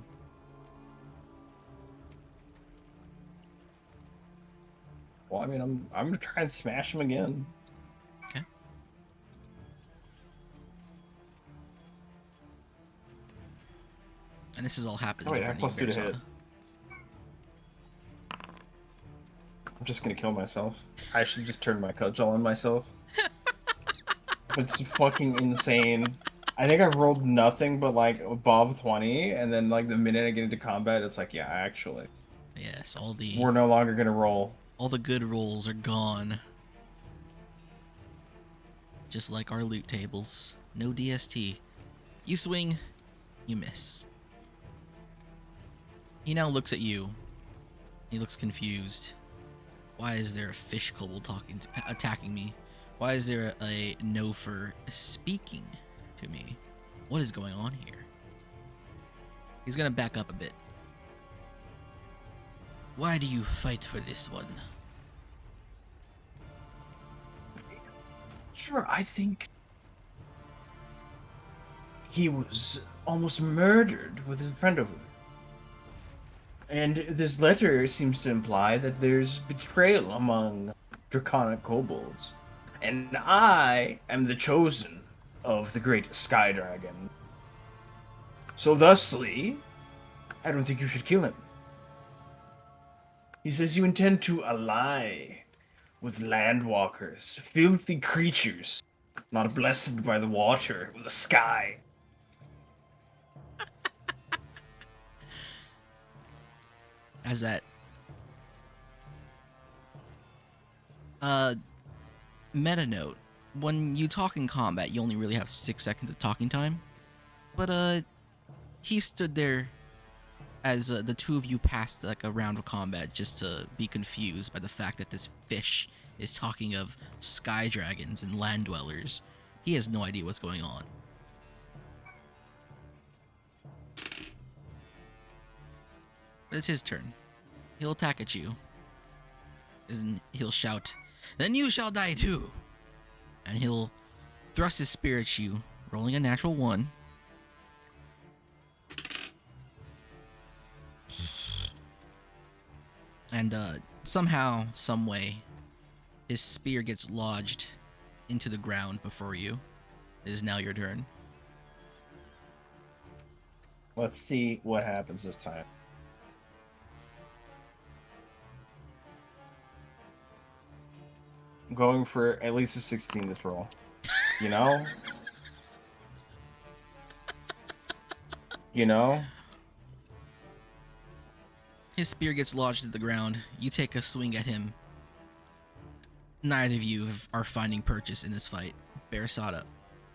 Well, I mean, I'm gonna try and smash him again. Okay. And this is all happening Oh, in yeah, front plus of 2 you, to hit. Bearsada. I'm just gonna kill myself. I should just turn my cudgel on myself. It's fucking insane I think I've rolled nothing but like above 20, and then like the minute I get into combat, it's like, yeah, actually, Yes, we're no longer gonna roll. all the good rolls are gone. Just like our loot tables. No DST. You swing, you miss. He now looks at you. He looks confused. Why is there a fish kobold attacking me? Why is there a no for speaking to me? What is going on here? He's gonna back up a bit. Why do you fight for this one? Sure, I think he was almost murdered with a friend of him. And this letter seems to imply that there's betrayal among draconic kobolds. And I am the chosen of the great sky dragon. So thusly, I don't think you should kill him. He says you intend to ally with landwalkers, filthy creatures, not blessed by the water or the sky. As that meta note, when you talk in combat, you only really have 6 seconds of talking time. But he stood there as the two of you passed like a round of combat just to be confused by the fact that this fish is talking of sky dragons and land dwellers. He has no idea what's going on. It's his turn. He'll attack at you. And he'll shout, "Then you shall die too!" And he'll thrust his spear at you, rolling a natural 1. And somehow, some way, his spear gets lodged into the ground before you. It is now your turn. Let's see what happens this time. I'm going for at least a 16 this roll. You know? You know? His spear gets lodged in the ground. You take a swing at him. Neither of you are finding purchase in this fight. Barasada,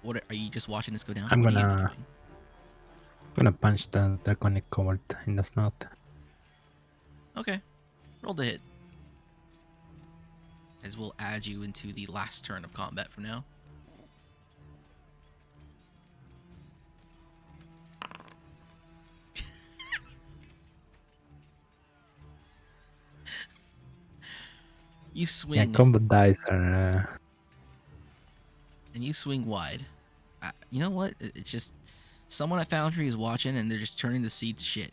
what are you just watching this go down? I'm What are you gonna doing? punch the draconic kobold in the snout. Okay, roll the hit. As we'll add you into the last turn of combat from now. You Yeah, swing, combo dice are. and you swing wide. You know what? It's just someone at Foundry is watching, and they're just turning the seed to shit.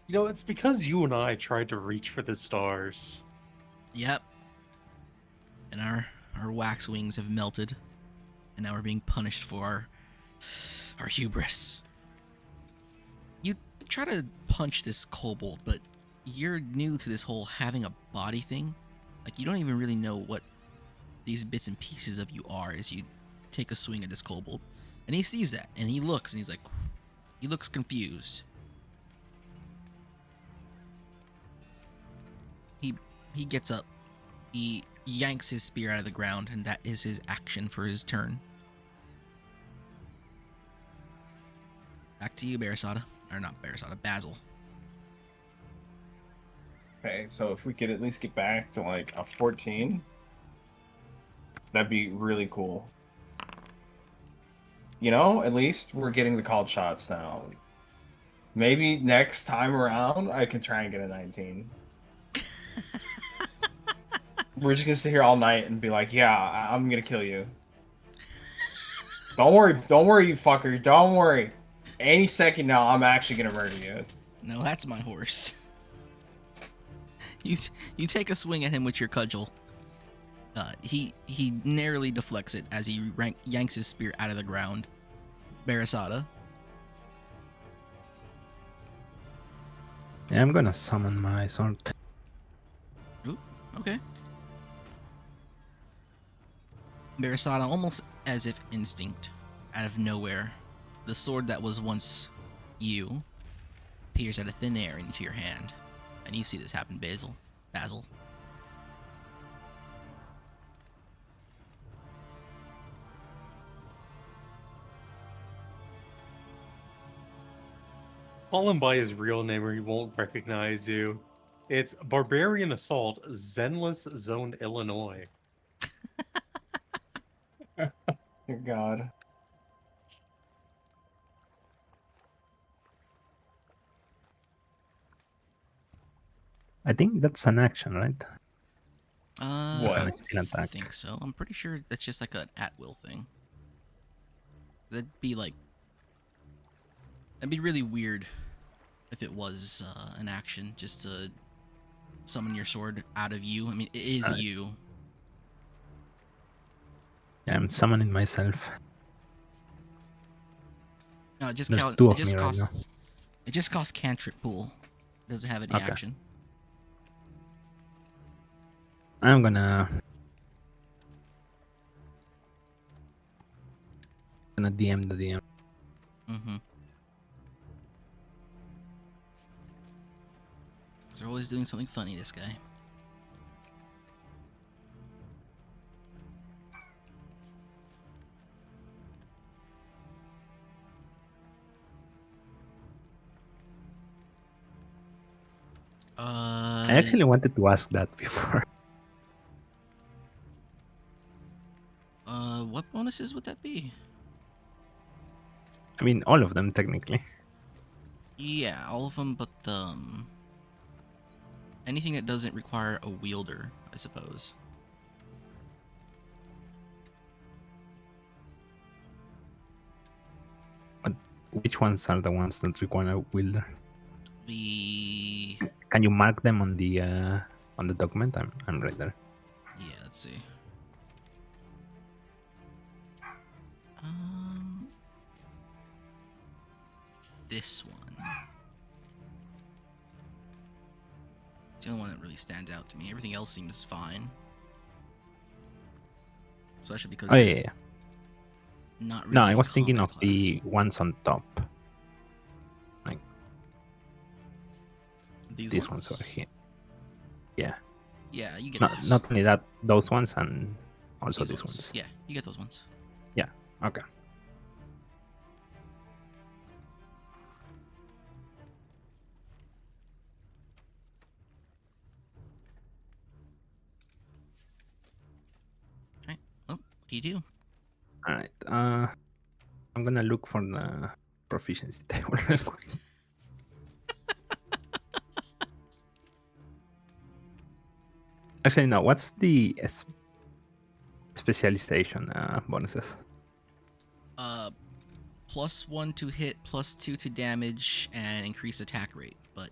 You know, it's because you and I tried to reach for the stars. Yep. And our wax wings have melted, and now we're being punished for our hubris. You try to punch this kobold, but you're new to this whole having a body thing. Like, you don't even really know what these bits and pieces of you are as you take a swing at this kobold. And he sees that, and he looks, and he's like, he looks confused. He gets up. He yanks his spear out of the ground, and that is his action for his turn. Back to you, Barasada. Or not Barasada, Basil. Okay, so if we could at least get back to like a 14, that'd be really cool. You know, at least we're getting the called shots now. Maybe next time around, I can try and get a 19. We're just gonna sit here all night and be like, yeah, I'm gonna kill you. Don't worry, you fucker. Don't worry. Any second now, I'm actually gonna murder you. No, that's my horse. You take a swing at him with your cudgel. He narrowly deflects it as he yanks his spear out of the ground. Barasada. Yeah, I'm gonna summon my sword. Ooh, okay. Barasada, almost As if instinct, out of nowhere, the sword that was once you appears out of thin air into your hand. And you see this happen, Basil. Call him by his real name or he won't recognize you. It's Barbarian Assault, Zenless Zone, Illinois. Dear God. I think that's an action, right? What? I Can I don't still attack? think so. I'm pretty sure that's just like an at-will thing. That'd be really weird if it was an action just to summon your sword out of you. I mean, it is Alright. you. Yeah, I'm summoning myself. No, it just There's two it of just me right now. costs. It just costs cantrip pool. It doesn't have any Okay. action. I'm gonna DM the DM. Mm-hmm. They're always doing something funny, this guy. I actually wanted to ask that before. What bonuses would that be? I mean, all of them technically. Yeah, all of them, but anything that doesn't require a wielder, I suppose. But which ones are the ones that require a wielder? The Can you mark them on the document? I'm right there. yeah, let's see. This one. It's the only one that really stands out to me. Everything else seems fine. Especially because Oh they're yeah. not really No, I a was thinking combat of the class. ones on top. Like These these ones over here. Yeah. Yeah, you get Not those. not only that, those ones and also These these ones. Yeah, you get those ones. Yeah. Okay. Alright. Well, what do you do? All right. I'm gonna look for the proficiency table real quick. Actually, no. What's the specialization bonuses? +1 to hit, +2 to damage, and increased attack rate. But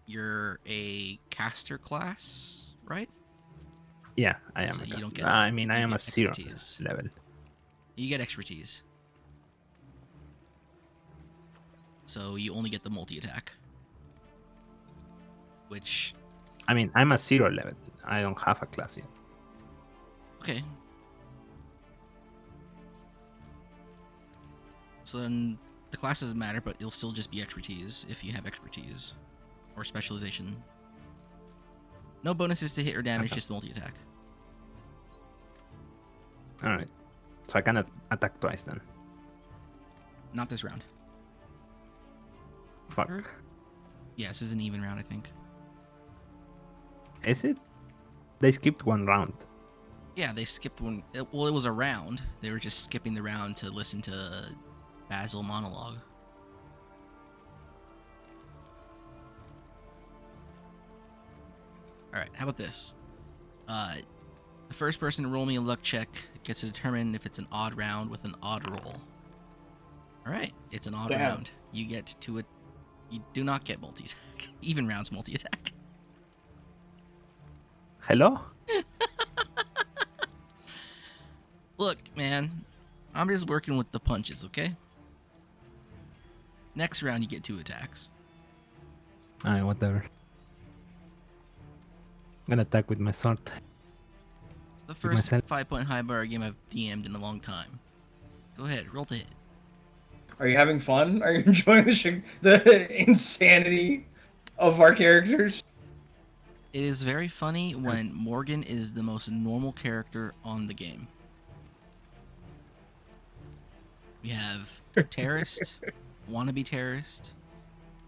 you're a caster class, right? Yeah, I am. So you don't get I that. mean, I You am a get 0 expertise. level. You get expertise. So you only get the multi-attack. Which, I mean, I'm a 0 level. I don't have a class yet. okay. So then the class doesn't matter, but it'll still just be expertise if you have expertise. Or specialization. No bonuses to hit or damage, Okay. just multi-attack. All right. So I cannot attack twice then. Not this round. Fuck. Or- Yeah, this is an even round, I think. Is it? They skipped one round. Yeah, they skipped one. Well, it was a round. They were just skipping the round to listen to Basil monologue. Alright, how about this? The first person to roll me a luck check gets to determine if it's an odd round with an odd roll. Alright, it's an odd Damn. round. You get to it. You do not get multi-attack. Even rounds multi-attack. Hello? Look, man, I'm just working with the punches, okay? Next round, you get 2 attacks. Alright, whatever. I'm gonna attack with my sword. It's the first myself. 5.Haibara game I've DM'd in a long time. Go ahead, roll to hit. Are you having fun? Are you enjoying the insanity of our characters? It is very funny when Morgan is the most normal character on the game. We have terrorist, wannabe terrorist,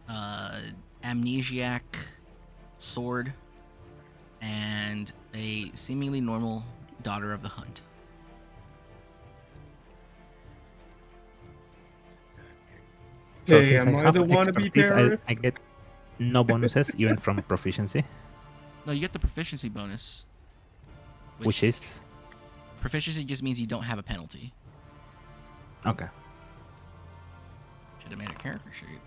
amnesiac, sword, and a seemingly normal daughter of the hunt. So Hey, since I am I have the wannabe expertise, terrorist? I get no bonuses even from proficiency, No, you get the proficiency bonus. which is Proficiency just means you don't have a penalty. okay. Should have made a character sheet.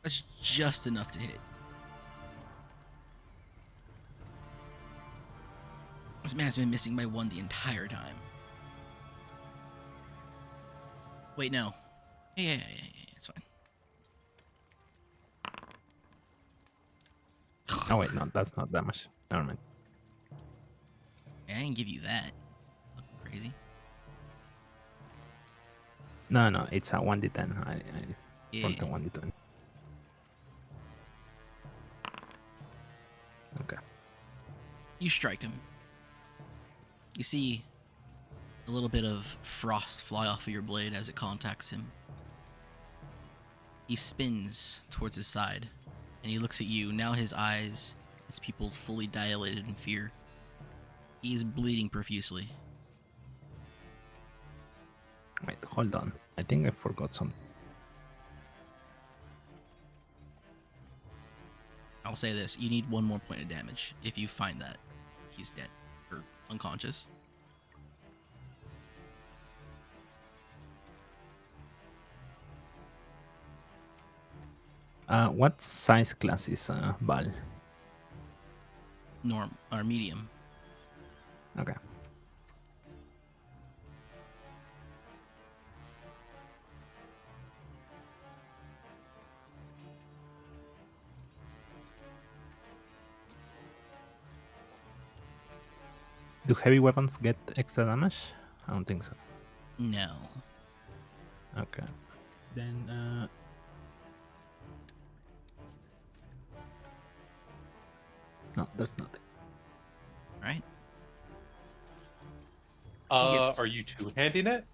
That's just enough to hit. This man's been missing by 1 the entire time. Wait, no. Yeah, it's fine. Oh wait, no, that's not that much. Never mind. I didn't give you that. Look crazy. No, it's a 1d10. I Yeah. rolled a 1d10. Okay. You strike him. You see a little bit of frost fly off of your blade as it contacts him. He spins towards his side, and he looks at you. Now his eyes, his pupils fully dilated in fear. He is bleeding profusely. Wait, hold on. I think I forgot something. I'll say this, you need 1 more point of damage if you find that he's dead or unconscious. What size class is Val? Norm or medium. Okay. Do heavy weapons get extra damage? I don't think so. No. Okay. Then no, there's nothing. Right? gets- Are you two-handing it?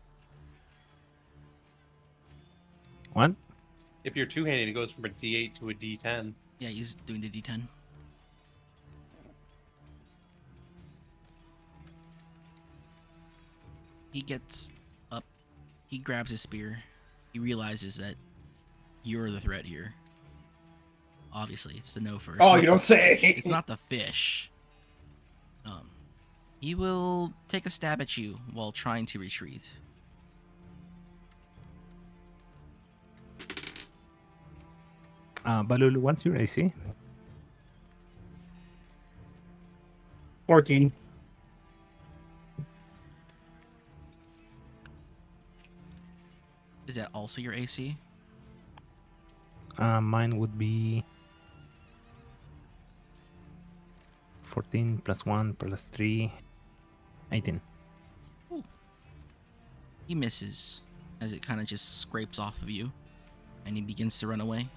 What? If you're two-handing, it goes from a D8 to a D10. Yeah, he's doing the D10. He gets up. He grabs his spear. He realizes that you're the threat here. Obviously, it's the no first. Oh, not you don't the say. fish. It's not the fish. He will take a stab at you while trying to retreat. Balulu, what's your AC? 14. Is that also your AC? Mine would be 14 plus 1 plus 3, 18. He misses as it kind of just scrapes off of you, and he begins to run away.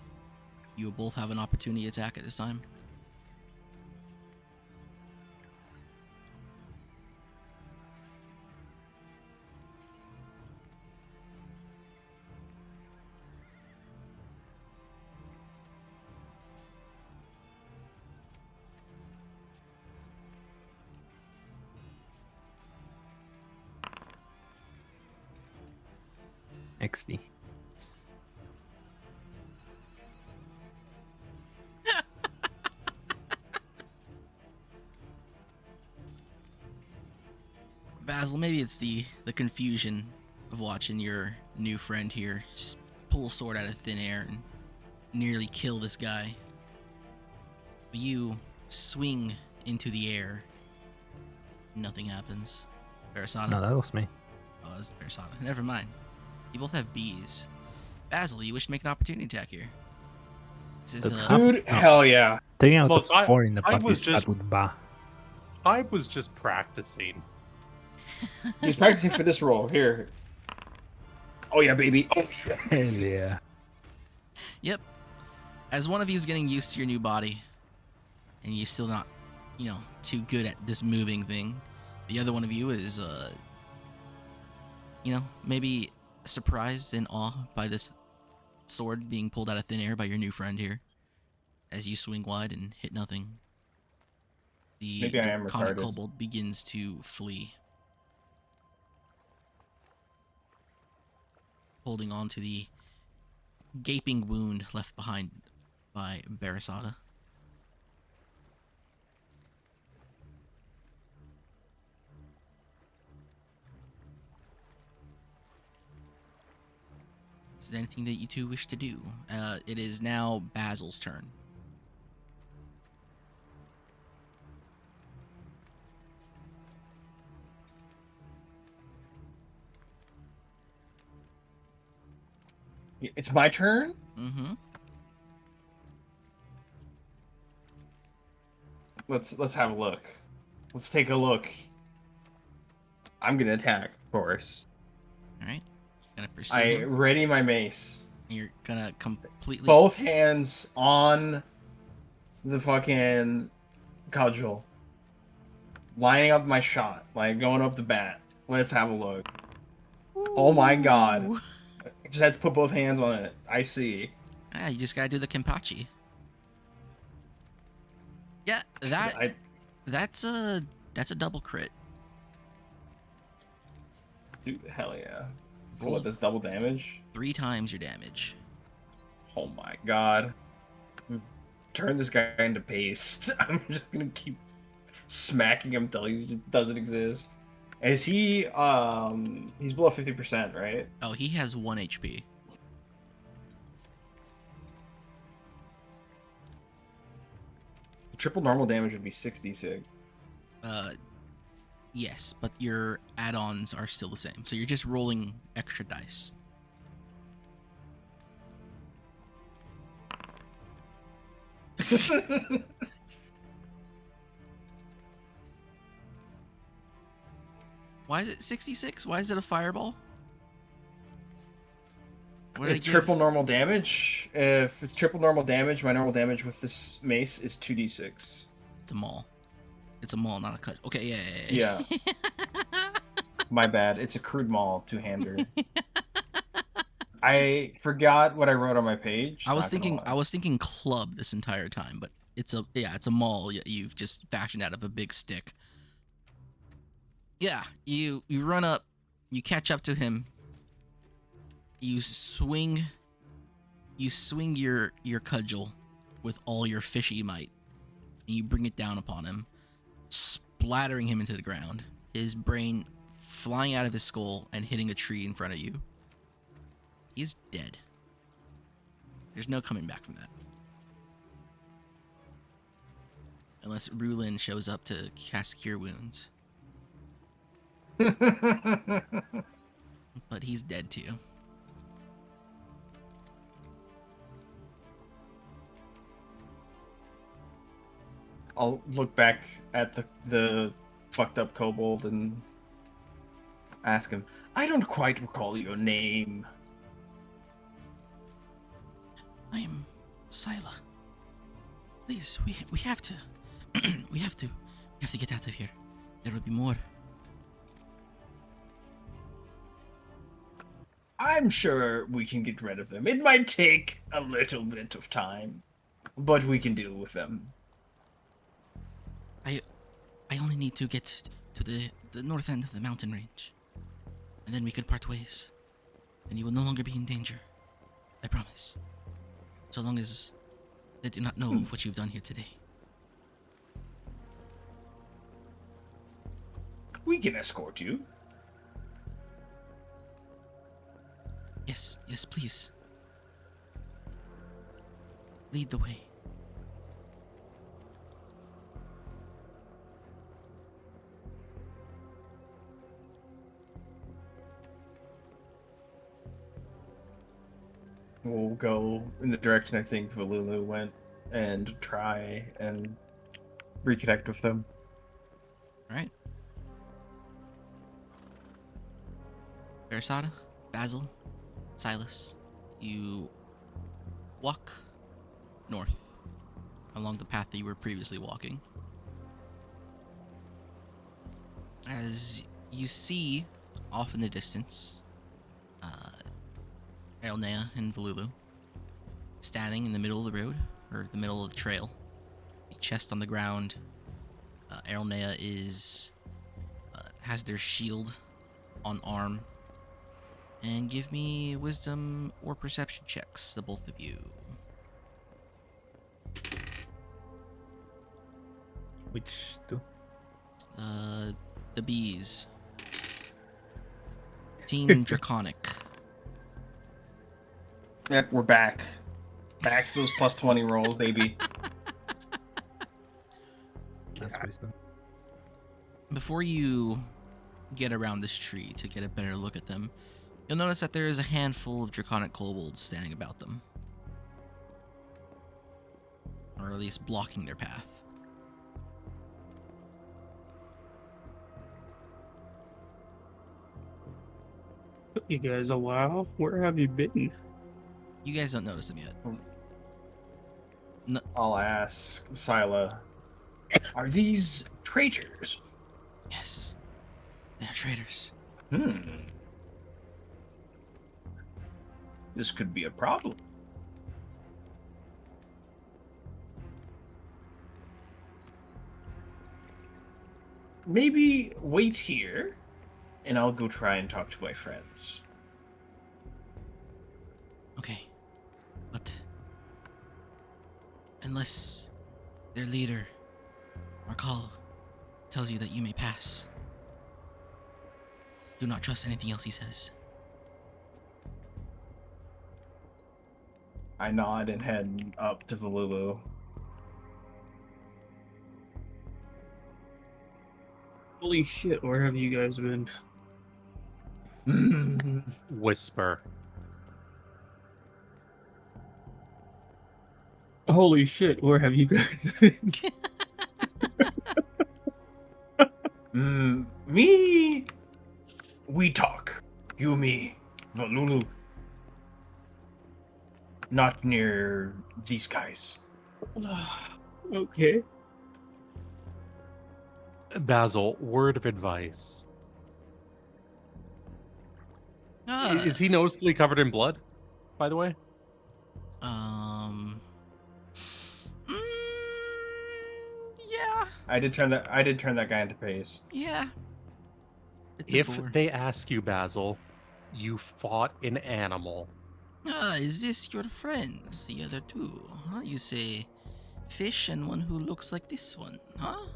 You will both have an opportunity attack at this time. XD. Basil, maybe it's the confusion of watching your new friend here just pull a sword out of thin air and nearly kill this guy. But you swing into the air. Nothing happens. Parasada? No, that was me. Oh, that's Parasada. Never mind. You both have bees. Basil, you wish to make an opportunity attack here. This is That's a... Dude, hell yeah. 3 out Look, of 4 in the I party was start just- with Ba. I was just practicing. He's practicing for this role. Here. Oh yeah, baby. Oh shit. Hell yeah. Yep. As one of you is getting used to your new body, and you're still not, too good at this moving thing, the other one of you is, maybe surprised and awe by this sword being pulled out of thin air by your new friend here. As you swing wide and hit nothing, the Maybe I am draconic retarded. kobold begins to flee, holding on to the gaping wound left behind by Barasada. Is there anything that you two wish to do? It is now Basil's turn. It's my turn. Mm-hmm. Let's have a look. Let's take a look. I'm gonna attack, of course. All right. You're gonna pursue I him. ready my mace. You're gonna completely. Both hands on the fucking cudgel. Lining up my shot, like going up the bat. Let's have a look. Oh my god. Ooh. I just had to put both hands on it. I see. Ah, you just gotta do the Kenpachi. Yeah, that's a double crit. Dude, hell yeah. So Roll what, that's double damage? 3 times your damage. Oh my god. Turn this guy into paste. I'm just gonna keep smacking him till he just doesn't exist. Is he he's below 50%, right? Oh, he has 1 HP. Triple normal damage would be 66. Yes, but your add-ons are still the same. So you're just rolling extra dice. Why is it 66? Why is it a fireball? What did I It's give? triple normal damage. If it's triple normal damage, my normal damage with this mace is 2d6. It's a maul. It's a maul, not a cut. Okay, yeah. Yeah. My bad. It's a crude maul two-hander. I forgot what I wrote on my page. I was not gonna thinking lie. club this entire time, but it's a maul you've just fashioned out of a big stick. Yeah, you run up, you catch up to him, you swing your cudgel with all your fishy might, and you bring it down upon him, splattering him into the ground, his brain flying out of his skull and hitting a tree in front of you. He's dead. There's no coming back from that. Unless Rulin shows up to cast Cure Wounds. But he's dead too. I'll look back at the fucked up kobold and ask him, I don't quite recall your name. I am Sila. Please, we have to we have to get out of here. There will be more. I'm sure we can get rid of them. It might take a little bit of time, but we can deal with them. I only need to get to the north end of the mountain range, and then we can part ways, and you will no longer be in danger. I promise. So long as they do not know of what you've done here today. We can escort you. Yes, please. Lead the way. We'll go in the direction I think Valulu went and try and reconnect with them. All right. Arasada, Basil, Silas, you walk north along the path that you were previously walking. As you see off in the distance, Elnea and Valulu standing in the middle of the road, or the middle of the trail, a chest on the ground. Elnea has their shield on arm. And give me wisdom or perception checks, the both of you. Which two? The bees. Team Draconic. Yep, we're back. Back to those plus 20 rolls, baby. That's wisdom. Before you get around this tree to get a better look at them, you'll notice that there is a handful of Draconic kobolds standing about them. Or at least blocking their path. Took you guys a while. Where have you been? You guys don't notice them yet. I'll ask Sila, are these traitors? Yes, they're traitors. This could be a problem. Maybe wait here, and I'll go try and talk to my friends. Okay, but unless their leader, Markal, tells you that you may pass, do not trust anything else he says. I nod and head up to Valulu. Holy shit, where have you guys been? Whisper. Holy shit, where have you guys been? Me, we talk. You, me, Valulu. Not near these guys. Okay. Basil, word of advice. Is he noticeably covered in blood, by the way? Yeah. I did turn that guy into paste. Yeah. It's If a boar. they ask you, Basil, you fought an animal. Is this your friends, the other two? Huh? You say fish and one who looks like this one, huh?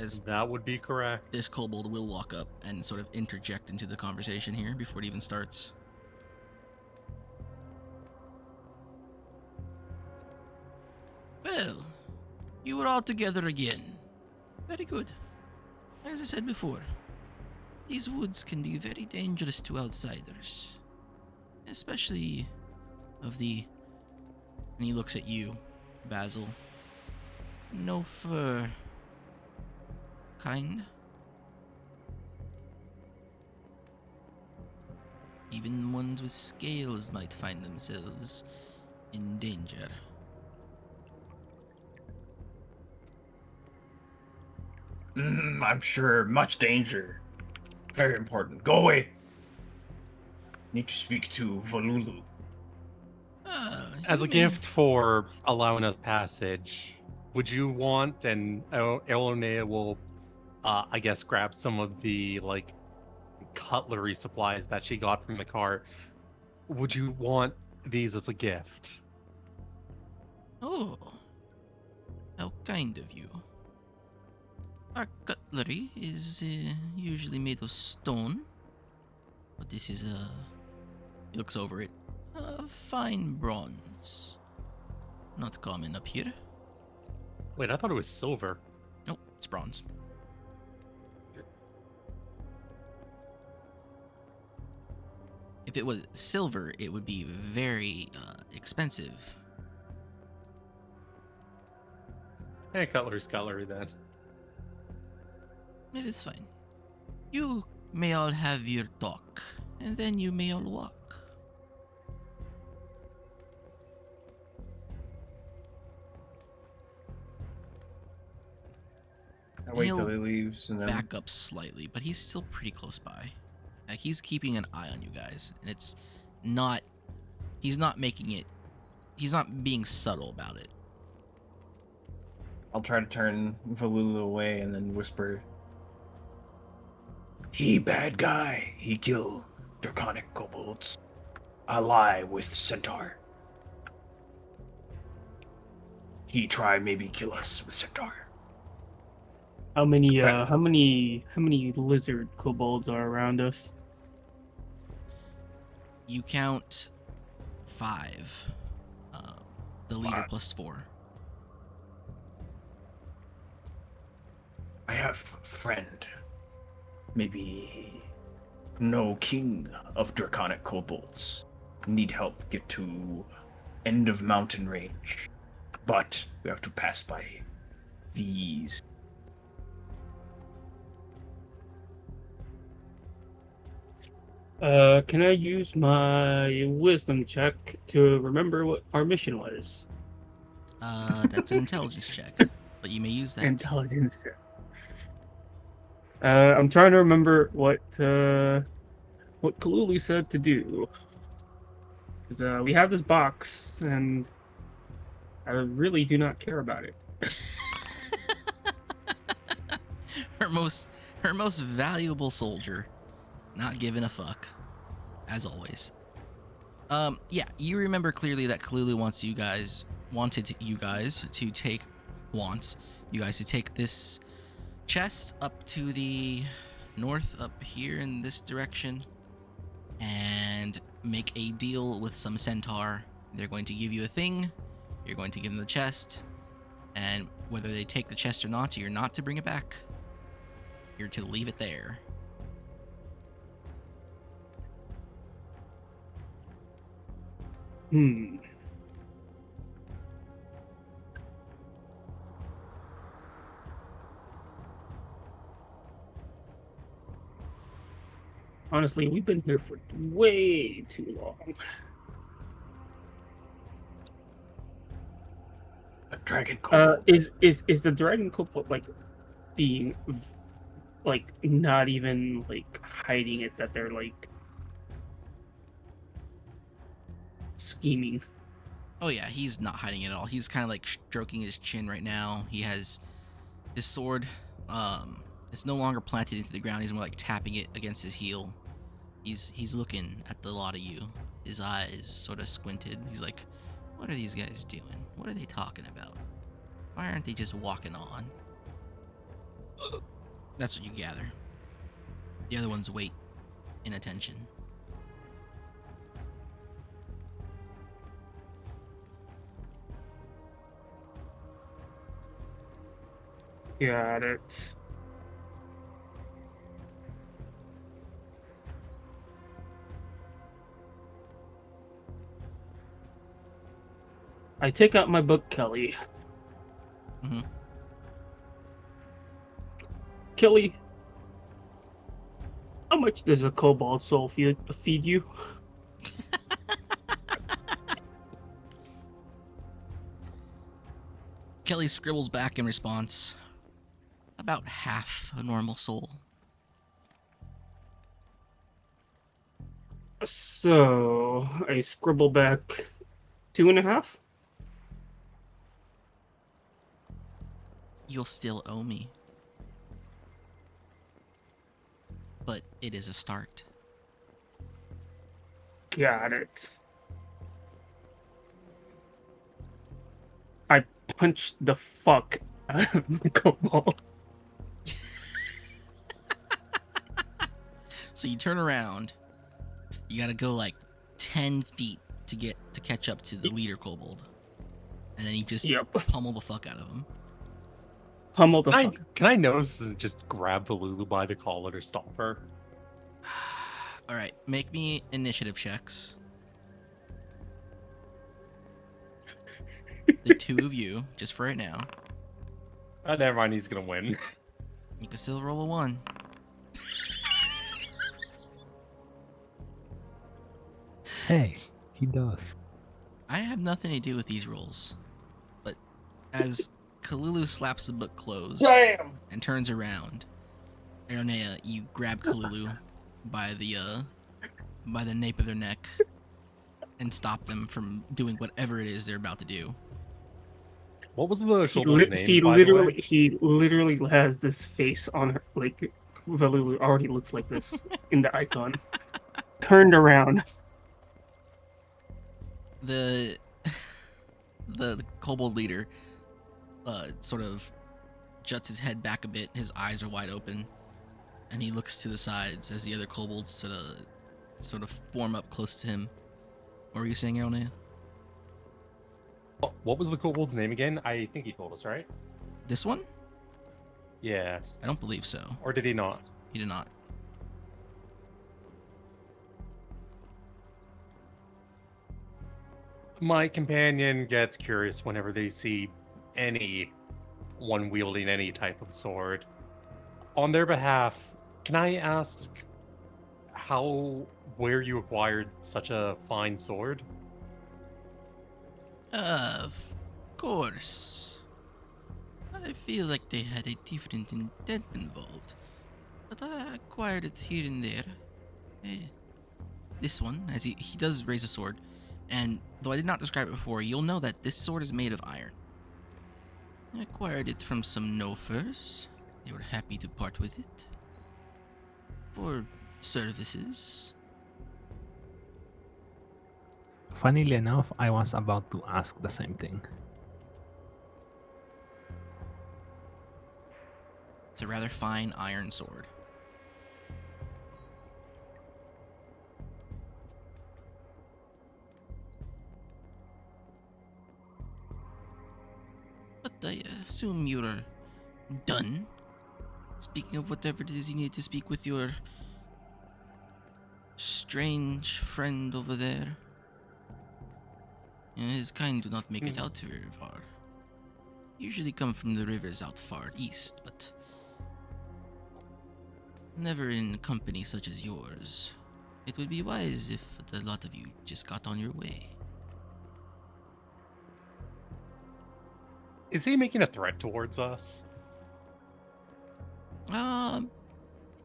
As That would be correct. this kobold will walk up and sort of interject into the conversation here before it even starts. Well, you were all together again. Very good. As I said before, these woods can be very dangerous to outsiders. Especially of the... And he looks at you, Basil. No fur... kind. Even ones with scales might find themselves in danger. I'm sure much danger. Very important. Go away. Need to speak to Valulu. As a gift for allowing us passage, would you want, and Elonea will, I guess, grab some of the, like, cutlery supplies that she got from the cart. Would you want these as a gift? Oh, how kind of you. Our cutlery is usually made of stone, but this is he looks over it. Fine bronze. Not common up here. Wait, I thought it was silver. Nope, it's bronze. If it was silver, it would be very expensive. Cutlery's cutlery then. It is fine. You may all have your talk, and then you may all walk. I wait till He'll he leaves and then back up slightly, but he's still pretty close by. Like, he's keeping an eye on you guys, and it's not. He's not making it. He's not being subtle about it. I'll try to turn Valulu away and then whisper, "He bad guy. He kill draconic kobolds. Ally with centaur. He try maybe kill us with centaur." How many lizard kobolds are around us? You count 5. The leader 5. plus 4. I have friend. Maybe no king of draconic kobolds. Need help get to end of mountain range. But we have to pass by these. Can I use my wisdom check to remember what our mission was? That's an intelligence check, but you may use that. Intelligence check. I'm trying to remember what Kaluli said to do. Because we have this box, and I really do not care about it. her most valuable soldier, not giving a fuck, as always. Yeah, you remember clearly that Kaluli wanted you guys to take this chest up to the north, up here in this direction, and make a deal with some centaur. They're going to give you a thing, you're going to give them the chest, and whether they take the chest or not, you're not to bring it back. You're to leave it there. Honestly, we've been here for way too long. A dragon kobold. Is the dragon kobold like being like not even like hiding it, that they're like scheming? Oh yeah, he's not hiding it at all. He's kind of like stroking his chin right now. He has his sword. It's no longer planted into the ground. He's more like tapping it against his heel. He's looking at the lot of you. His eyes sort of squinted. He's like, what are these guys doing? What are they talking about? Why aren't they just walking on? That's what you gather. The other ones wait in attention. Got it. I take out my book, Kelly. Mm-hmm. Kelly, how much does a cobalt soul feed you? Kelly scribbles back in response. About half a normal soul. So I scribble back 2.5. You'll still owe me. But it is a start. Got it. I punched the fuck out of the cobalt. So you turn around. You gotta go like 10 feet to catch up to the leader kobold. And then you just pummel the fuck out of him. Pummel the fuck. Can I notice and just grab Valulu by the collar or stop her? Alright, make me initiative checks. The two of you, just for right now. Never mind, he's gonna win. You can still roll a 1. Hey, he does. I have nothing to do with these rolls. But as Kalulu slaps the book closed Damn! and turns around, Aronea, you grab Kalulu by the nape of their neck and stop them from doing whatever it is they're about to do. What was the kobold's name, He by the way? literally has this face on her, like Valulu already looks like this in the icon. Turned around. The kobold leader sort of juts his head back a bit. His eyes are wide open, and he looks to the sides as the other kobolds sort of form up close to him. What were you saying, Aronea? What was the kobold's name again? I think he told us, right? This one? Yeah. I don't believe so. Or did he not? He did not. My companion gets curious whenever they see anyone wielding any type of sword. On their behalf, can I ask where you acquired such a fine sword? Of course. I feel like they had a different intent involved, but I acquired it here and there. This one, as he does raise a sword, and though I did not describe it before, you'll know that this sword is made of iron. I acquired it from some no-furs. They were happy to part with it. For services. Funnily enough, I was about to ask the same thing. It's a rather fine iron sword. But I assume you're done. Speaking of whatever it is you need to speak with your strange friend over there. His kind do not make it out very far. Usually come from the rivers out far east, but never in company such as yours. It would be wise if the lot of you just got on your way. Is he making a threat towards us?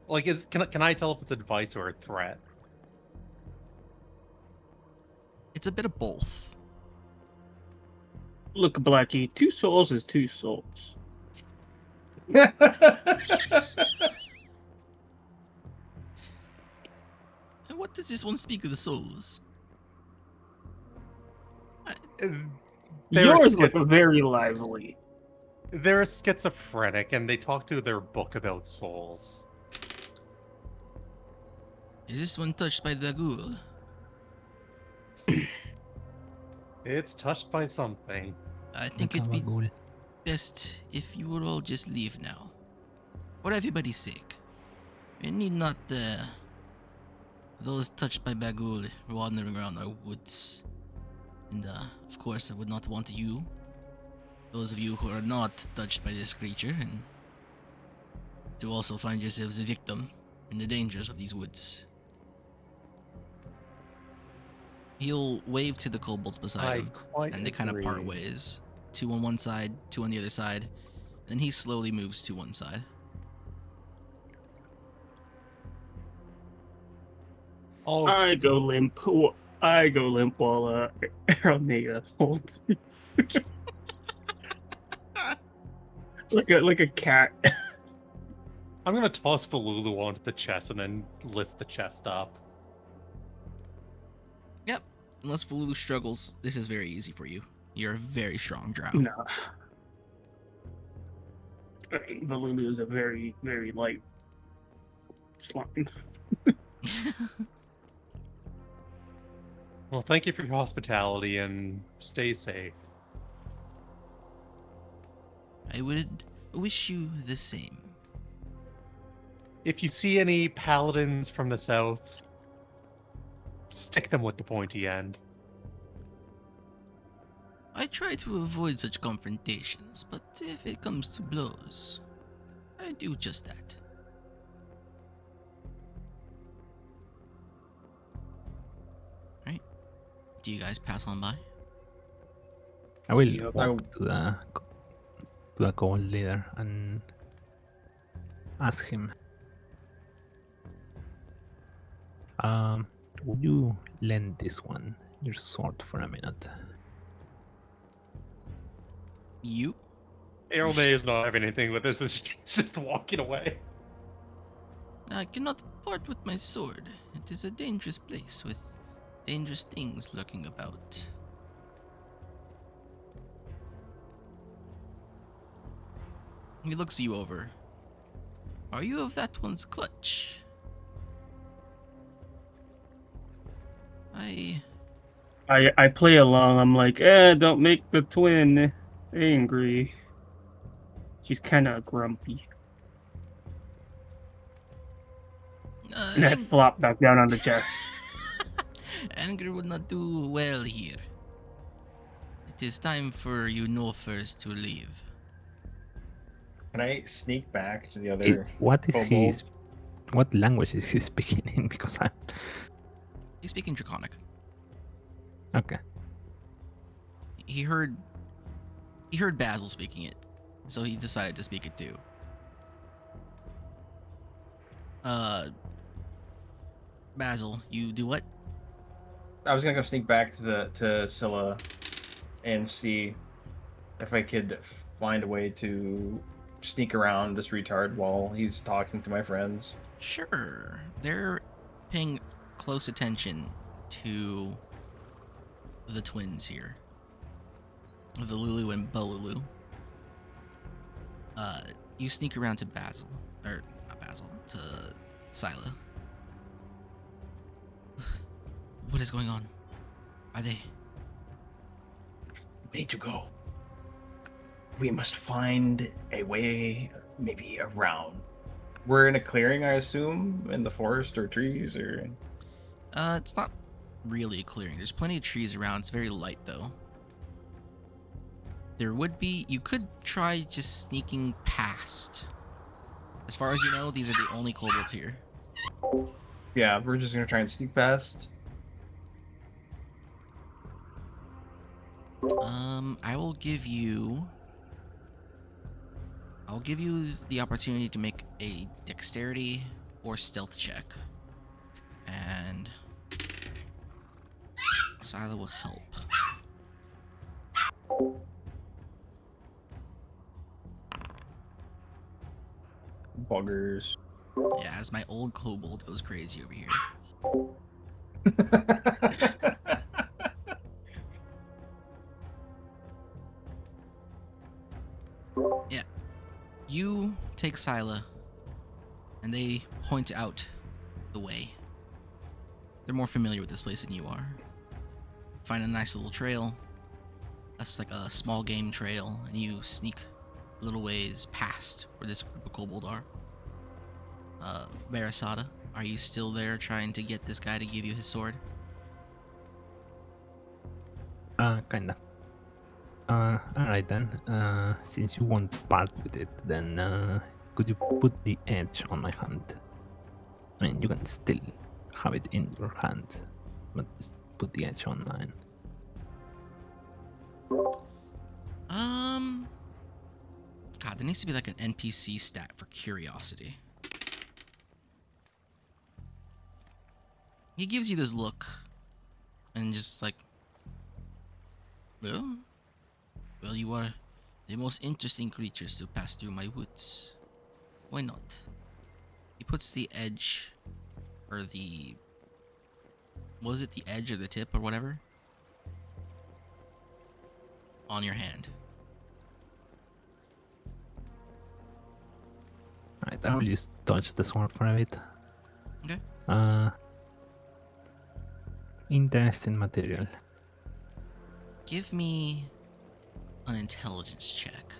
Like, can I tell if it's advice or a threat? It's a bit of both. Look, Blackie, 2 souls is 2 souls. And what does this one speak of the souls? Yours look very lively. They're schizophrenic and they talk to their book about souls. Is this one touched by the ghoul? It's touched by something. I think it'd be best if you would all just leave now. For everybody's sake. We need not those touched by Bagul wandering around our woods. And of course I would not want you, those of you who are not touched by this creature, and to also find yourselves a victim in the dangers of these woods. He'll wave to the kobolds beside him, and they kind of part ways. 2 on one side, 2 on the other side. Then he slowly moves to one side. Oh, I go limp. I go limp while Aronea holds me. like a cat. I'm gonna toss Balulu onto the chest and then lift the chest up. Yep. Unless Fululu struggles, this is very easy for you. You're a very strong drow. No. Valulu is a very, very light slime. Well, thank you for your hospitality and stay safe. I would wish you the same. If you see any paladins from the south, stick them with the pointy end. I try to avoid such confrontations, but if it comes to blows, I do just that. Right? Do you guys pass on by? I will Yep. walk to the gold leader and ask him, would you lend this one your sword for a minute? You? Arome is not having anything with this. It's just walking away. I cannot part with my sword. It is a dangerous place with dangerous things lurking about. He looks you over. Are you of that one's clutch? I play along. I'm like, don't make the twin angry. She's kind of grumpy. And I flop back down on the chest. Anger would not do well here. It is time for you Norfers to leave. Can I sneak back to the other What is he? kobolds? What language is he speaking in? Because I'm He's speaking Draconic. okay. He heard Basil speaking it, so he decided to speak it too. Basil, you do what? I was gonna go sneak back to Scylla and see if I could find a way to sneak around this retard while he's talking to my friends. Sure. They're paying close attention to the twins here. The Lulu and Bolulu. You sneak around to Basil. Or, not Basil, to Scylla. What is going on? Are they... We need to go. We must find a way, maybe around. We're in a clearing, I assume, in the forest or trees or. It's not really a clearing. There's plenty of trees around. It's very light, though. There would be... You could try just sneaking past. As far as you know, these are the only kobolds here. Yeah, we're just gonna try and sneak past. I will give you... I'll give you the opportunity to make a dexterity or stealth check. And... Scylla will help. Buggers. Yeah, as my old kobold goes crazy over here. Yeah. You take Scylla, and they point out the way. They're more familiar with this place than you are. Find a nice little trail. That's like a small game trail, and you sneak a little ways past where this group of kobold are. Barasada, are you still there trying to get this guy to give you his sword? Kinda. Alright then. Since you won't part with it, then could you put the edge on my hand? I mean, you can still have it in your hand, but just put the edge on mine. God, there needs to be like an NPC stat for curiosity. He gives you this look, and just like, well, you are the most interesting creatures to pass through my woods. Why not? He puts the edge, or the, what was it, the edge or the tip or whatever, on your hand. Alright, I will just touch the sword for a bit. Okay. Interesting material. Give me an intelligence check.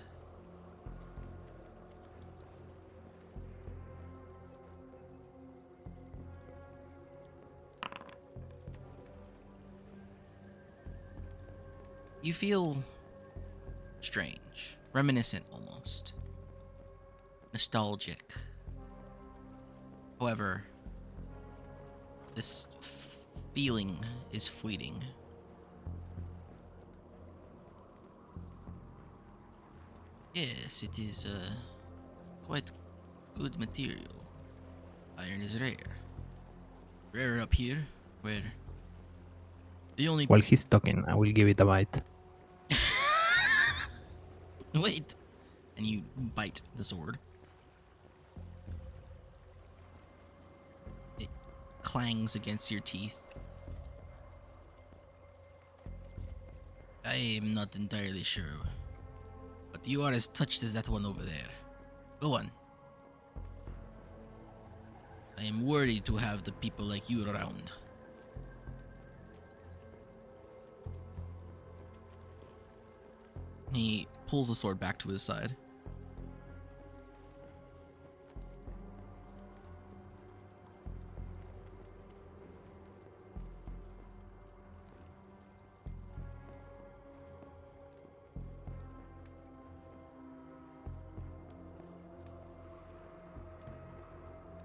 You feel strange, reminiscent almost. nostalgic. However, this feeling is fleeting. Yes, it is quite good material. Iron is rare. Rare up here, where the only... While he's talking, I will give it a bite. Wait! And you bite the sword. It clangs against your teeth. I am not entirely sure, but you are as touched as that one over there. Go on. I am worried to have the people like you around. He pulls the sword back to his side.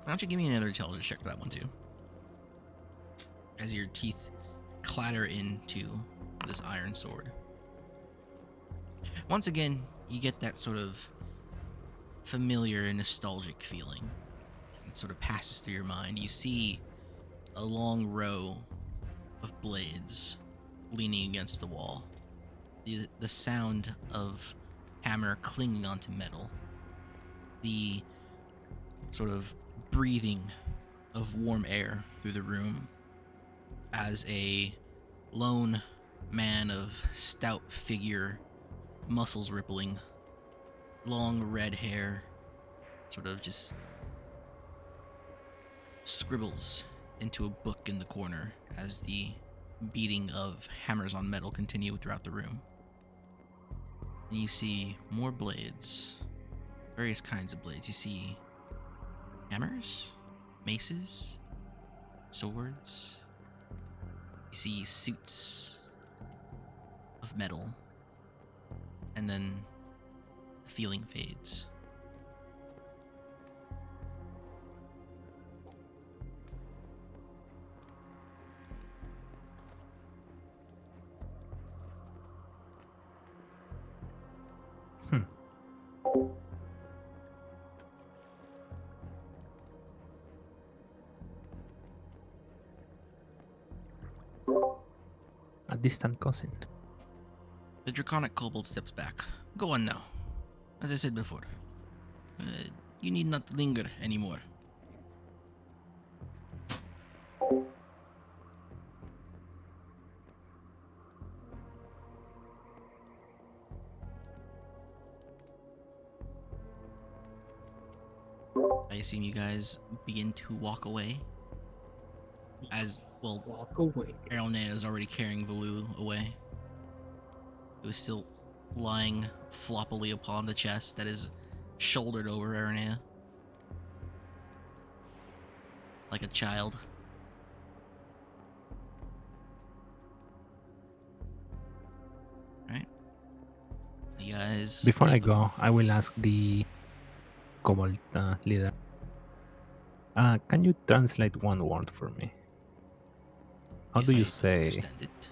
Why don't you give me another intelligence check for that one too? As your teeth clatter into this iron sword. Once again, you get that sort of familiar and nostalgic feeling. It sort of passes through your mind. You see a long row of blades leaning against the wall. The sound of hammer clinging onto metal. The sort of breathing of warm air through the room as a lone man of stout figure, muscles rippling, long red hair, sort of just scribbles into a book in the corner as the beating of hammers on metal continue throughout the room. And you see more blades, various kinds of blades. You see hammers, maces, swords. You see suits of metal. And then the feeling fades. A distant cousin. The draconic kobold steps back. Go on now. As I said before, you need not linger anymore. I assume you guys begin to walk away. As, well, Walk away. Aronea is already carrying Valu away. It was still lying floppily upon the chest that is shouldered over Aronea. Like a child. Right? You guys... Before I keep- go, I will ask the Kobold leader. Can you translate one word for me? How if do you I say understand it.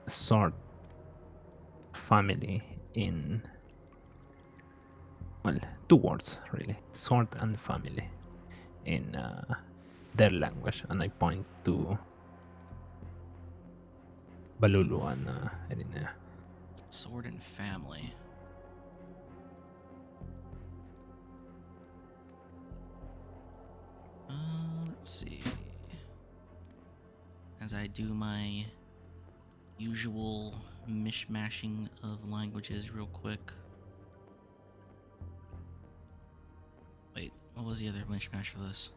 sword family in... Well, two words really. Sword and family in their language. And I point to Balulu and Erinea. Sword and family. Let's see. As I do my usual mishmashing of languages real quick. Wait, what was the other mishmash for this?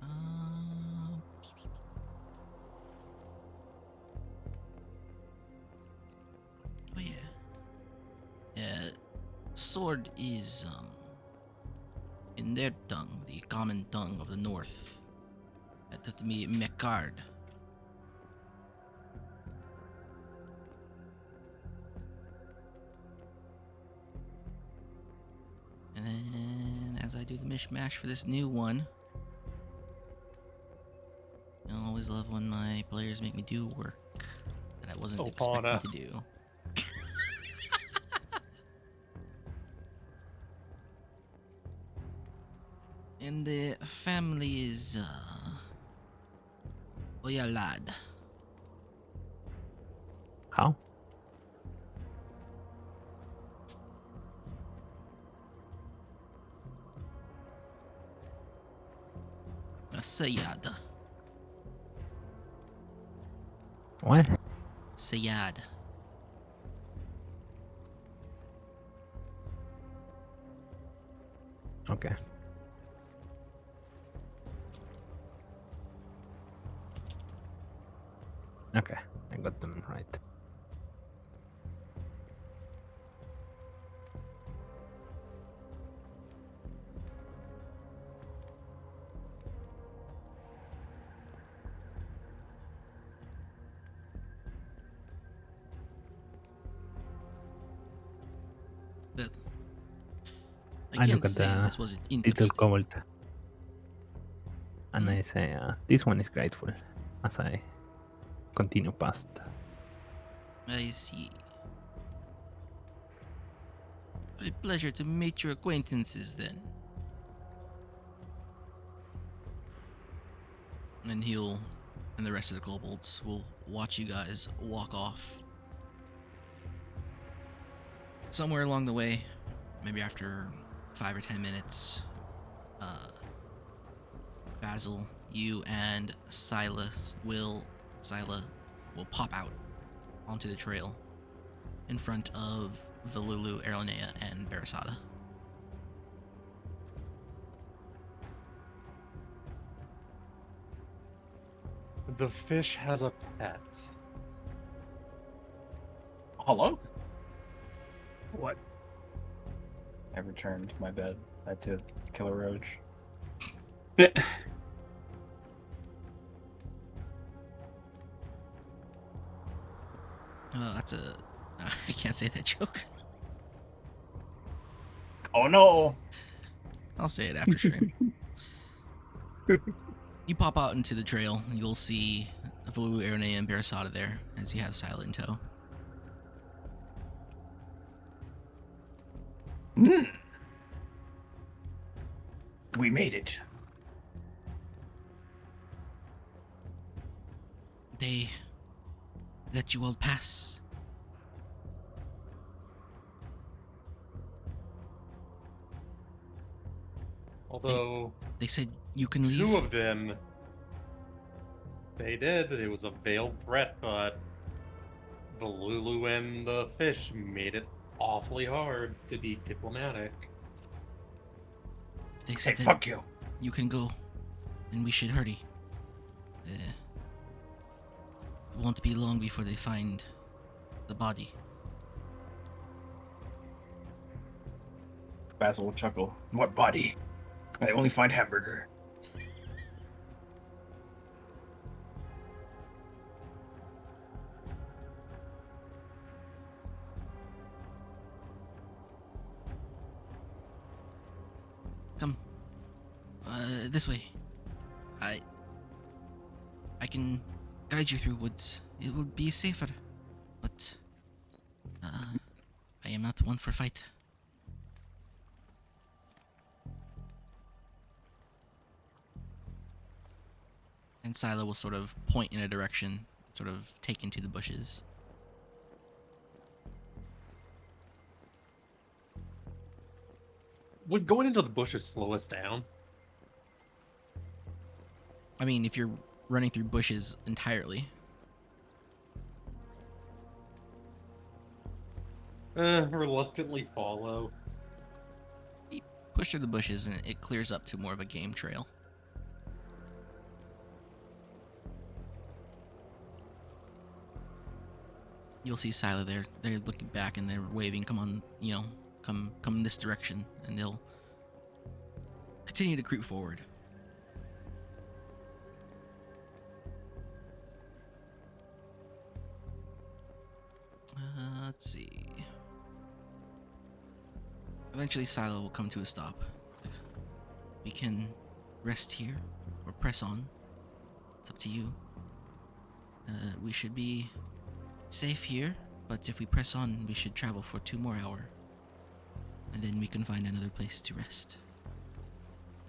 Oh yeah. Yeah, sword is in their tongue, the common tongue of the north. That to me Mekard. do the mishmash for this new one. I always love when my players make me do work that I wasn't expecting to do. And the family is, Oyalad. How? Sayad. What? Sayad. Okay. Okay, I got them right. But I can't look at say the this was little interesting. cobalt and Hmm? I say, this one is grateful as I continue past. I see. A pleasure to meet your acquaintances then. And he'll and the rest of the kobolds will watch you guys walk off. Somewhere along the way, maybe after 5 or 10 minutes, Basil, you and Scylla will pop out onto the trail in front of Velulu, Aeronea, and Barasada. The fish has a pet. Hello? What? I returned my bed. I had to kill a roach. That's a... I can't say that joke. Oh no! I'll say it after stream. You pop out into the trail, and you'll see Velulu, Aeronea, and Barasada there, as you have Scylla in tow. We made it. They let you all pass. Although They said you can leave. two of them, they did. It was a veiled threat, but the Lulu and the fish made it awfully hard to be diplomatic. They Hey, said that fuck you. you can go, and we should hurry. It won't be long before they find the body. Basil will chuckle. What body? I only find hamburger. Come. This way. I can guide you through woods. It will be safer. But, I am not one for fight. And Scylla will sort of point in a direction, sort of take into the bushes. Would going into the bushes slow us down? I mean, if you're running through bushes entirely. Reluctantly follow. You push through the bushes and it clears up to more of a game trail. You'll see Scylla there. They're looking back and they're waving, come on, come this direction. And they'll continue to creep forward. Let's see. Eventually, Scylla will come to a stop. We can rest here or press on. It's up to you. We should be safe here, but if we press on, we should travel for 2 more hours. And then we can find another place to rest.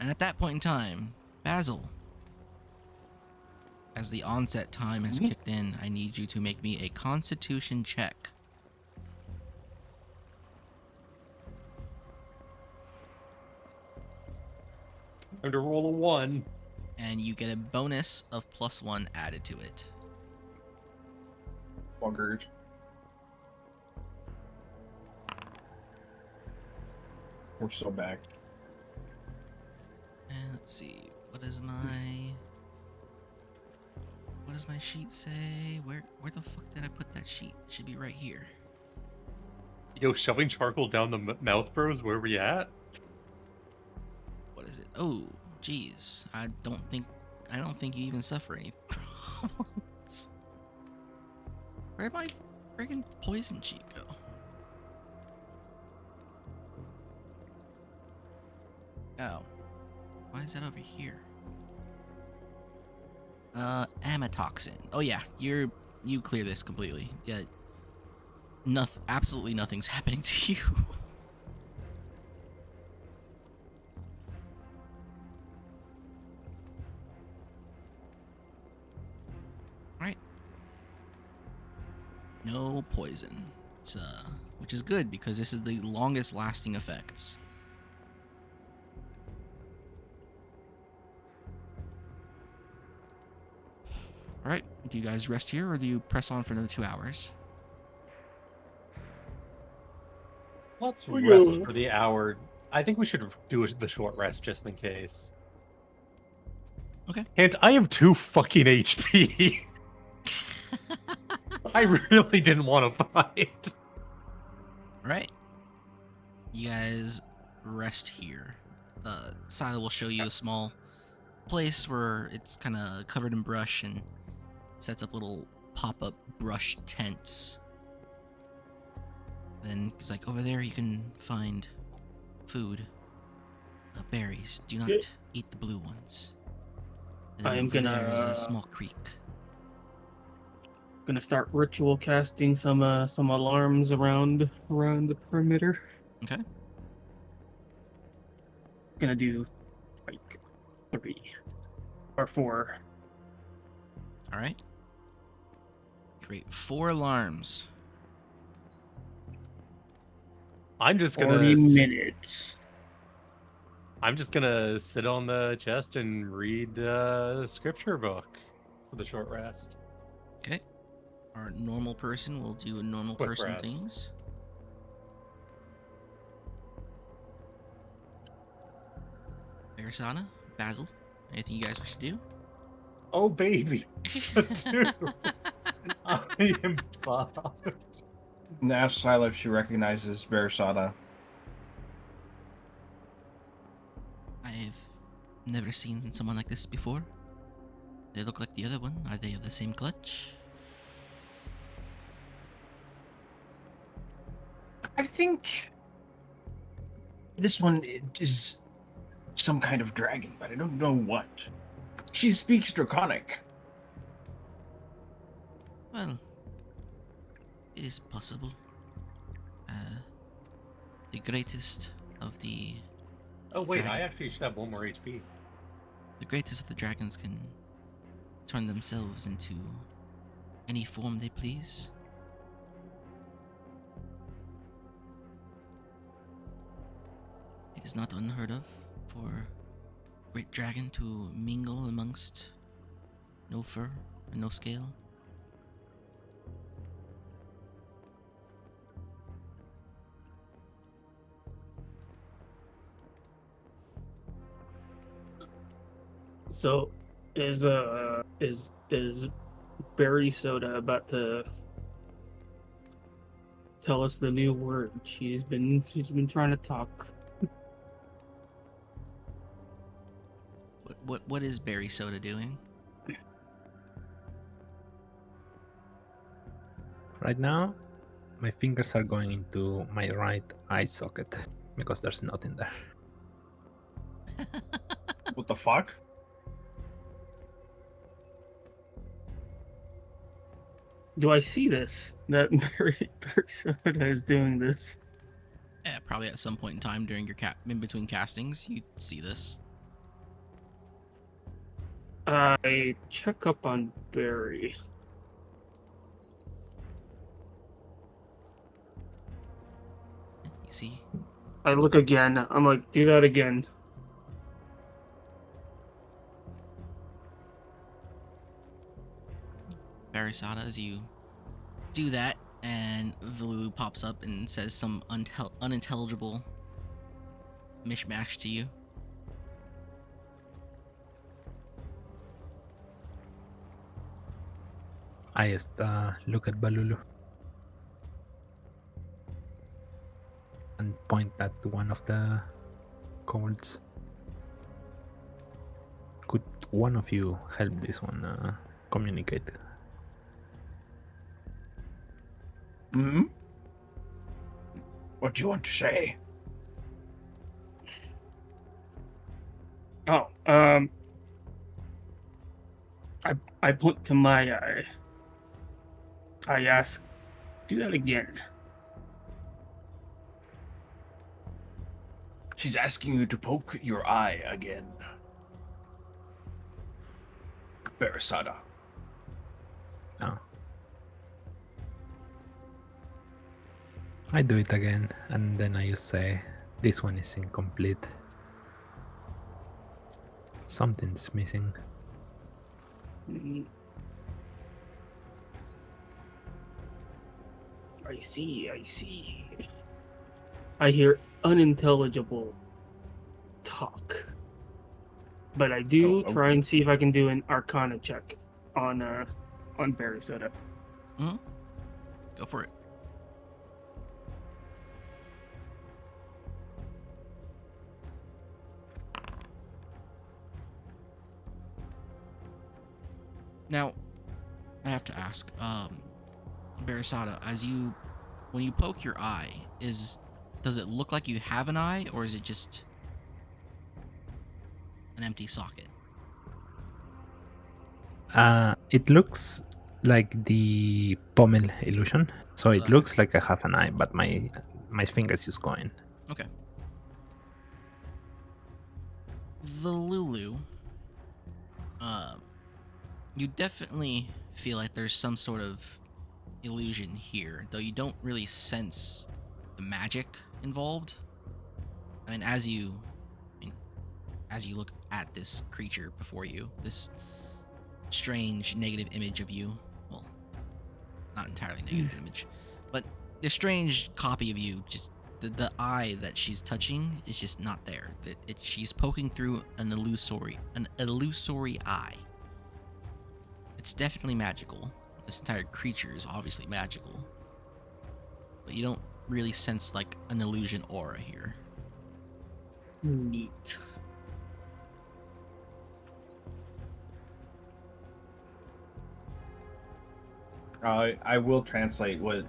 And at that point in time, Basil, as the onset time has kicked in, I need you to make me a constitution check. Time to roll a 1. And you get a bonus of +1 added to it. Buggers. We're so back. And let's see, what does my sheet say? Where the fuck did I put that sheet? It should be right here. Yo, shoving charcoal down the mouth, bros. Where we at? What is it? Oh, geez. I don't think you even suffer any problems. Where'd my friggin' poison sheet go? Oh. Why is that over here? Amatoxin. Oh yeah, you clear this completely. Yeah. Absolutely nothing's happening to you. Right. No poison. It's, which is good because this is the longest lasting effects. Alright, do you guys rest here or do you press on for another 2 hours? Let's rest for the hour. I think we should do the short rest just in case. Okay. And I have 2 fucking HP. I really didn't want to fight. Alright. You guys rest here. Sila will show you a small place where it's kind of covered in brush and sets up little pop-up brush tents. Then he's like, over there you can find food. Berries. Do not eat the blue ones. And then I am over there gonna is a small creek. Gonna start ritual casting some alarms around the perimeter. Okay. Gonna do like 3 or 4. Alright. Create 4 alarms. I'm just 40 gonna minutes. I'm just gonna sit on the chest and read the scripture book for the short rest. Okay. Our normal person will do normal Quick person rest. things. Arisana, Basil, anything you guys wish to do? Oh baby, dude, I am fucked. And ask Sila if she recognizes Bersada. I've never seen someone like this before. They look like the other one. Are they of the same clutch? I think this one is some kind of dragon, but I don't know what. She speaks Draconic. Well, it is possible. The greatest of the Oh wait, I Dragon. actually should have 1 more HP. the dragons can turn themselves into any form they please. It is not unheard of for a great dragon to mingle amongst no fur and no scale. So, is Berry Soda about to tell us the new word? She's been trying to talk. What is Berry Soda doing? Right now, my fingers are going into my right eye socket because there's nothing there. What the fuck? Do I see this? That Persona is doing this. Yeah, probably at some point in time during your in between castings, you see this. I check up on Barry. You see, I look again. I'm like, do that again. Barisada, as you do that, and Valulu pops up and says some unintelligible mishmash to you. I just look at Balulu and point at one of the kobolds. Could one of you help this one communicate? Hmm? What do you want to say? Oh, I point to my eye. I ask, do that again. She's asking you to poke your eye again. Barisada. No. I do it again, and then I just say, this one is incomplete. Something's missing. Mm. I see, I see. I hear unintelligible talk. But I do Oh, try and see if I can do an Arcana check on Barisada. Go for it. Now, I have to ask, Barisada, when you poke your eye, does it look like you have an eye, or is it just an empty socket? It looks like the pommel illusion, so It's it looks like I have an eye, but my fingers just go in. okay. Valulu, you definitely feel like there's some sort of illusion here, though you don't really sense the magic involved. I mean, as you look at this creature before you, this strange negative image of you, well, not entirely negative image, but this strange copy of you, just the eye that she's touching is just not there. She's poking through an illusory eye. It's definitely magical. This entire creature is obviously magical, but you don't really sense like an illusion aura here. Neat. I will translate what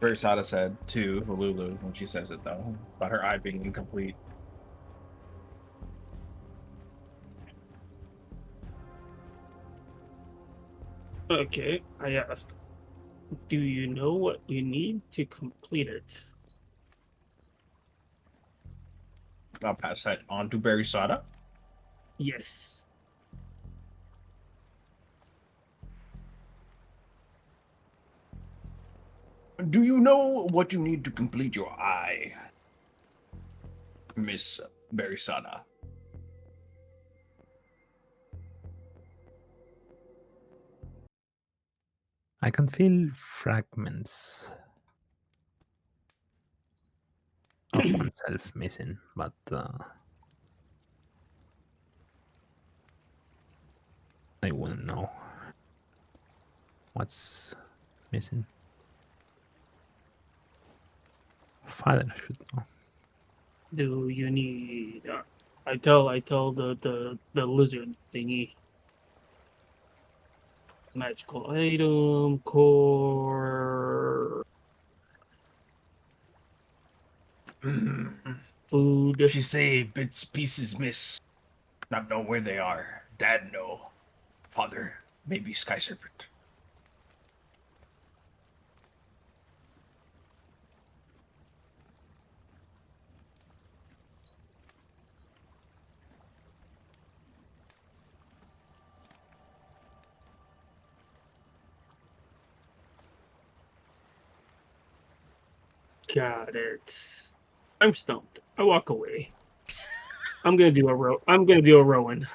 Barisada said to Valulu when she says it, though, about her eye being incomplete. Okay, I ask, do you know what you need to complete it? I'll pass that on to Barisada. Yes. Do you know what you need to complete your eye, Miss Barisada? I can feel fragments of oneself missing, but I wouldn't know what's missing. Father should know. Do you need? I tell the lizard thingy. Magical item core food. She say bits pieces miss. not know where they are. Dad know. Father, maybe Sky Serpent. Got it. I'm stumped. I walk away. I'm gonna do a Rowan.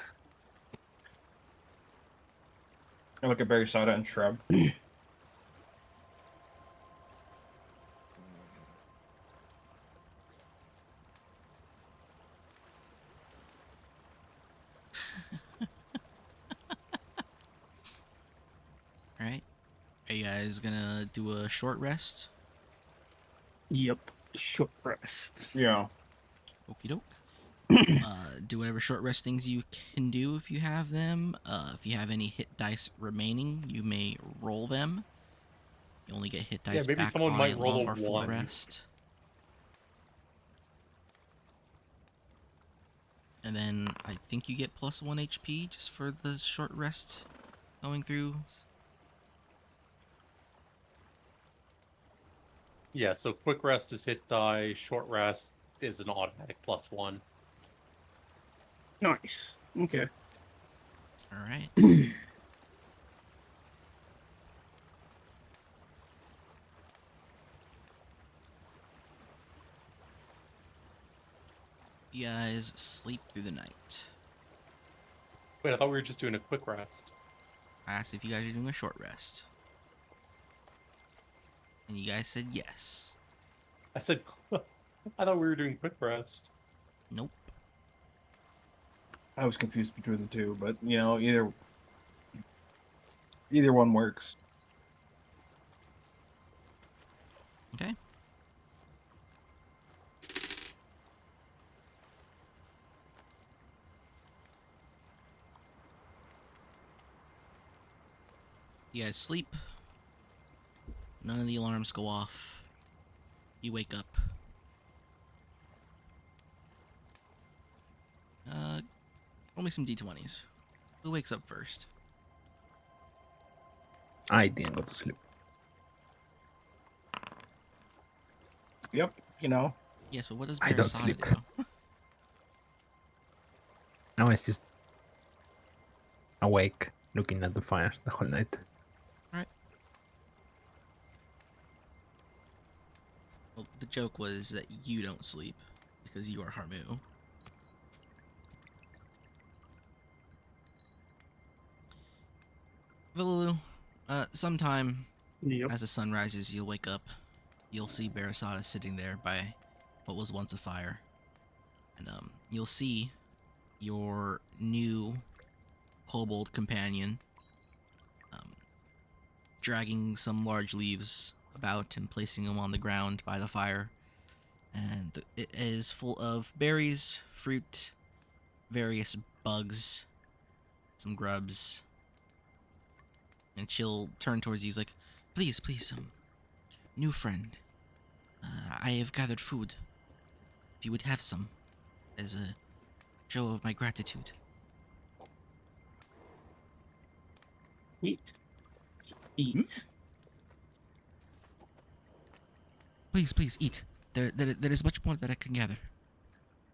I look at Barry Soda and shrug. All right. Are you guys gonna do a short rest? Yep. Short rest. Yeah. Okie doke. Do whatever short rest things you can do if you have them. If you have any hit dice remaining, you may roll them. You only get hit dice maybe back someone on might a roll long a or full 1. rest. And then I think you get plus 1 HP just for the short rest going through. Yeah, so quick rest is hit die, short rest is an automatic +1. Nice. Okay. All right. You guys sleep through the night. Wait, I thought we were just doing a quick rest. I asked if you guys are doing a short rest. And you guys said yes. I said, I thought we were doing quick rest. Nope. I was confused between the two, but either one works. Okay. You guys sleep. None of the alarms go off. You wake up. Roll me some d20s. Who wakes up first? I didn't go to sleep. Yep, Yes, but what does I don't Barasada sleep. do? I was just awake, looking at the fire the whole night. Alright. Well, the joke was that you don't sleep because you are Harmu. Vilulu, sometime Yep. as the sun rises, you'll wake up. You'll see Barasada sitting there by what was once a fire. And you'll see your new kobold companion dragging some large leaves about and placing them on the ground by the fire. And it is full of berries, fruit, various bugs, some grubs. And she'll turn towards you. He's like, please, new friend. I have gathered food. If you would have some, as a show of my gratitude. Eat. Eat. Please, eat. There is much more that I can gather.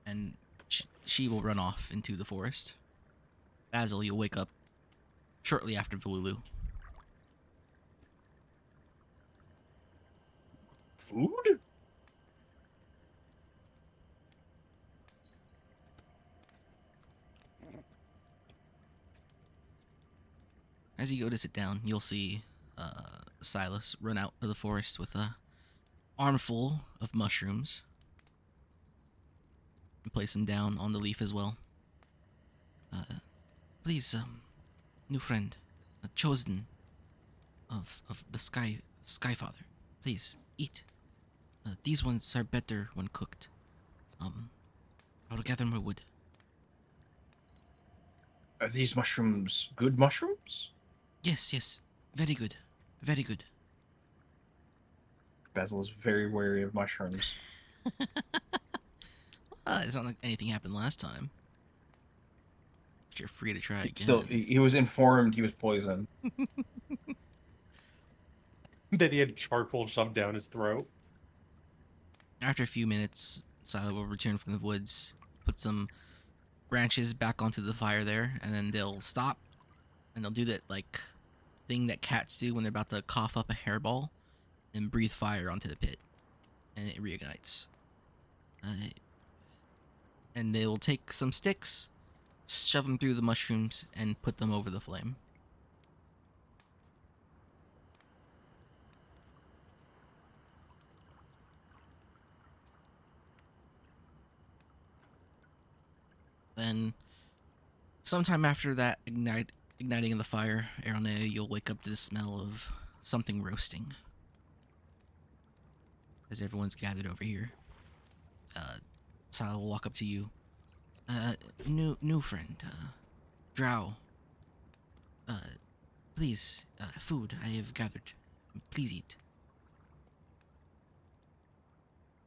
And she will run off into the forest. Basil, you'll wake up shortly after Vilulu. Food? As you go to sit down, you'll see Silas run out of the forest with a armful of mushrooms and place them down on the leaf as well. Please, new friend, chosen of the Skyfather, please eat. These ones are better when cooked. I'll gather more wood. Are these mushrooms good mushrooms? Yes, very good, very good. Basil is very wary of mushrooms. It's not like anything happened last time. But you're free to try again. Still, he was informed he was poisoned. Then he had charcoal shoved down his throat. After a few minutes, Silo will return from the woods, put some branches back onto the fire there, and then they'll stop, and they'll do that like thing that cats do when they're about to cough up a hairball, and breathe fire onto the pit, and it reignites. And they will take some sticks, shove them through the mushrooms, and put them over the flame. Then, sometime after that igniting of the fire, Aronea, you'll wake up to the smell of something roasting. As everyone's gathered over here, Sal will walk up to you. New friend, Drow. Please, food I have gathered. Please eat.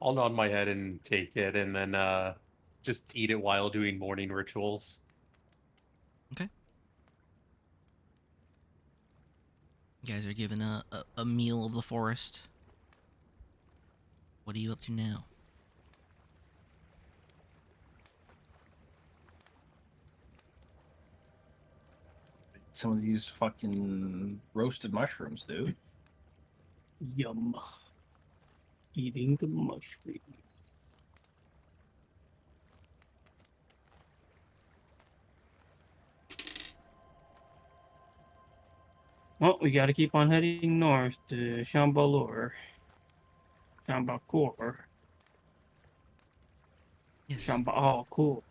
I'll nod my head and take it, and then just eat it while doing morning rituals. Okay. You guys are given a meal of the forest. What are you up to now? Some of these fucking roasted mushrooms, dude. Yum. Eating the mushroom. Well, we gotta keep on heading north to Shambhalur. Shambhalkor. Yes. Shambhalkor.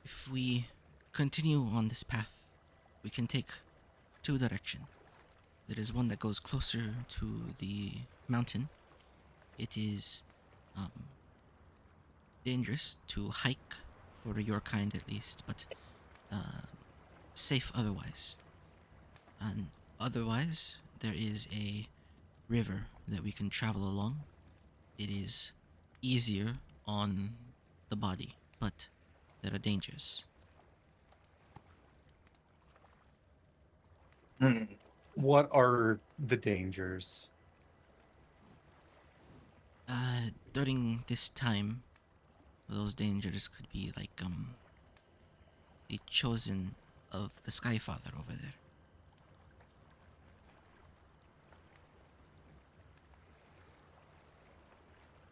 If we continue on this path, we can take two directions. There is one that goes closer to the mountain. It is dangerous to hike for your kind at least, but safe otherwise. And otherwise, there is a river that we can travel along. It is easier on the body, but there are dangers. What are the dangers? During this time, those dangers could be like the chosen of the Skyfather over there.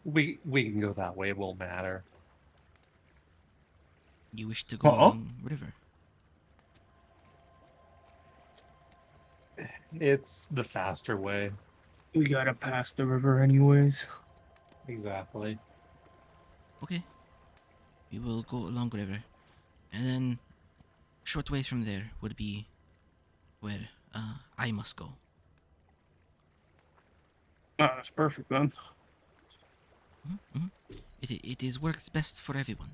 We can go that way. It won't matter. You wish to go Uh-oh. along river. It's the faster way. We gotta pass the river anyways. Exactly. Okay. We will go along river. And then short way from there would be where I must go. Ah, that's perfect then. Mm-hmm. It is works best for everyone.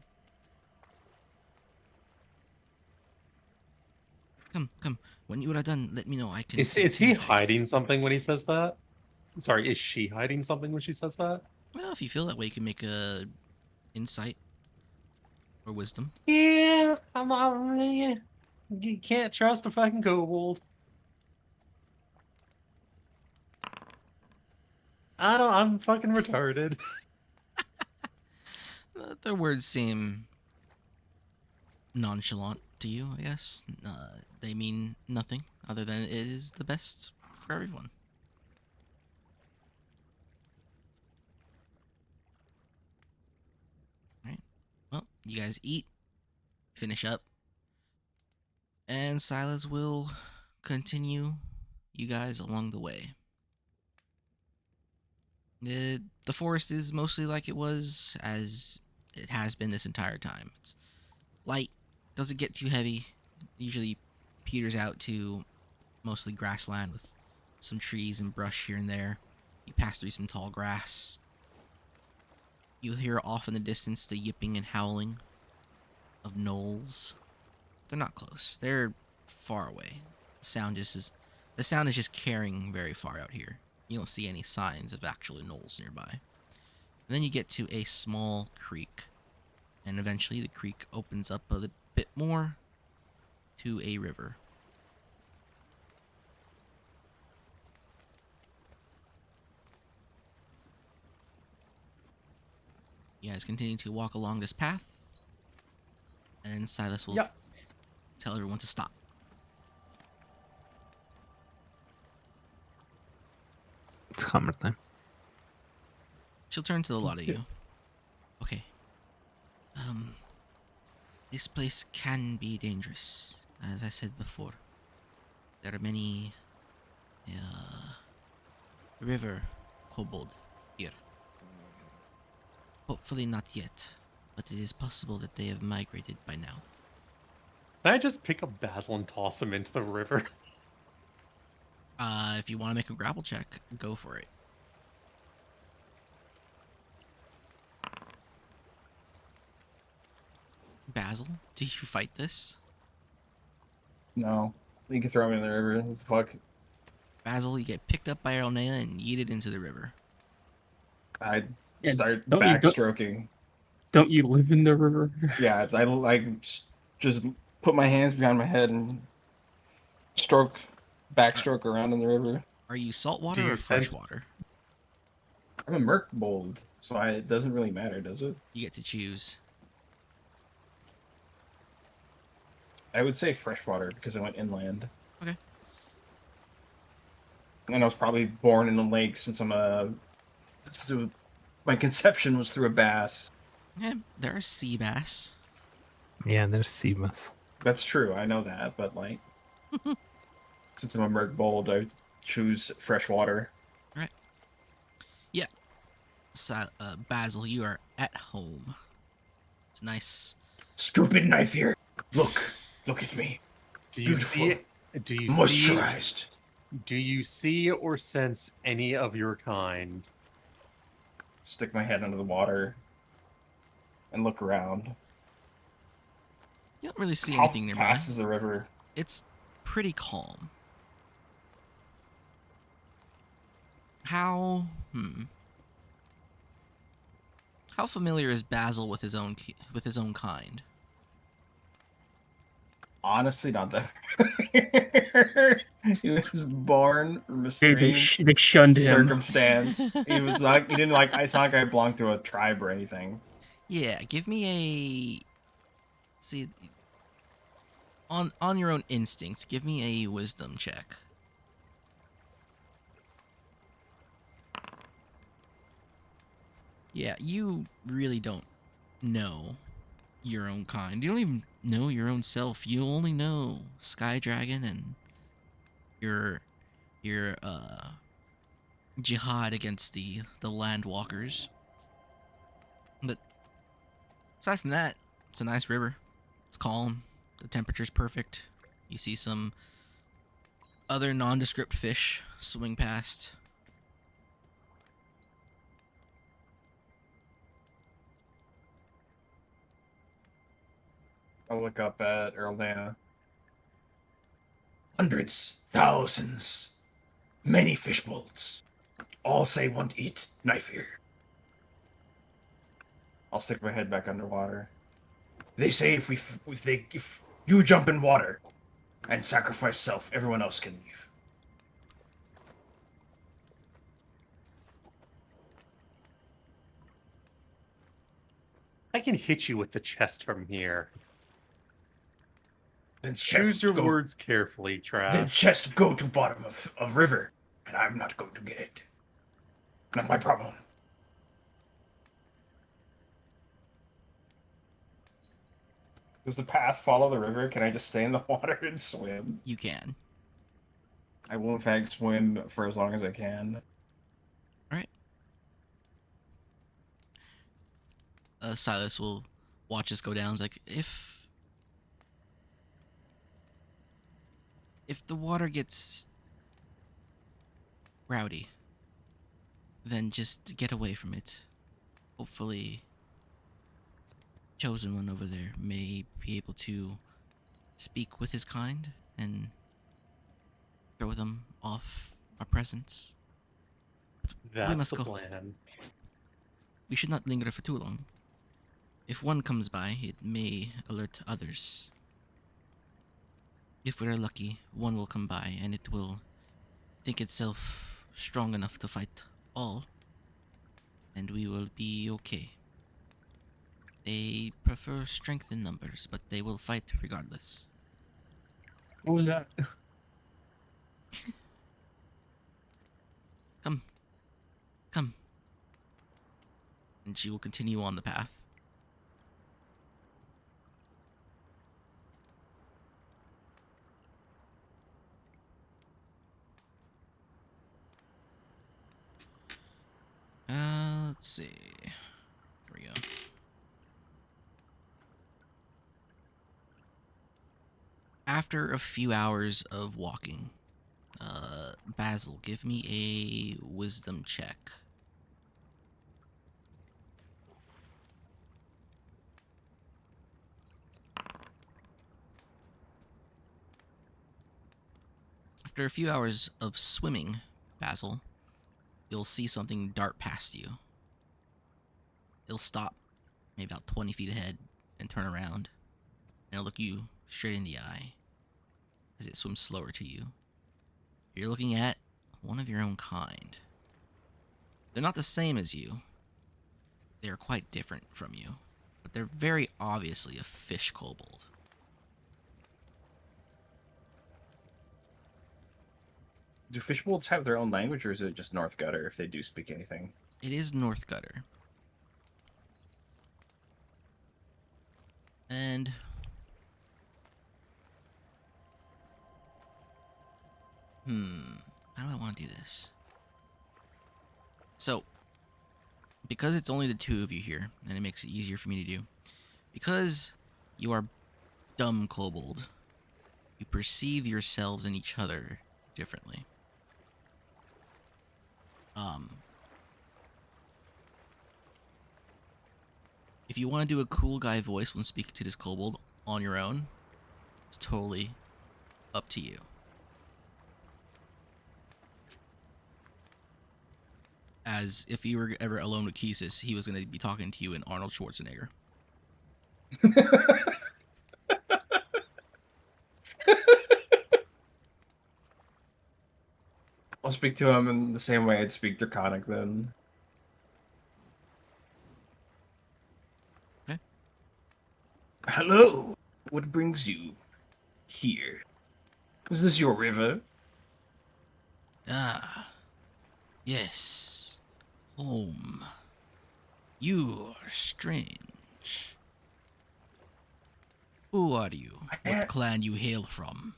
Come. When you are done, let me know. I can. Is he hiding something when he says that? Sorry, is she hiding something when she says that? Well, if you feel that way, you can make a insight or wisdom. Yeah, I'm not really. You can't trust a fucking kobold. I'm fucking retarded. Their words seem nonchalant to you, I guess. They mean nothing other than it is the best for everyone. Right. Well, you guys eat, finish up, and Silas will continue you guys along the way. The forest is mostly like it was, as it has been this entire time. It's light, doesn't get too heavy, usually peters out to mostly grassland with some trees and brush here and there. You pass through some tall grass. You'll hear off in the distance the yipping and howling of gnolls. They're not close. They're far away. The sound is just carrying very far out here. You don't see any signs of actual gnolls nearby. And then you get to a small creek, and eventually the creek opens up a bit more to a river. You guys continue to walk along this path, and then Silas will Yep. tell everyone to stop. It's hammer time. She'll turn to the lot of you. Okay. This place can be dangerous, as I said before. There are many river kobold here. Hopefully not yet, but it is possible that they have migrated by now. Can I just pick up Basil and toss him into the river? If you want to make a grapple check, go for it. Basil, do you fight this? No. You can throw me in the river. What the fuck? Basil, you get picked up by Elnea and yeeted into the river. I Yeah, start don't you- backstroking. Don't you live in the river? Yeah, I like just put my hands behind my head and backstroke around in the river. Are you saltwater Do you or sense- freshwater? I'm a merc bold, so it doesn't really matter, does it? You get to choose. I would say freshwater because I went inland. Okay. And I was probably born in a lake since my conception was through a bass. Yeah, there are sea bass. Yeah, there's Sebas. That's true, I know that, but like, since I'm a merc bold, I choose freshwater. Basil, you are at home. It's nice. Stupid knife here. Look at me. Do you Beautiful. see it? Do you see? Moisturized. Do you see or sense any of your kind? Stick my head under the water and look around. You don't really see How anything nearby. fast is the river? It's pretty calm. How familiar is Basil with his own kind? Honestly, not that. He was born from a Dude, they strange shunned him. circumstance. He was like, he didn't like. It's not like I belonged to a tribe or anything. Yeah, give me on your own instincts, give me a wisdom check. Yeah, you really don't know your own kind. You don't even know your own self. You only know Sky Dragon and your jihad against the landwalkers. But aside from that, it's a nice river. It's calm. The temperature's perfect. You see some other nondescript fish swimming past. I'll look up at Erldana. Hundreds, thousands, many fish bolts. All say want to eat knife here. I'll stick my head back underwater. They say if you jump in water and sacrifice self, everyone else can leave. I can hit you with the chest from here. Then Choose chest your go, words carefully, Then Trav. chest go to bottom of river, and I'm not going to get it. Not my problem. Does the path follow the river? Can I just stay in the water and swim? You can. I will in fact swim for as long as I can. Alright. Silas will watch this go down. He's like, if the water gets rowdy, then just get away from it. Hopefully, Chosen One over there may be able to speak with his kind and throw them off our presence. That's must the go. plan. We should not linger for too long. If one comes by, it may alert others. If we're lucky, one will come by and it will think itself strong enough to fight all, and we will be okay. They prefer strength in numbers, but they will fight regardless. What was that? Come, come. And she will continue on the path. Let's see. Here we go. After a few hours of walking, Basil, give me a wisdom check. After a few hours of swimming, Basil, you'll see something dart past you. It'll stop maybe about 20 feet ahead and turn around, and it'll look you straight in the eye as it swims slower to you. You're looking at one of your own kind. They're not the same as you. They are quite different from you, but they're very obviously a fish kobold. Do fishbolts have their own language, or is it just North Gutter if they do speak anything? It is North Gutter. And how do I want to do this? So, because it's only the two of you here, and it makes it easier for me to do, because you are dumb kobold, you perceive yourselves and each other differently. If you want to do a cool guy voice when speaking to this kobold on your own, it's totally up to you. As if you were ever alone with Kesis, he was going to be talking to you in Arnold Schwarzenegger. I'll speak to him in the same way I'd speak Draconic then. Okay. Hello. What brings you here? Is this your river? Ah, yes. Home. You are strange. Who are you? What clan you hail from?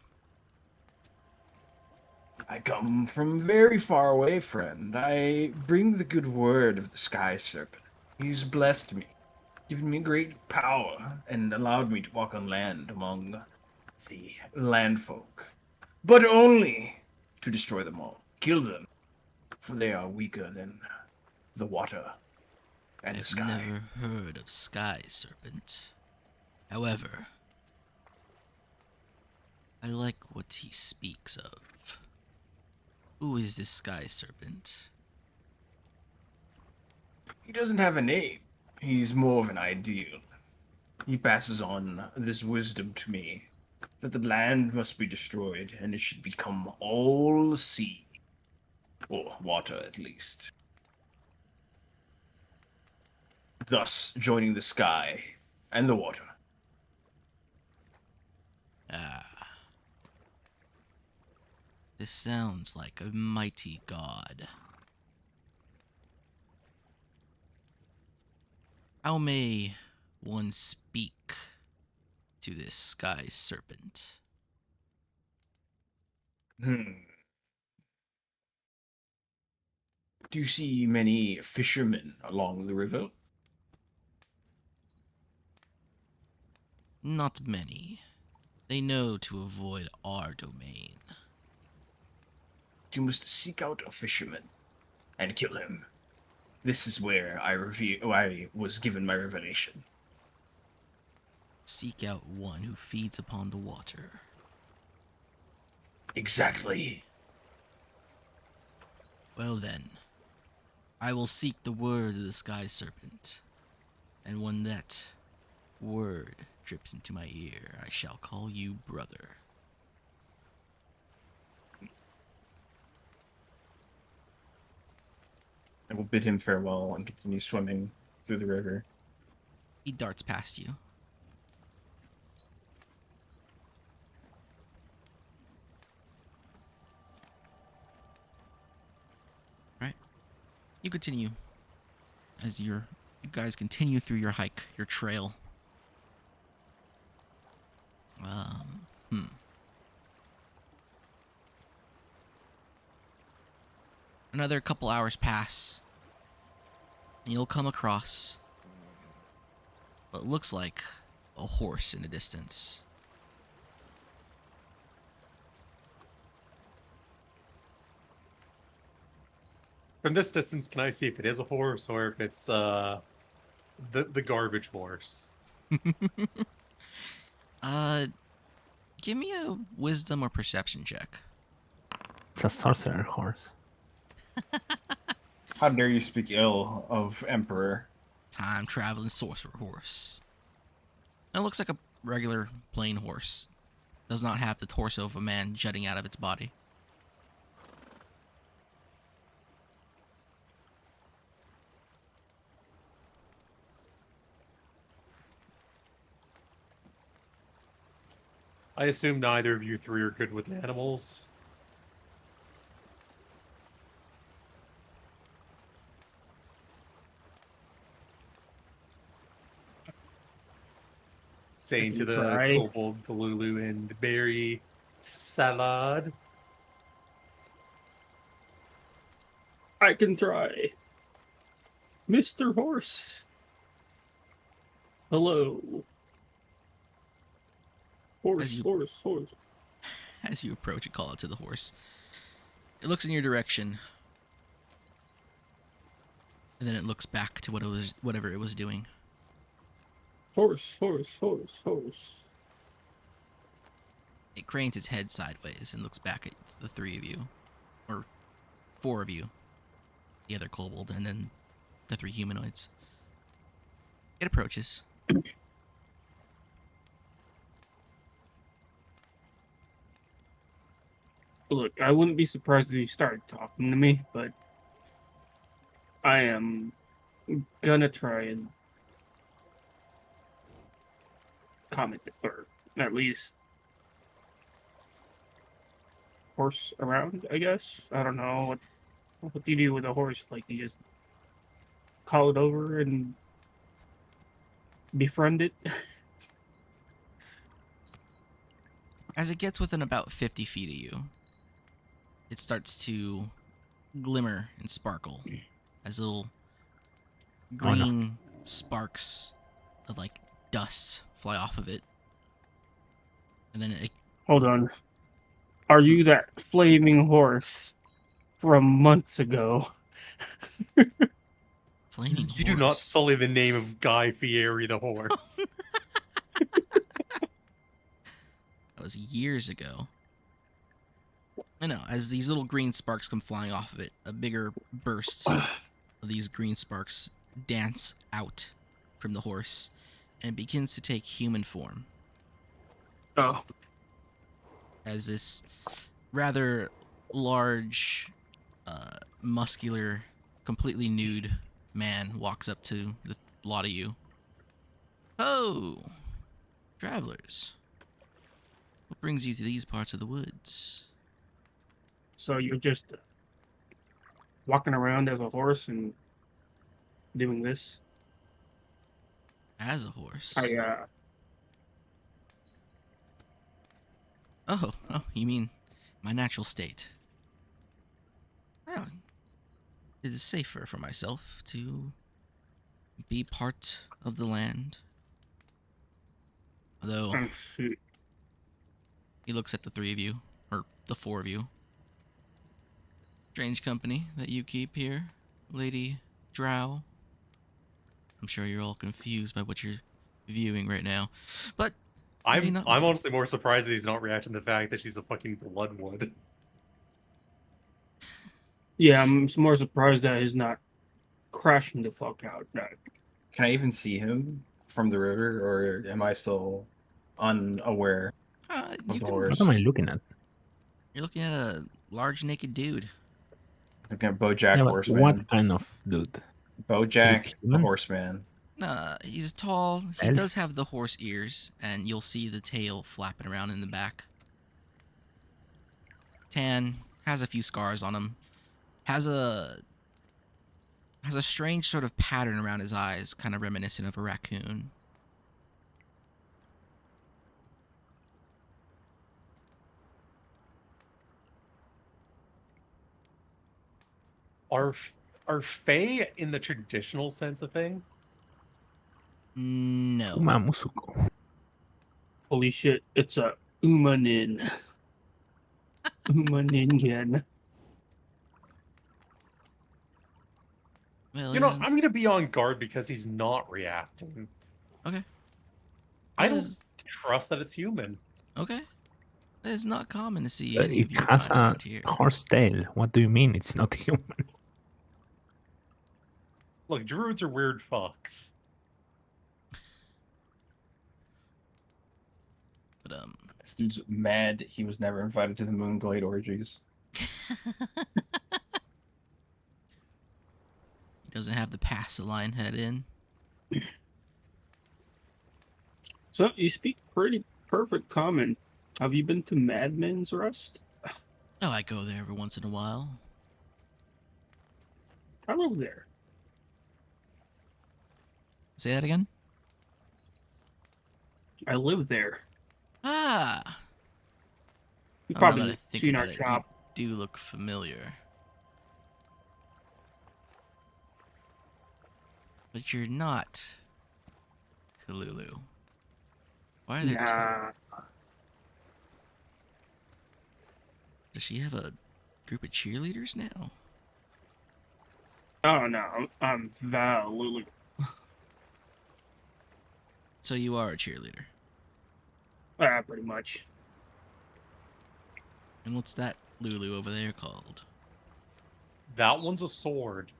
I come from very far away, friend. I bring the good word of the Sky Serpent. He's blessed me, given me great power, and allowed me to walk on land among the land folk. But only to destroy them all, kill them, for they are weaker than the water and the I've sky. never heard of Sky Serpent. However, I like what he speaks of. Who is this Sky Serpent? He doesn't have a name. He's more of an ideal. He passes on this wisdom to me, that the land must be destroyed and it should become all sea. Or water, at least. Thus joining the sky and the water. Ah. This sounds like a mighty god. How may one speak to this Sky Serpent? Do you see many fishermen along the river? Not many. They know to avoid our domain. You must seek out a fisherman and kill him. This is where I was given my revelation. Seek out one who feeds upon the water. Exactly. Well then, I will seek the word of the Sky Serpent, and when that word drips into my ear, I shall call you brother. I will bid him farewell and continue swimming through the river. He darts past you. Right. You continue as you guys continue through your hike, your trail. Another couple hours pass, and you'll come across what looks like a horse in the distance. From this distance, can I see if it is a horse or if it's the garbage horse? Give me a wisdom or perception check. It's a sorcerer horse. How dare you speak ill of Emperor? Time traveling sorcerer horse. It looks like a regular plain horse. Does not have the torso of a man jutting out of its body. I assume neither of you three are good with animals. Saying to can the try. kobold, the Lulu, and berry salad. I can try. Mr. Horse. Hello. As you- Horse. As you approach, you call out to the horse. It looks in your direction, and then it looks back to whatever it was doing. Horse. It cranes its head sideways and looks back at the three of you, or four of you, the other kobold, and then the three humanoids. It approaches. Look, I wouldn't be surprised if he started talking to me, but I am gonna try and comment or at least horse around, I guess. I don't know what do you do with a horse? Like you just call it over and befriend it? As it gets within about 50 feet of you, it starts to glimmer and sparkle as little green sparks of like dust fly off of it. And then it Hold on. Are you that flaming horse from months ago? flaming You do not horse. sully the name of Guy Fieri the horse. That was years ago. I know, as these little green sparks come flying off of it, a bigger burst of these green sparks dance out from the horse, and it begins to take human form. Oh. As this rather large, muscular, completely nude man walks up to the lot of you. Oh, travelers. What brings you to these parts of the woods? So you're just walking around as a horse and doing this? As a horse? Oh, you mean my natural state? Well, it is safer for myself to be part of the land. Although, Shoot. he looks at the three of you, or the four of you. Strange company that you keep here, Lady Drow. I'm sure you're all confused by what you're viewing right now, but I'm not- honestly more surprised that he's not reacting to the fact that she's a fucking bloodwood. Yeah, I'm more surprised that he's not crashing the fuck out. No. Can I even see him from the river, or am I still unaware of You the can. What am horse? I looking at? You're looking at a large naked dude. Looking at Bojack Yeah, but what Horseman. kind of dude? Is it Bojack the human? Horseman. He's tall. He Elf? does have the horse ears, and you'll see the tail flapping around in the back. Tan, has a few scars on him. Has a strange sort of pattern around his eyes, kind of reminiscent of a raccoon. Are are Fae in the traditional sense of thing? No. Fuma Musuko. Holy shit, it's a Umanin. Umaningan. Well, You it know, isn't. I'm gonna be on guard because he's not reacting. Okay. I It don't is trust that it's human. okay. It's not common to see any It of your has kind a around here. horse tail. What do you mean it's not human? Look, druids are weird fucks. But This dude's mad he was never invited to the Moonglade orgies. he doesn't have the pass the lion head in. So you speak pretty perfect common. Have you been to Madman's Rest? Oh, I go there every once in a while. I live there. Say that again. I live there. Ah. You Oh, now that I probably think seen our about it, you shop. do look familiar. But you're not Kalulu. Why are there two? Nah. Does she have a group of cheerleaders now? Oh no, I'm Val Lulu. So you are a cheerleader. Pretty much. And what's that Lulu over there called? That one's a sword.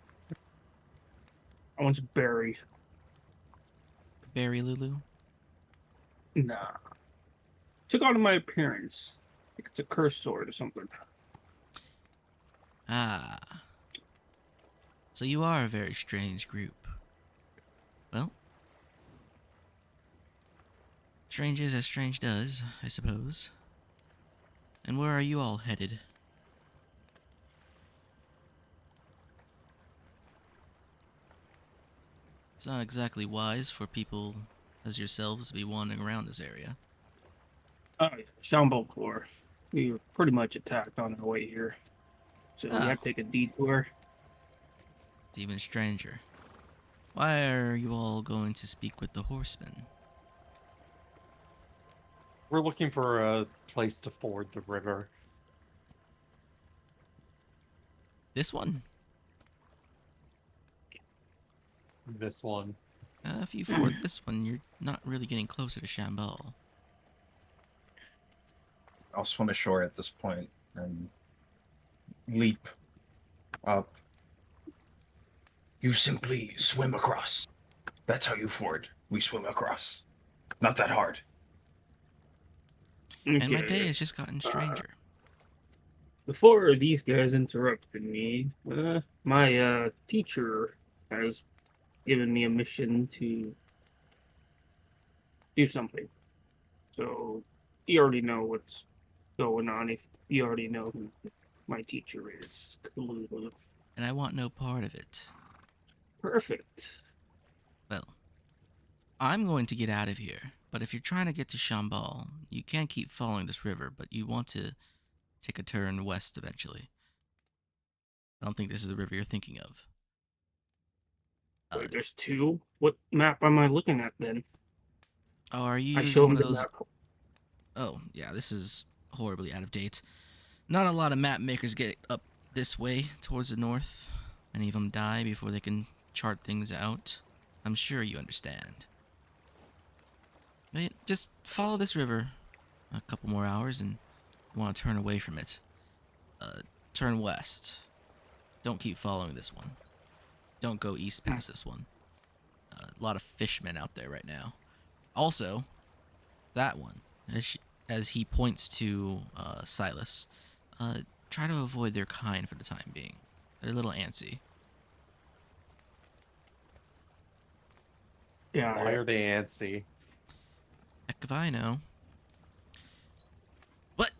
I want Barry. Berry Lulu? Nah. Took on my appearance. I think it's a curse sword or something. Ah. So you are a very strange group. Well, strange is as strange does, I suppose. And where are you all headed? It's not exactly wise for people as yourselves to be wandering around this area. Oh yeah, Shambo Corps. We were pretty much attacked on our way here. So we Oh. had to take a detour. It's even stranger. Why are you all going to speak with the horsemen? We're looking for a place to ford the river. This one? This one. If you ford this one, you're not really getting closer to Shambhala. I'll swim ashore at this point and leap up. You simply swim across. That's how you ford. We swim across. Not that hard. And my Okay. day has just gotten stranger. Before these guys interrupted me, my teacher has given me a mission to do something. So you already know what's going on if you already know who my teacher is. Kalulu. And I want no part of it. Perfect. Well, I'm going to get out of here. But if you're trying to get to Shambhala, you can't keep following this river, but you want to take a turn west eventually. I don't think this is the river you're thinking of. Wait, there's two? What map am I looking at then? Oh, are you I using show one him of the those? map. Oh, yeah, this is horribly out of date. Not a lot of map makers get up this way towards the north. Many of them die before they can chart things out. I'm sure you understand. But yeah, just follow this river a couple more hours and you want to turn away from it. Turn west. Don't keep following this one. Don't go east past this one. A lot of fishmen out there right now. Also, that one, as he points to Silas, try to avoid their kind for the time being. They're a little antsy. Yeah. Why are they antsy? Heck if I know. But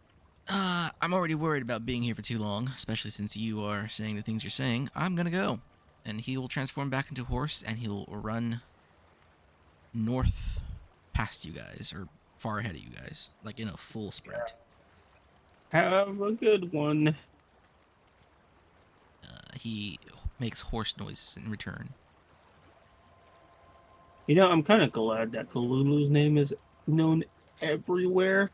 I'm already worried about being here for too long, especially since you are saying the things you're saying. I'm gonna go. And he will transform back into horse, and he'll run north past you guys, or far ahead of you guys, like in a full sprint. Have a good one. He makes horse noises in return. You know, I'm kind of glad that Kalulu's name is known everywhere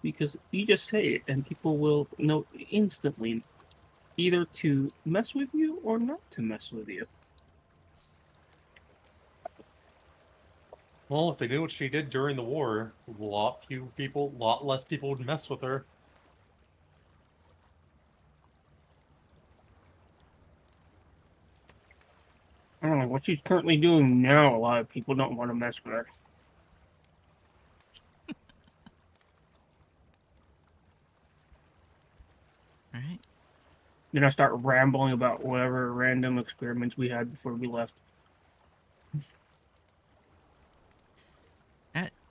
because you just say it and people will know instantly either to mess with you or not to mess with you. Well, if they knew what she did during the war, lot less people would mess with her. I don't know what she's currently doing now. A lot of people don't want to mess with her. All right. Then I start rambling about whatever random experiments we had before we left.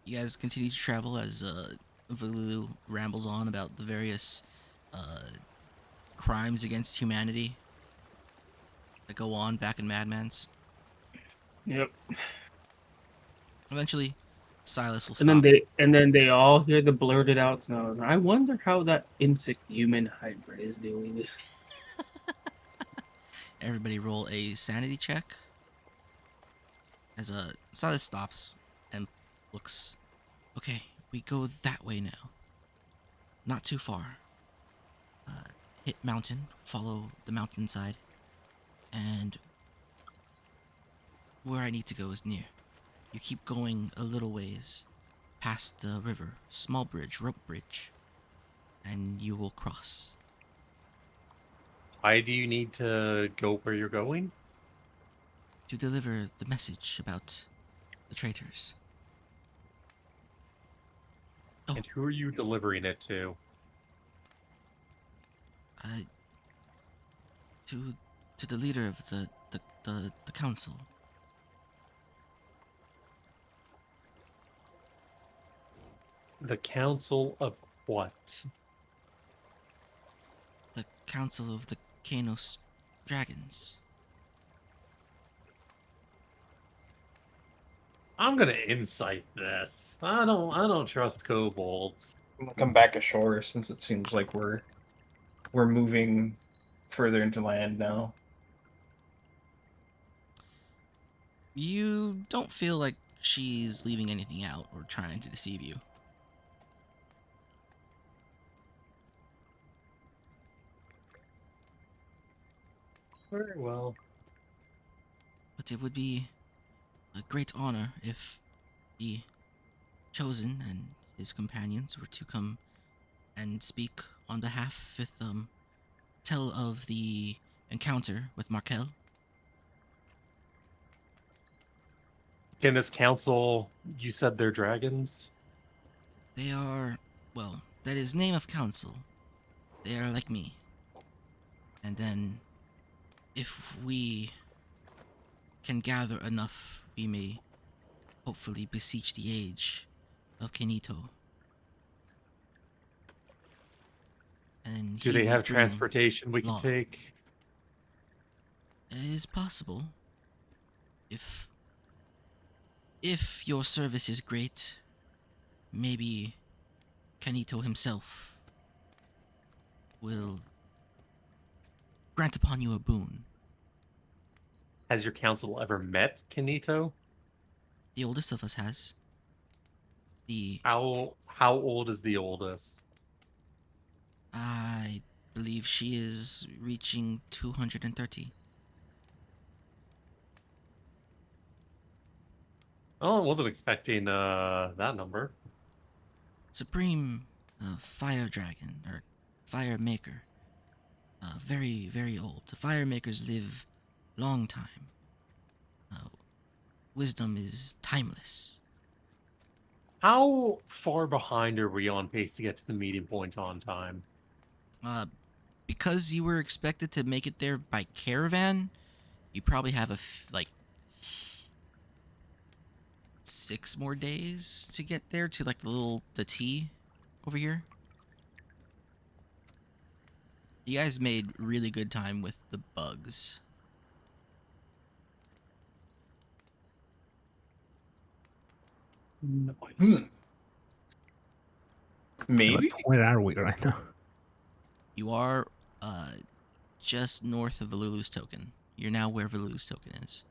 You guys continue to travel as Valulu rambles on about the various crimes against humanity that go on back in Madman's. Yep. Eventually, Silas will And then stop. they all hear the blurted out sound. I wonder how that insect human hybrid is doing. Everybody roll a sanity check. As Silas stops and looks. Okay, we go that way now. Not too far. Hit mountain, follow the mountainside, and where I need to go is near. You keep going a little ways, past the river, small bridge, rope bridge, and you will cross. Why do you need to go where you're going? To deliver the message about the traitors. Oh. And who are you delivering it to? To the leader of the council. The Council of what? The council of the Kanos dragons. I'm gonna insight this. I don't trust kobolds. I'm gonna come back ashore since it seems like we're moving further into land now. You don't feel like she's leaving anything out or trying to deceive you. Very well. But it would be a great honor if the Chosen and his companions were to come and speak on behalf with tell of the encounter with Markel. Can this council, you said they're dragons? They are, well, that is name of council. They are like me. And then, if we can gather enough, we may hopefully beseech the age of Kenito. And Do he they will have bring transportation we can law. take? It is possible. If your service is great, maybe Kenito himself will grant upon you a boon. Has your council ever met Kenito? The oldest of us has. How old is the oldest? I believe she is reaching 230. Oh, I wasn't expecting that number. Supreme fire dragon, or fire maker. Very, very old. The fire makers live long time. wisdom is timeless. How far behind are we on pace to get to the meeting point on time? Because you were expected to make it there by caravan, you probably have like 6 more days to get there to like the T over here. You guys made really good time with the bugs. Nice. Hmm. Yeah, Maybe. but where are we right now? You are just north of Valulu's token. You're now where Valulu's token is.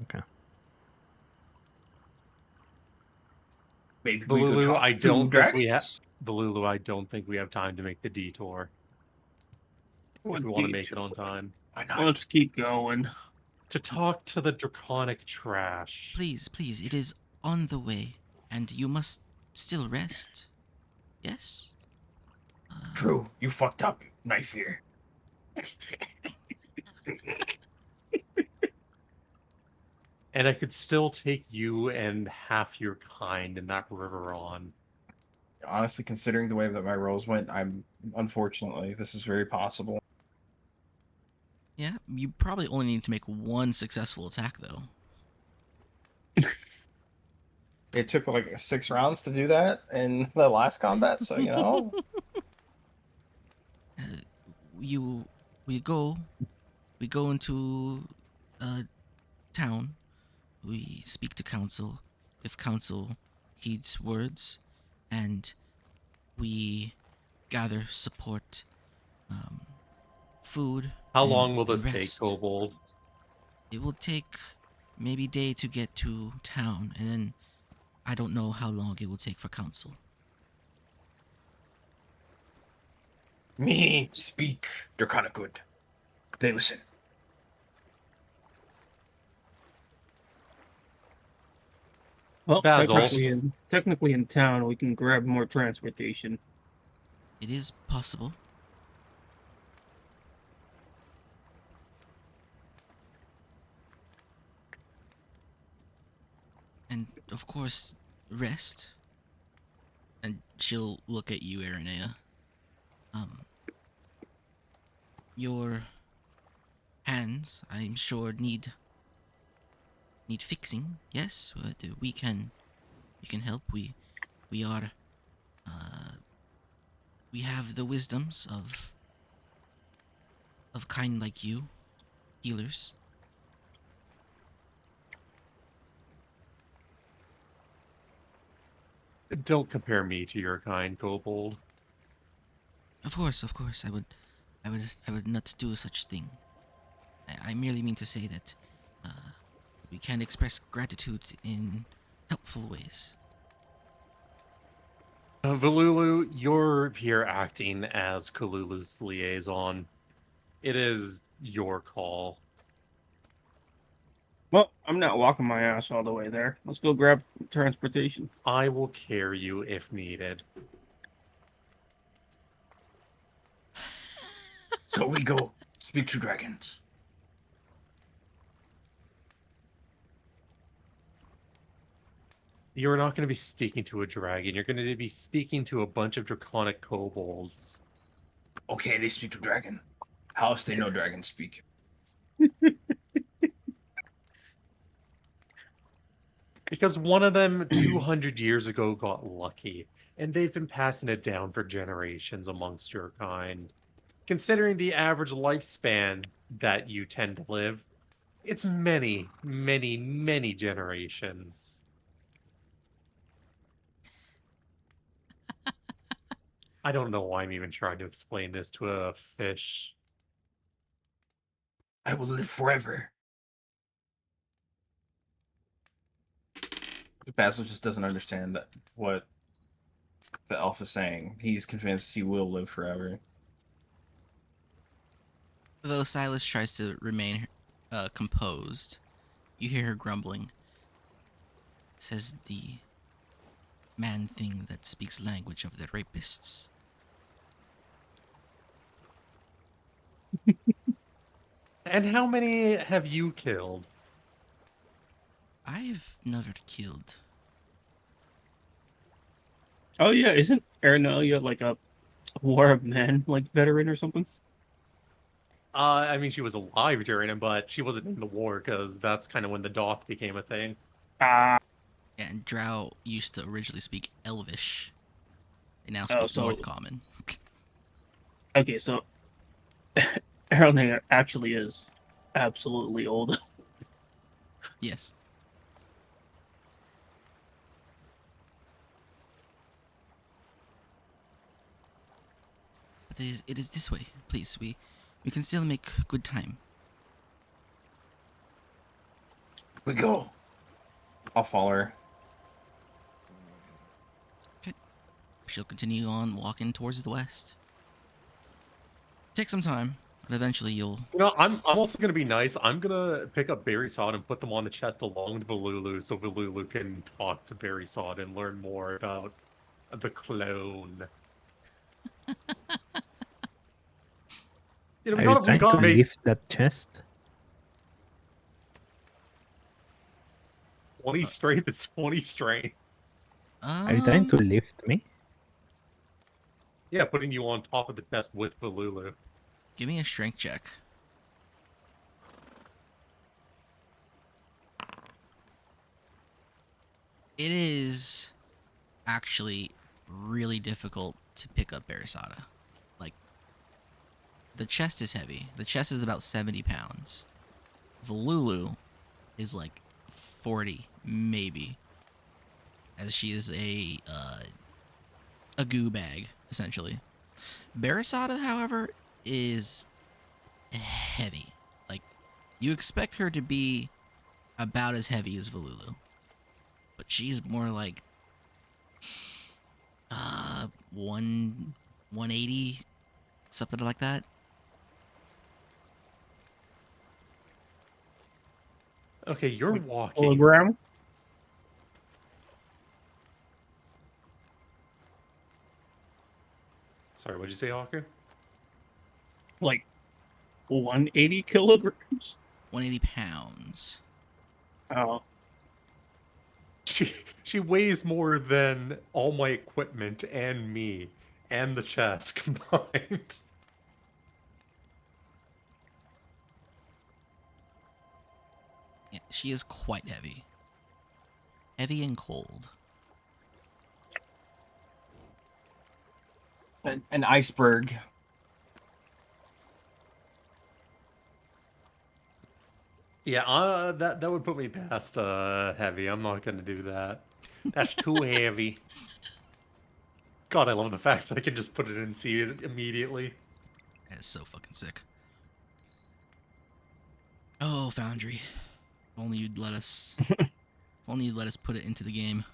Okay. Maybe we could Balulu, talk I to don't think we have. dragons. Balulu, I don't think we have time to make the detour if we want to make it on time. Why not? Let's keep going. To talk to the draconic trash. Please, please, it is on the way, and you must still rest. Yes? True, you fucked up, knife here. And I could still take you and half your kind in that river on. Honestly, considering the way that my rolls went, unfortunately, this is very possible. Yeah, you probably only need to make one successful attack, though. It took like 6 rounds to do that in the last combat, so you know. You, we go into town. We speak to council. If council heeds words, and we gather support, food. How and, long will and this take, rest. Kobold? It will take maybe a day to get to town, and then I don't know how long it will take for council. Me speak. They're kind of good. They listen. Well, Basil. technically in town, we can grab more transportation. It is possible. And of course, rest. And she'll look at you, Aranea. Your hands, I'm sure, need fixing. Yes, but we can help. We are we have the wisdoms of kind like you, healers. Don't compare me to your kind, Kobold. Of course, I would not do such thing. I merely mean to say that we can express gratitude in helpful ways. Valulu, you're here acting as Kalulu's liaison. It is your call. Well, I'm not walking my ass all the way there. Let's go grab transportation. I will carry you if needed. So we go speak to dragons. You're not going to be speaking to a dragon. You're going to be speaking to a bunch of draconic kobolds. Okay, they speak to dragon. How else they know dragons speak? Because one of them 200 years ago got lucky, and they've been passing it down for generations amongst your kind. Considering the average lifespan that you tend to live, it's many, many, many generations. I don't know why I'm even trying to explain this to a fish. I will live forever. Basil just doesn't understand what the elf is saying. He's convinced he will live forever. Though Silas tries to remain composed, you hear her grumbling. Says the man thing that speaks language of the rapists. And how many have you killed? I've never killed. Oh yeah, isn't Ernelia like a War of Men like veteran or something? I mean, she was alive during it, but she wasn't in the war because that's kind of when the Doth became a thing. Ah, And Drow used to originally speak Elvish. They now oh, speak so North Common. okay, so Ernelia actually is absolutely old. Yes. But it is this way. Please, we can still make good time. We go. I'll follow her. She'll continue on walking towards the west. Take some time, but eventually you'll. You know, I'm also gonna be nice. I'm gonna pick up Barry Sod and put them on the chest along with Valulu, so Valulu can talk to Barry Sod and learn more about the clone. You know, Are you we trying to gotta make lift that chest? 20 strength is 20 strength. Are you trying to lift me? Yeah, putting you on top of the chest with Valulu. Give me a strength check. It is actually really difficult to pick up Barisada. Like, the chest is heavy. The chest is about 70 pounds. Valulu is like 40, maybe. As she is a goo bag, essentially. Barisada, however, is heavy. Like, you expect her to be about as heavy as Valulu. But she's more like 180, something like that. Okay, you're Like, walking. Hologram? Sorry, what'd you say, Hawker? Like 180 kilograms? 180 pounds. Oh. She weighs more than all my equipment and me and the chest combined. Yeah, she is quite heavy. Heavy and cold. An iceberg. Yeah, that would put me past heavy. I'm not gonna do that. That's too heavy. God, I love the fact that I can just put it in and see it immediately. That is so fucking sick. Oh, Foundry. If only you'd let us. If only you'd let us put it into the game.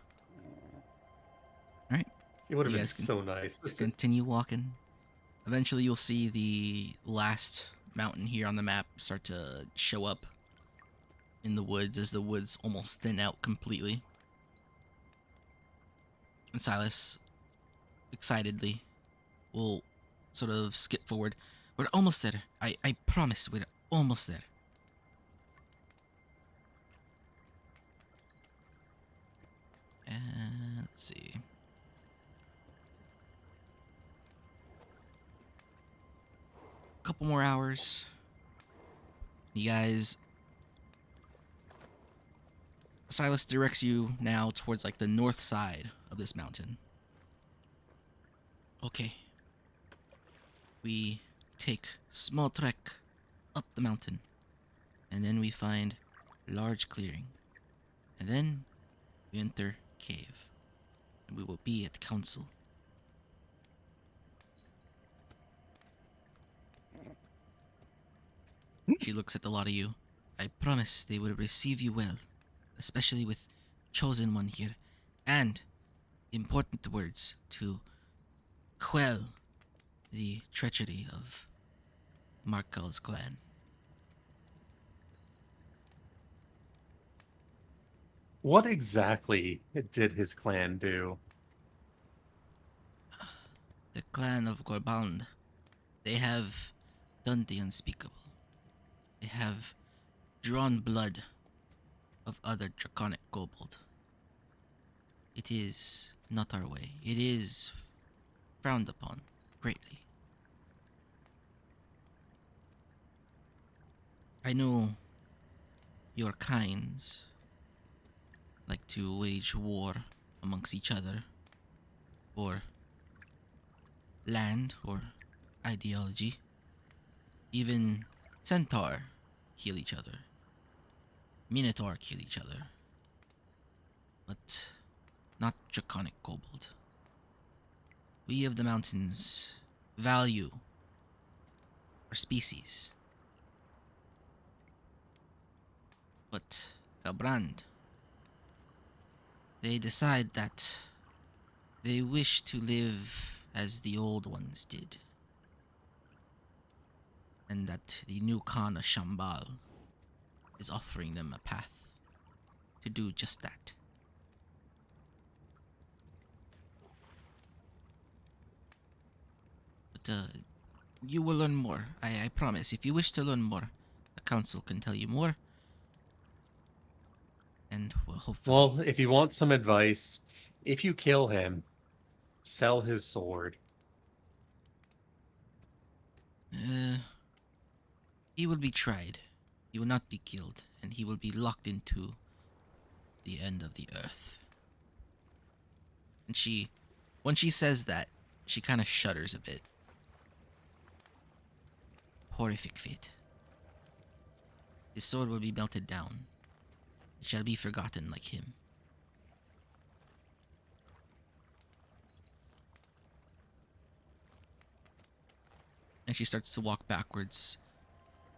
Alright. It would have You been guys can so nice. continue walking. Eventually, you'll see the last mountain here on the map start to show up in the woods as the woods almost thin out completely. And Silas, excitedly, will sort of skip forward. We're almost there. I promise we're almost there. And let's see. Couple more hours. You guys. Silas directs you now towards like the north side of this mountain. Okay. We take small trek up the mountain, and then we find large clearing, and then we enter cave, and we will be at council. She looks at the lot of you. I promise they will receive you well, especially with chosen one here, and important words to quell the treachery of Markal's clan. What exactly did his clan do? The clan of Gorbald, they have done the unspeakable. They have drawn blood of other draconic kobold. It is not our way. It is frowned upon greatly. I know your kinds like to wage war amongst each other for land or ideology. Even centaur kill each other. Minotaur kill each other. But not draconic kobold. We of the mountains value our species. But Gabrand, they decide that they wish to live as the old ones did. And that the new Khan of Shambhala is offering them a path to do just that. But you will learn more. I promise. If you wish to learn more, the council can tell you more. And well, hopefully. Well, if you want some advice, if you kill him, sell his sword. He will be tried. He will not be killed, and he will be locked into the end of the earth. And when she says that, she kind of shudders a bit. Horrific fate. His sword will be melted down. It shall be forgotten like him. And she starts to walk backwards.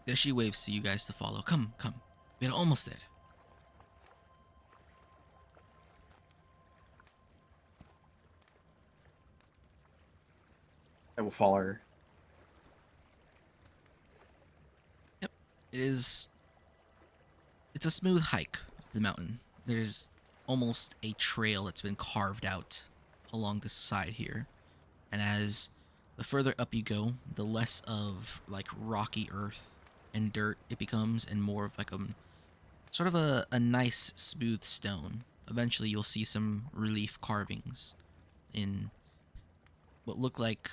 As she waves to you guys to follow. Come, come. We're almost there. I will follow her. Yep. It's a smooth hike up the mountain. There's almost a trail that's been carved out along the side here. And as the further up you go, the less of like rocky earth and dirt it becomes, and more of like sort of a nice smooth stone. Eventually you'll see some relief carvings in what look like,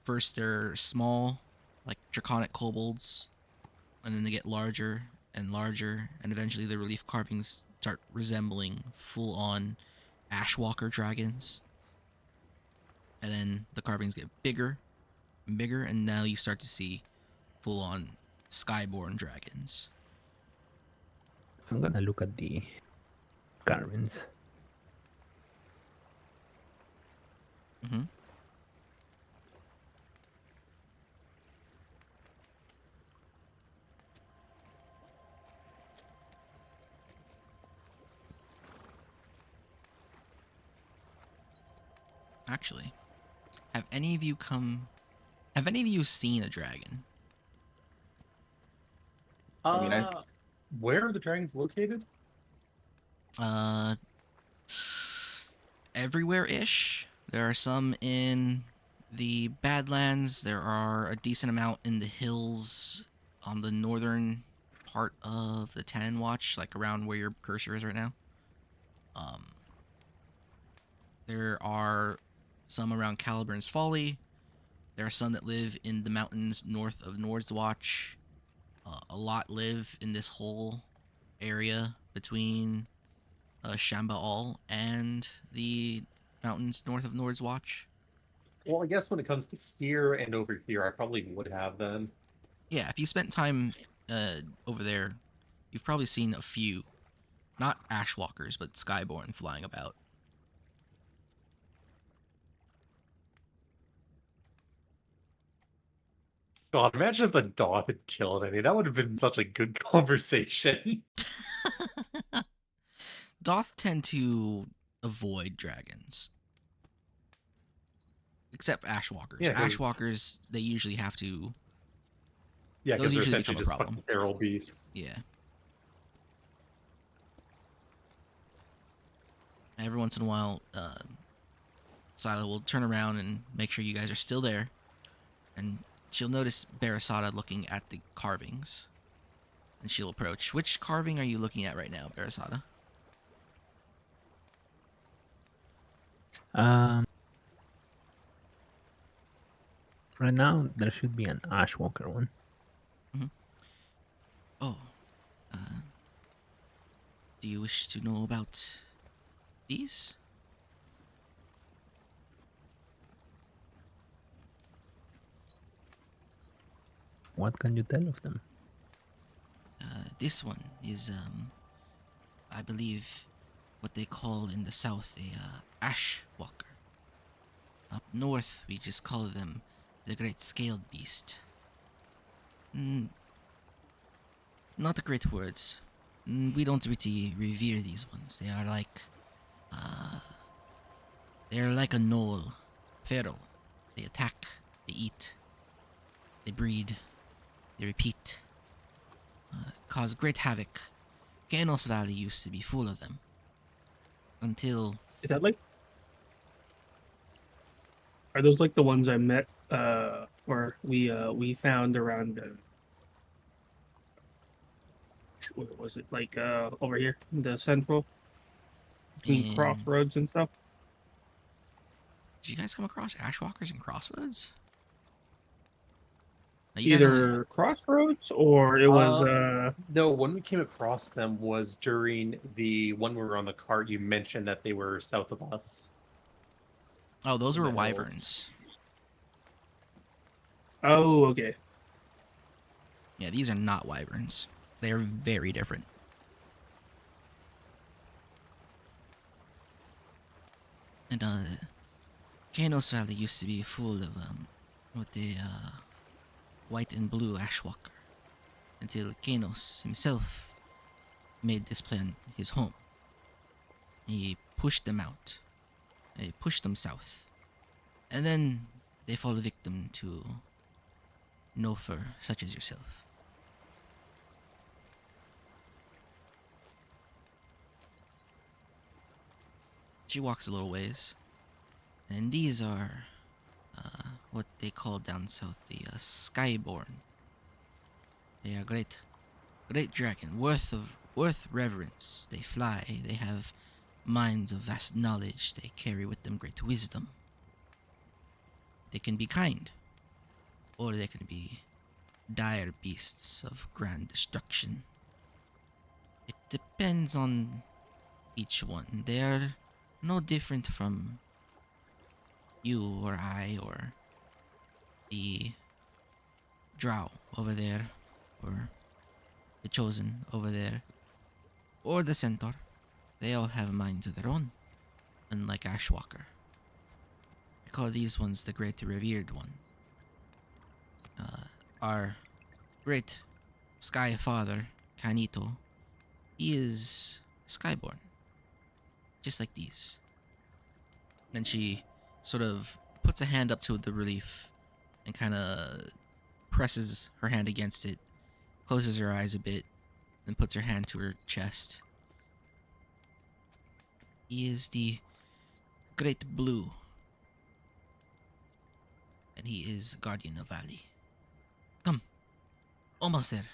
first they're small, like draconic kobolds, and then they get larger and larger, and eventually the relief carvings start resembling full-on Ashwalker dragons. And then the carvings get bigger and bigger, and now you start to see full-on skyborn dragons. I'm gonna look at the carvings. Mm-hmm. Actually, have any of you seen a dragon? I mean, Where are the dragons located? Uh, everywhere-ish. There are some in the Badlands. There are a decent amount in the hills on the northern part of the Tannin Watch, like around where your cursor is right now. There are some around Caliburn's Folly. There are some that live in the mountains north of Nord's Watch. A lot live in this whole area between Shambhala and the mountains north of Nord's Watch. Well, I guess when it comes to here and over here, I probably would have them. Yeah, if you spent time over there, you've probably seen a few, not Ashwalkers, but Skyborn flying about. God, imagine if the dog had killed any. That would have been such a good conversation. Doth tend to avoid dragons. Except Ashwalkers. Yeah, 'cause- Ashwalkers, they usually have to... Yeah, Those because they're usually essentially become a just problem. fucking feral beasts. Yeah. Every once in a while, Sila will turn around and make sure you guys are still there. And she'll notice Barasada looking at the carvings. And she'll approach. Which carving are you looking at right now, Barasada? Um, right now there should be an Ashwalker one. Oh, uh, do you wish to know about these? What can you tell of them? This one is, I believe, what they call in the south a ash walker. Up north, we just call them the great scaled beast. Mm, not great words. We don't really revere these ones. They're like a gnoll, feral. They attack, they eat, they breed, they repeat, cause great havoc. Kanos Valley used to be full of them. Until Is that like? Are those like the ones I met? Or we found around. What was it like? Over here, in the central between in crossroads and stuff. did you guys come across Ashwalkers and Crossroads? Now, you guys only Either crossroads or it was No, when we came across them was during the when we were on the cart. You mentioned that they were south of us. Oh, those in were the hills. wyverns. oh, okay. Yeah, these are not wyverns. They are very different. And Kanos Valley used to be full of what the white and blue Ashwalker until Kanos himself made this plan his home. He pushed them out. He pushed them south. And then they fall victim to no fur such as yourself. She walks a little ways. And these are what they call down south the Skyborn. They are great dragon, worth reverence. They fly, they have minds of vast knowledge, they carry with them great wisdom. They can be kind, or they can be dire beasts of grand destruction. It depends on each one. They are no different from you or I or the drow over there, or the chosen over there, or the centaur. They all have minds of their own, unlike Ashwalker. I call these ones the great revered one. Our great sky father, Kanito, he is skyborn, just like these. Then she sort of puts a hand up to the relief and kind of presses her hand against it, closes her eyes a bit, then puts her hand to her chest. He is the Great Blue, and he is Guardian of Valley. Come, almost there.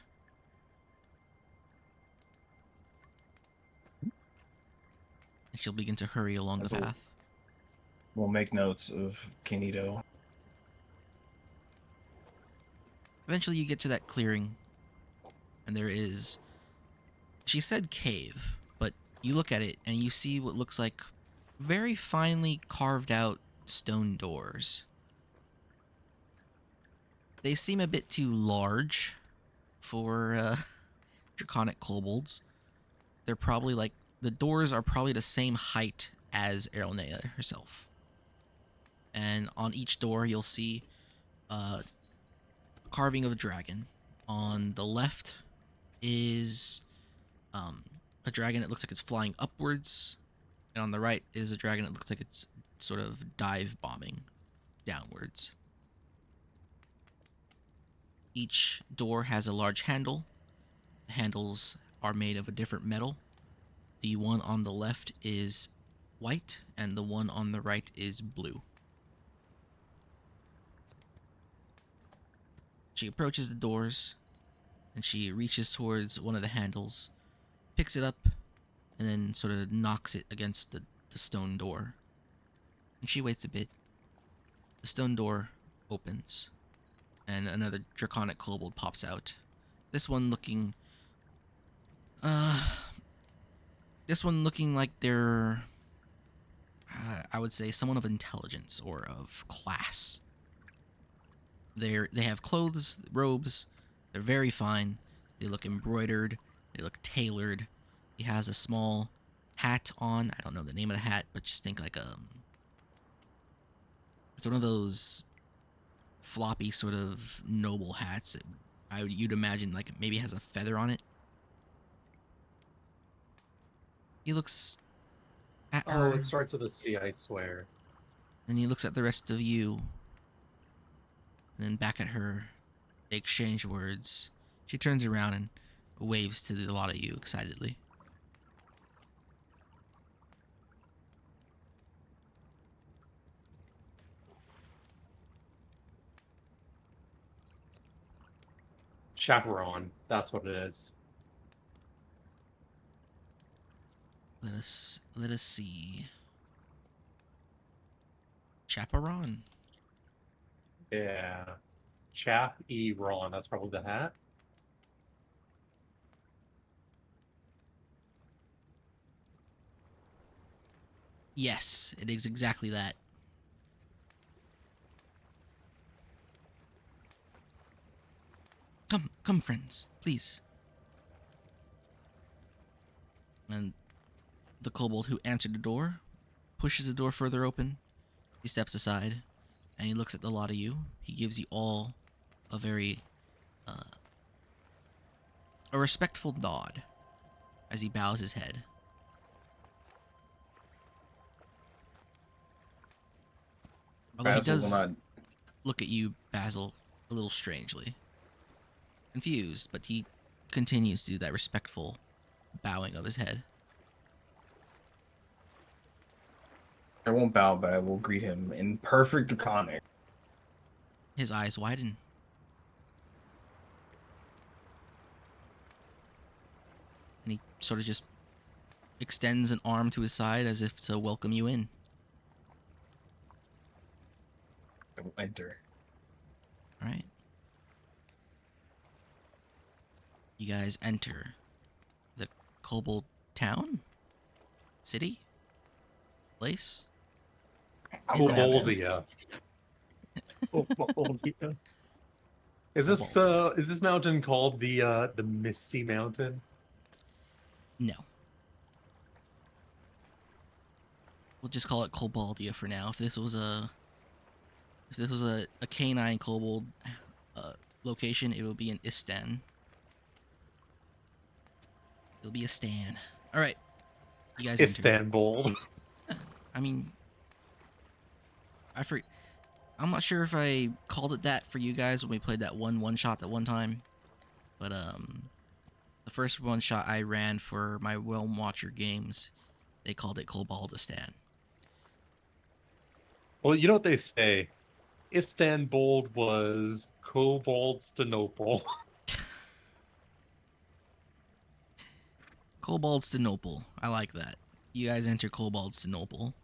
And she'll begin to hurry along the So- path. We'll make notes of Kanito. Eventually, you get to that clearing, and there is. She said cave, but you look at it and you see what looks like very finely carved out stone doors. They seem a bit too large for draconic kobolds. They're probably like the doors are probably the same height as Erlnea herself. And on each door you'll see a carving of a dragon. On the left is a dragon that looks like it's flying upwards, and on the right is a dragon that looks like it's sort of dive bombing downwards. Each door has a large handle. The handles are made of a different metal. The one on the left is white, and the one on the right is blue. She approaches the doors and she reaches towards one of the handles, picks it up, and then sort of knocks it against the stone door. And she waits a bit. The stone door opens, and another draconic kobold pops out. This one looking, uh, like they're, I would say, someone of intelligence or of class. They have clothes, robes. They're very fine. They look embroidered. They look tailored. He has a small hat on. I don't know the name of the hat, but just think like it's one of those floppy sort of noble hats that you'd imagine like maybe has a feather on it. He looks at Oh, her, it starts with a C, I swear. and he looks at the rest of you, and then back at her. They exchange words. She turns around and waves to a lot of you excitedly. Chaperone. That's what it is. Let us see. Chaperon. Yeah. Chaperon. That's probably the hat. Yes, it is exactly that. Come, friends, please. And the kobold who answered the door pushes the door further open. He steps aside, and he looks at the lot of you. He gives you all a very, a respectful nod as he bows his head. Although he Basil will does not. look at you, Basil, a little strangely. Confused, but he continues to do that respectful bowing of his head. I won't bow, but I will greet him in perfect Draconic. His eyes widen. And he sort of just extends an arm to his side as if to welcome you in. I will enter. All right. You guys enter the kobold town? City? Place? In the mountain. Koboldia. Koboldia. Is this mountain called the Misty Mountain? No. We'll just call it Koboldia for now. If this was a canine kobold location, it would be in Istan. It'll be a stan. All right, you guys. Istanbul. I mean, I'm not sure if I called it that for you guys when we played that one shot that one time, but the first one shot I ran for my Realm Watcher games, they called it Kobaldistan. Well, you know what they say. Istanbul was Koboldstinople. Kobaldstinople. I like that. You guys enter Kobaldstinople.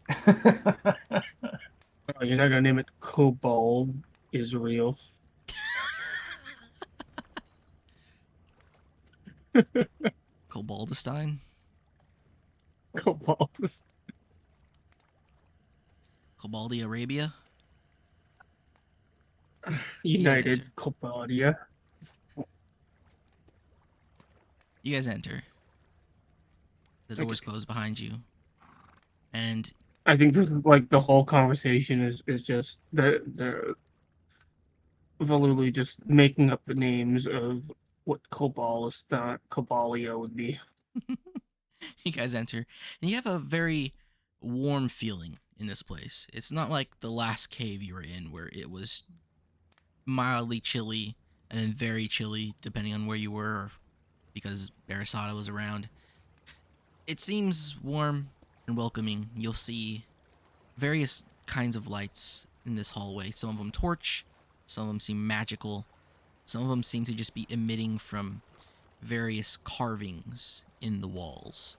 Oh, you're not gonna name it Kobold Israel. Kobaldestein? Kobold. Kobaldi Arabia? United Koboldia. You guys enter. The doors close behind you. And I think this is like the whole conversation is just the literally just making up the names of what Kobalia would be. you guys enter. And you have a very warm feeling in this place. It's not like the last cave you were in where it was mildly chilly and then very chilly depending on where you were because Barasada was around. It seems warm and welcoming. You'll see various kinds of lights in this hallway. Some of them torch, some of them seem magical. Some of them seem to just be emitting from various carvings in the walls.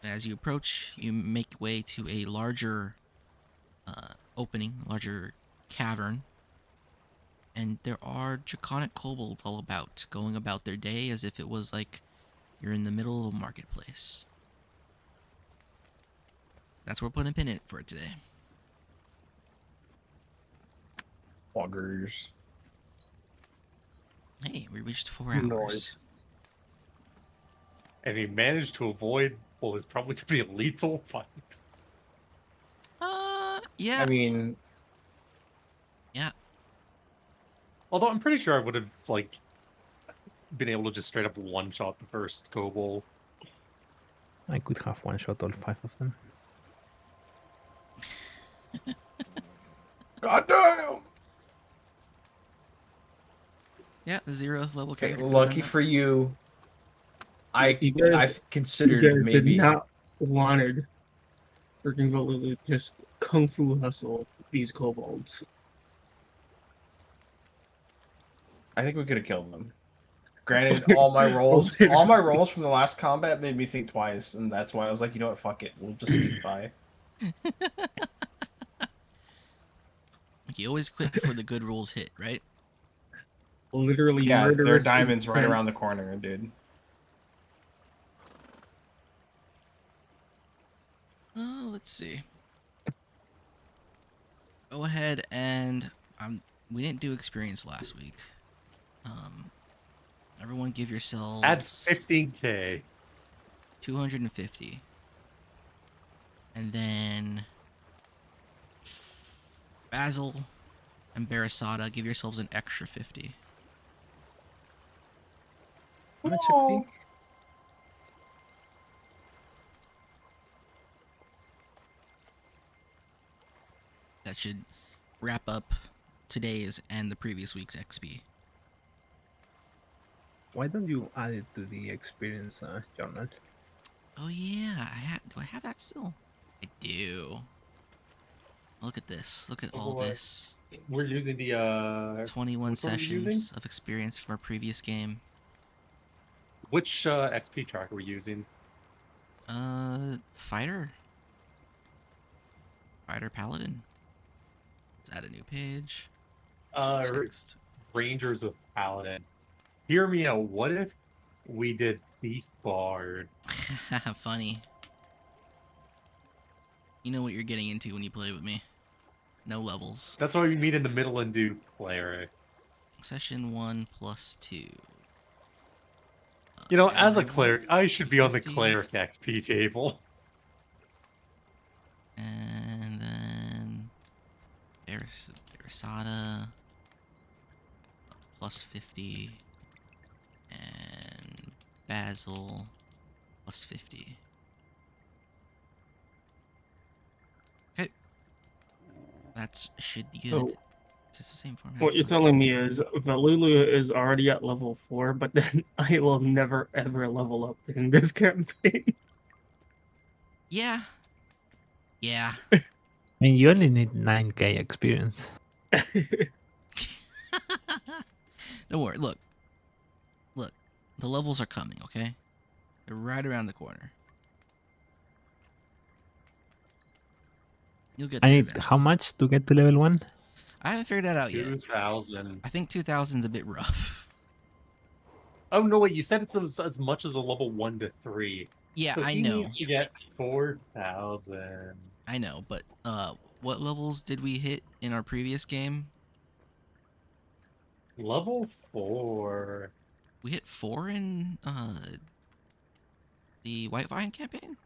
As you approach, you make way to a larger opening, larger cavern, and there are draconic kobolds all about, going about their day as if it was like you're in the middle of a marketplace. That's where we're putting a pin in it for today. Buggers. Hey, we reached 4 hours. Noise. And he managed to avoid what was probably going to be a lethal fight. Yeah. I mean, Yeah. Although I'm pretty sure I would have, like, been able to just straight up one-shot the first kobold. I could have one shot all 5 of them. goddamn. Yeah, the 0th level Okay, character. could've lucky done that. for you. You guys- I've You considered guys maybe. did not wanted freaking go to just kung fu hustle these kobolds. I think we could have killed them. Granted, all my rolls from the last combat made me think twice, and that's why I was like, you know what, fuck it, we'll just sneak by. Like, you always quit before the good rolls hit, right? Literally, Yeah, there are murderous diamonds right intent. around the corner, dude. Let's see. Go ahead and we didn't do experience last week. Everyone give yourselves Add 15k. 250. And then Basil and Barasada, give yourselves an extra 50. How much XP? That should wrap up today's and the previous week's XP. Why don't you add it to the experience journal? Oh yeah, do I have that still? I do. Look at this. Look at all What? this. We're using the 21 which one are we sessions using? of experience from our previous game. Which XP track are we using? Fighter Paladin. Let's add a new page. Text. Rangers of Paladin. Hear me out. What if we did Thief Bard? Funny. You know what you're getting into when you play with me. No levels. That's why we meet in the middle and do cleric. Session 1 plus 2. You know, as a everyone, cleric, I should be on the 50. cleric XP table. And then Barasada plus 50. And Basil plus 50. Okay. That should be good. So, It's just the same format. what you're telling me is Valulu is already at level 4, but then I will never ever level up during this campaign. Yeah. Yeah. I mean, you only need 9k experience. Don't worry. Look. The levels are coming, okay? They're right around the corner. You'll get I there need eventually. how much to get to level 1? I haven't figured that out yet. 2,000. I think 2,000's a bit rough. Oh, no, wait. You said it's as much as a level 1 to 3. Yeah, So I he know. needs to get 4,000. I know, but what levels did we hit in our previous game? Level 4. We hit 4 in the White Vine campaign?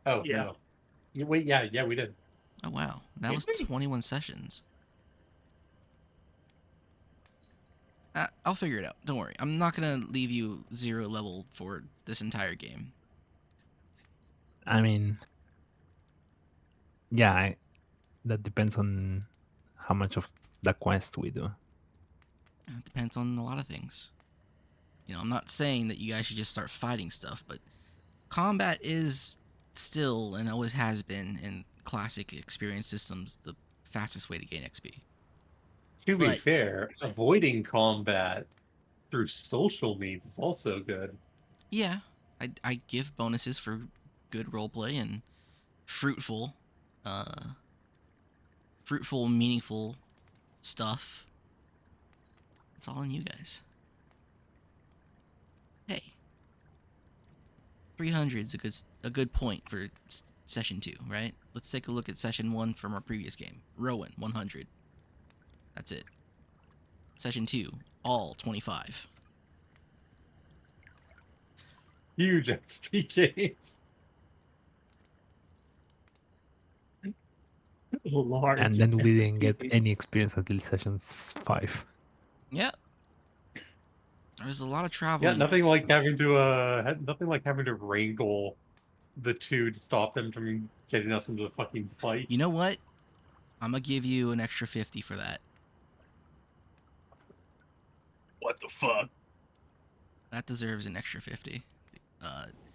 Oh, Yeah. no. Wait, yeah, we did. Oh wow. That Did was we? 21 sessions. I'll figure it out. Don't worry. I'm not going to leave you 0 level for this entire game. I mean, yeah, that depends on how much of the quest we do. It depends on a lot of things. You know, I'm not saying that you guys should just start fighting stuff, but combat is still and always has been in classic experience systems the fastest way to gain XP. To be But fair, avoiding combat through social means is also good. yeah, I give bonuses for good roleplay and fruitful, uh, meaningful stuff. It's all on you guys. Hey, 300 is a good point for session 2, right? Let's take a look at session 1 from our previous game. Rowan 100. That's it. Session 2, all 25. Huge XP gains. Large. And then we didn't get XP. any experience until session 5. Yeah. There's a lot of Yeah, traveling. nothing like having to wrangle the two to stop them from getting us into the fucking fights. You know what? I'm gonna give you an extra 50 for that. What the fuck? That deserves an extra 50.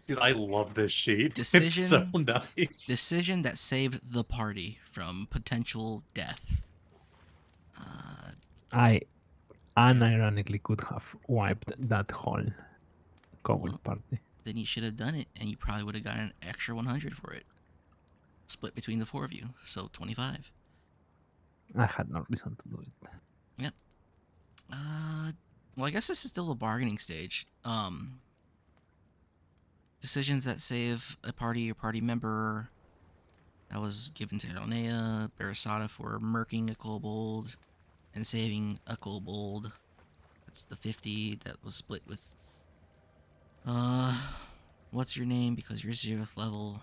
Dude, I love this sheet. Decision- It's so nice. Decision that saved the party from potential death. I unironically could have wiped that whole kobold Well, party. then you should have done it, and you probably would have gotten an extra 100 for it. Split between the 4 of you, so 25. I had no reason to do it. Yep. Well, I guess this is still a bargaining stage. Decisions that save a party or party member. That was given to Ronea, Barasada for murking a kobold and saving a kobold. That's the 50 that was split with. What's your name? Because you're 0th level.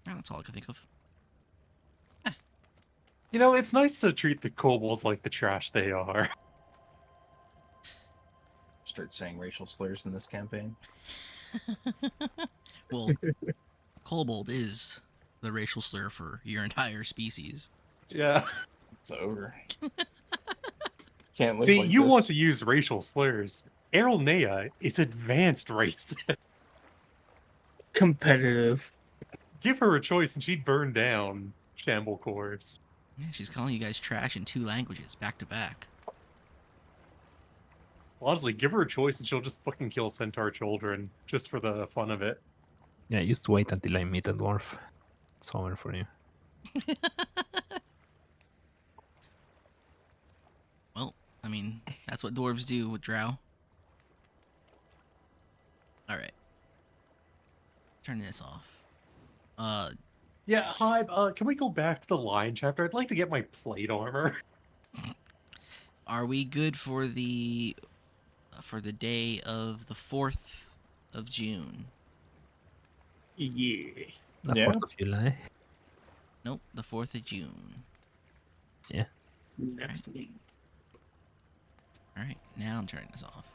That's all I can think of. You know, it's nice to treat the kobolds like the trash they are. Start saying racial slurs in this campaign. Well, kobold is the racial slur for your entire species. Yeah. It's over. Can't live See, like you this. want to use racial slurs. Errolnea is advanced racist. Competitive. Give her a choice and she'd burn down Shamble Course. Yeah, she's calling you guys trash in 2 languages back to back. Honestly, give her a choice and she'll just fucking kill centaur children just for the fun of it. Yeah, just wait until I meet a dwarf. It's over for you. Well, I mean, that's what dwarves do with drow. Alright. Turn this off. Yeah, hi. Can we go back to the lion chapter? I'd like to get my plate armor. Are we good for the day of the 4th of June? Yeah. The Yeah. 4th of July. Nope, the 4th of June. Next week. Alright, now I'm turning this off.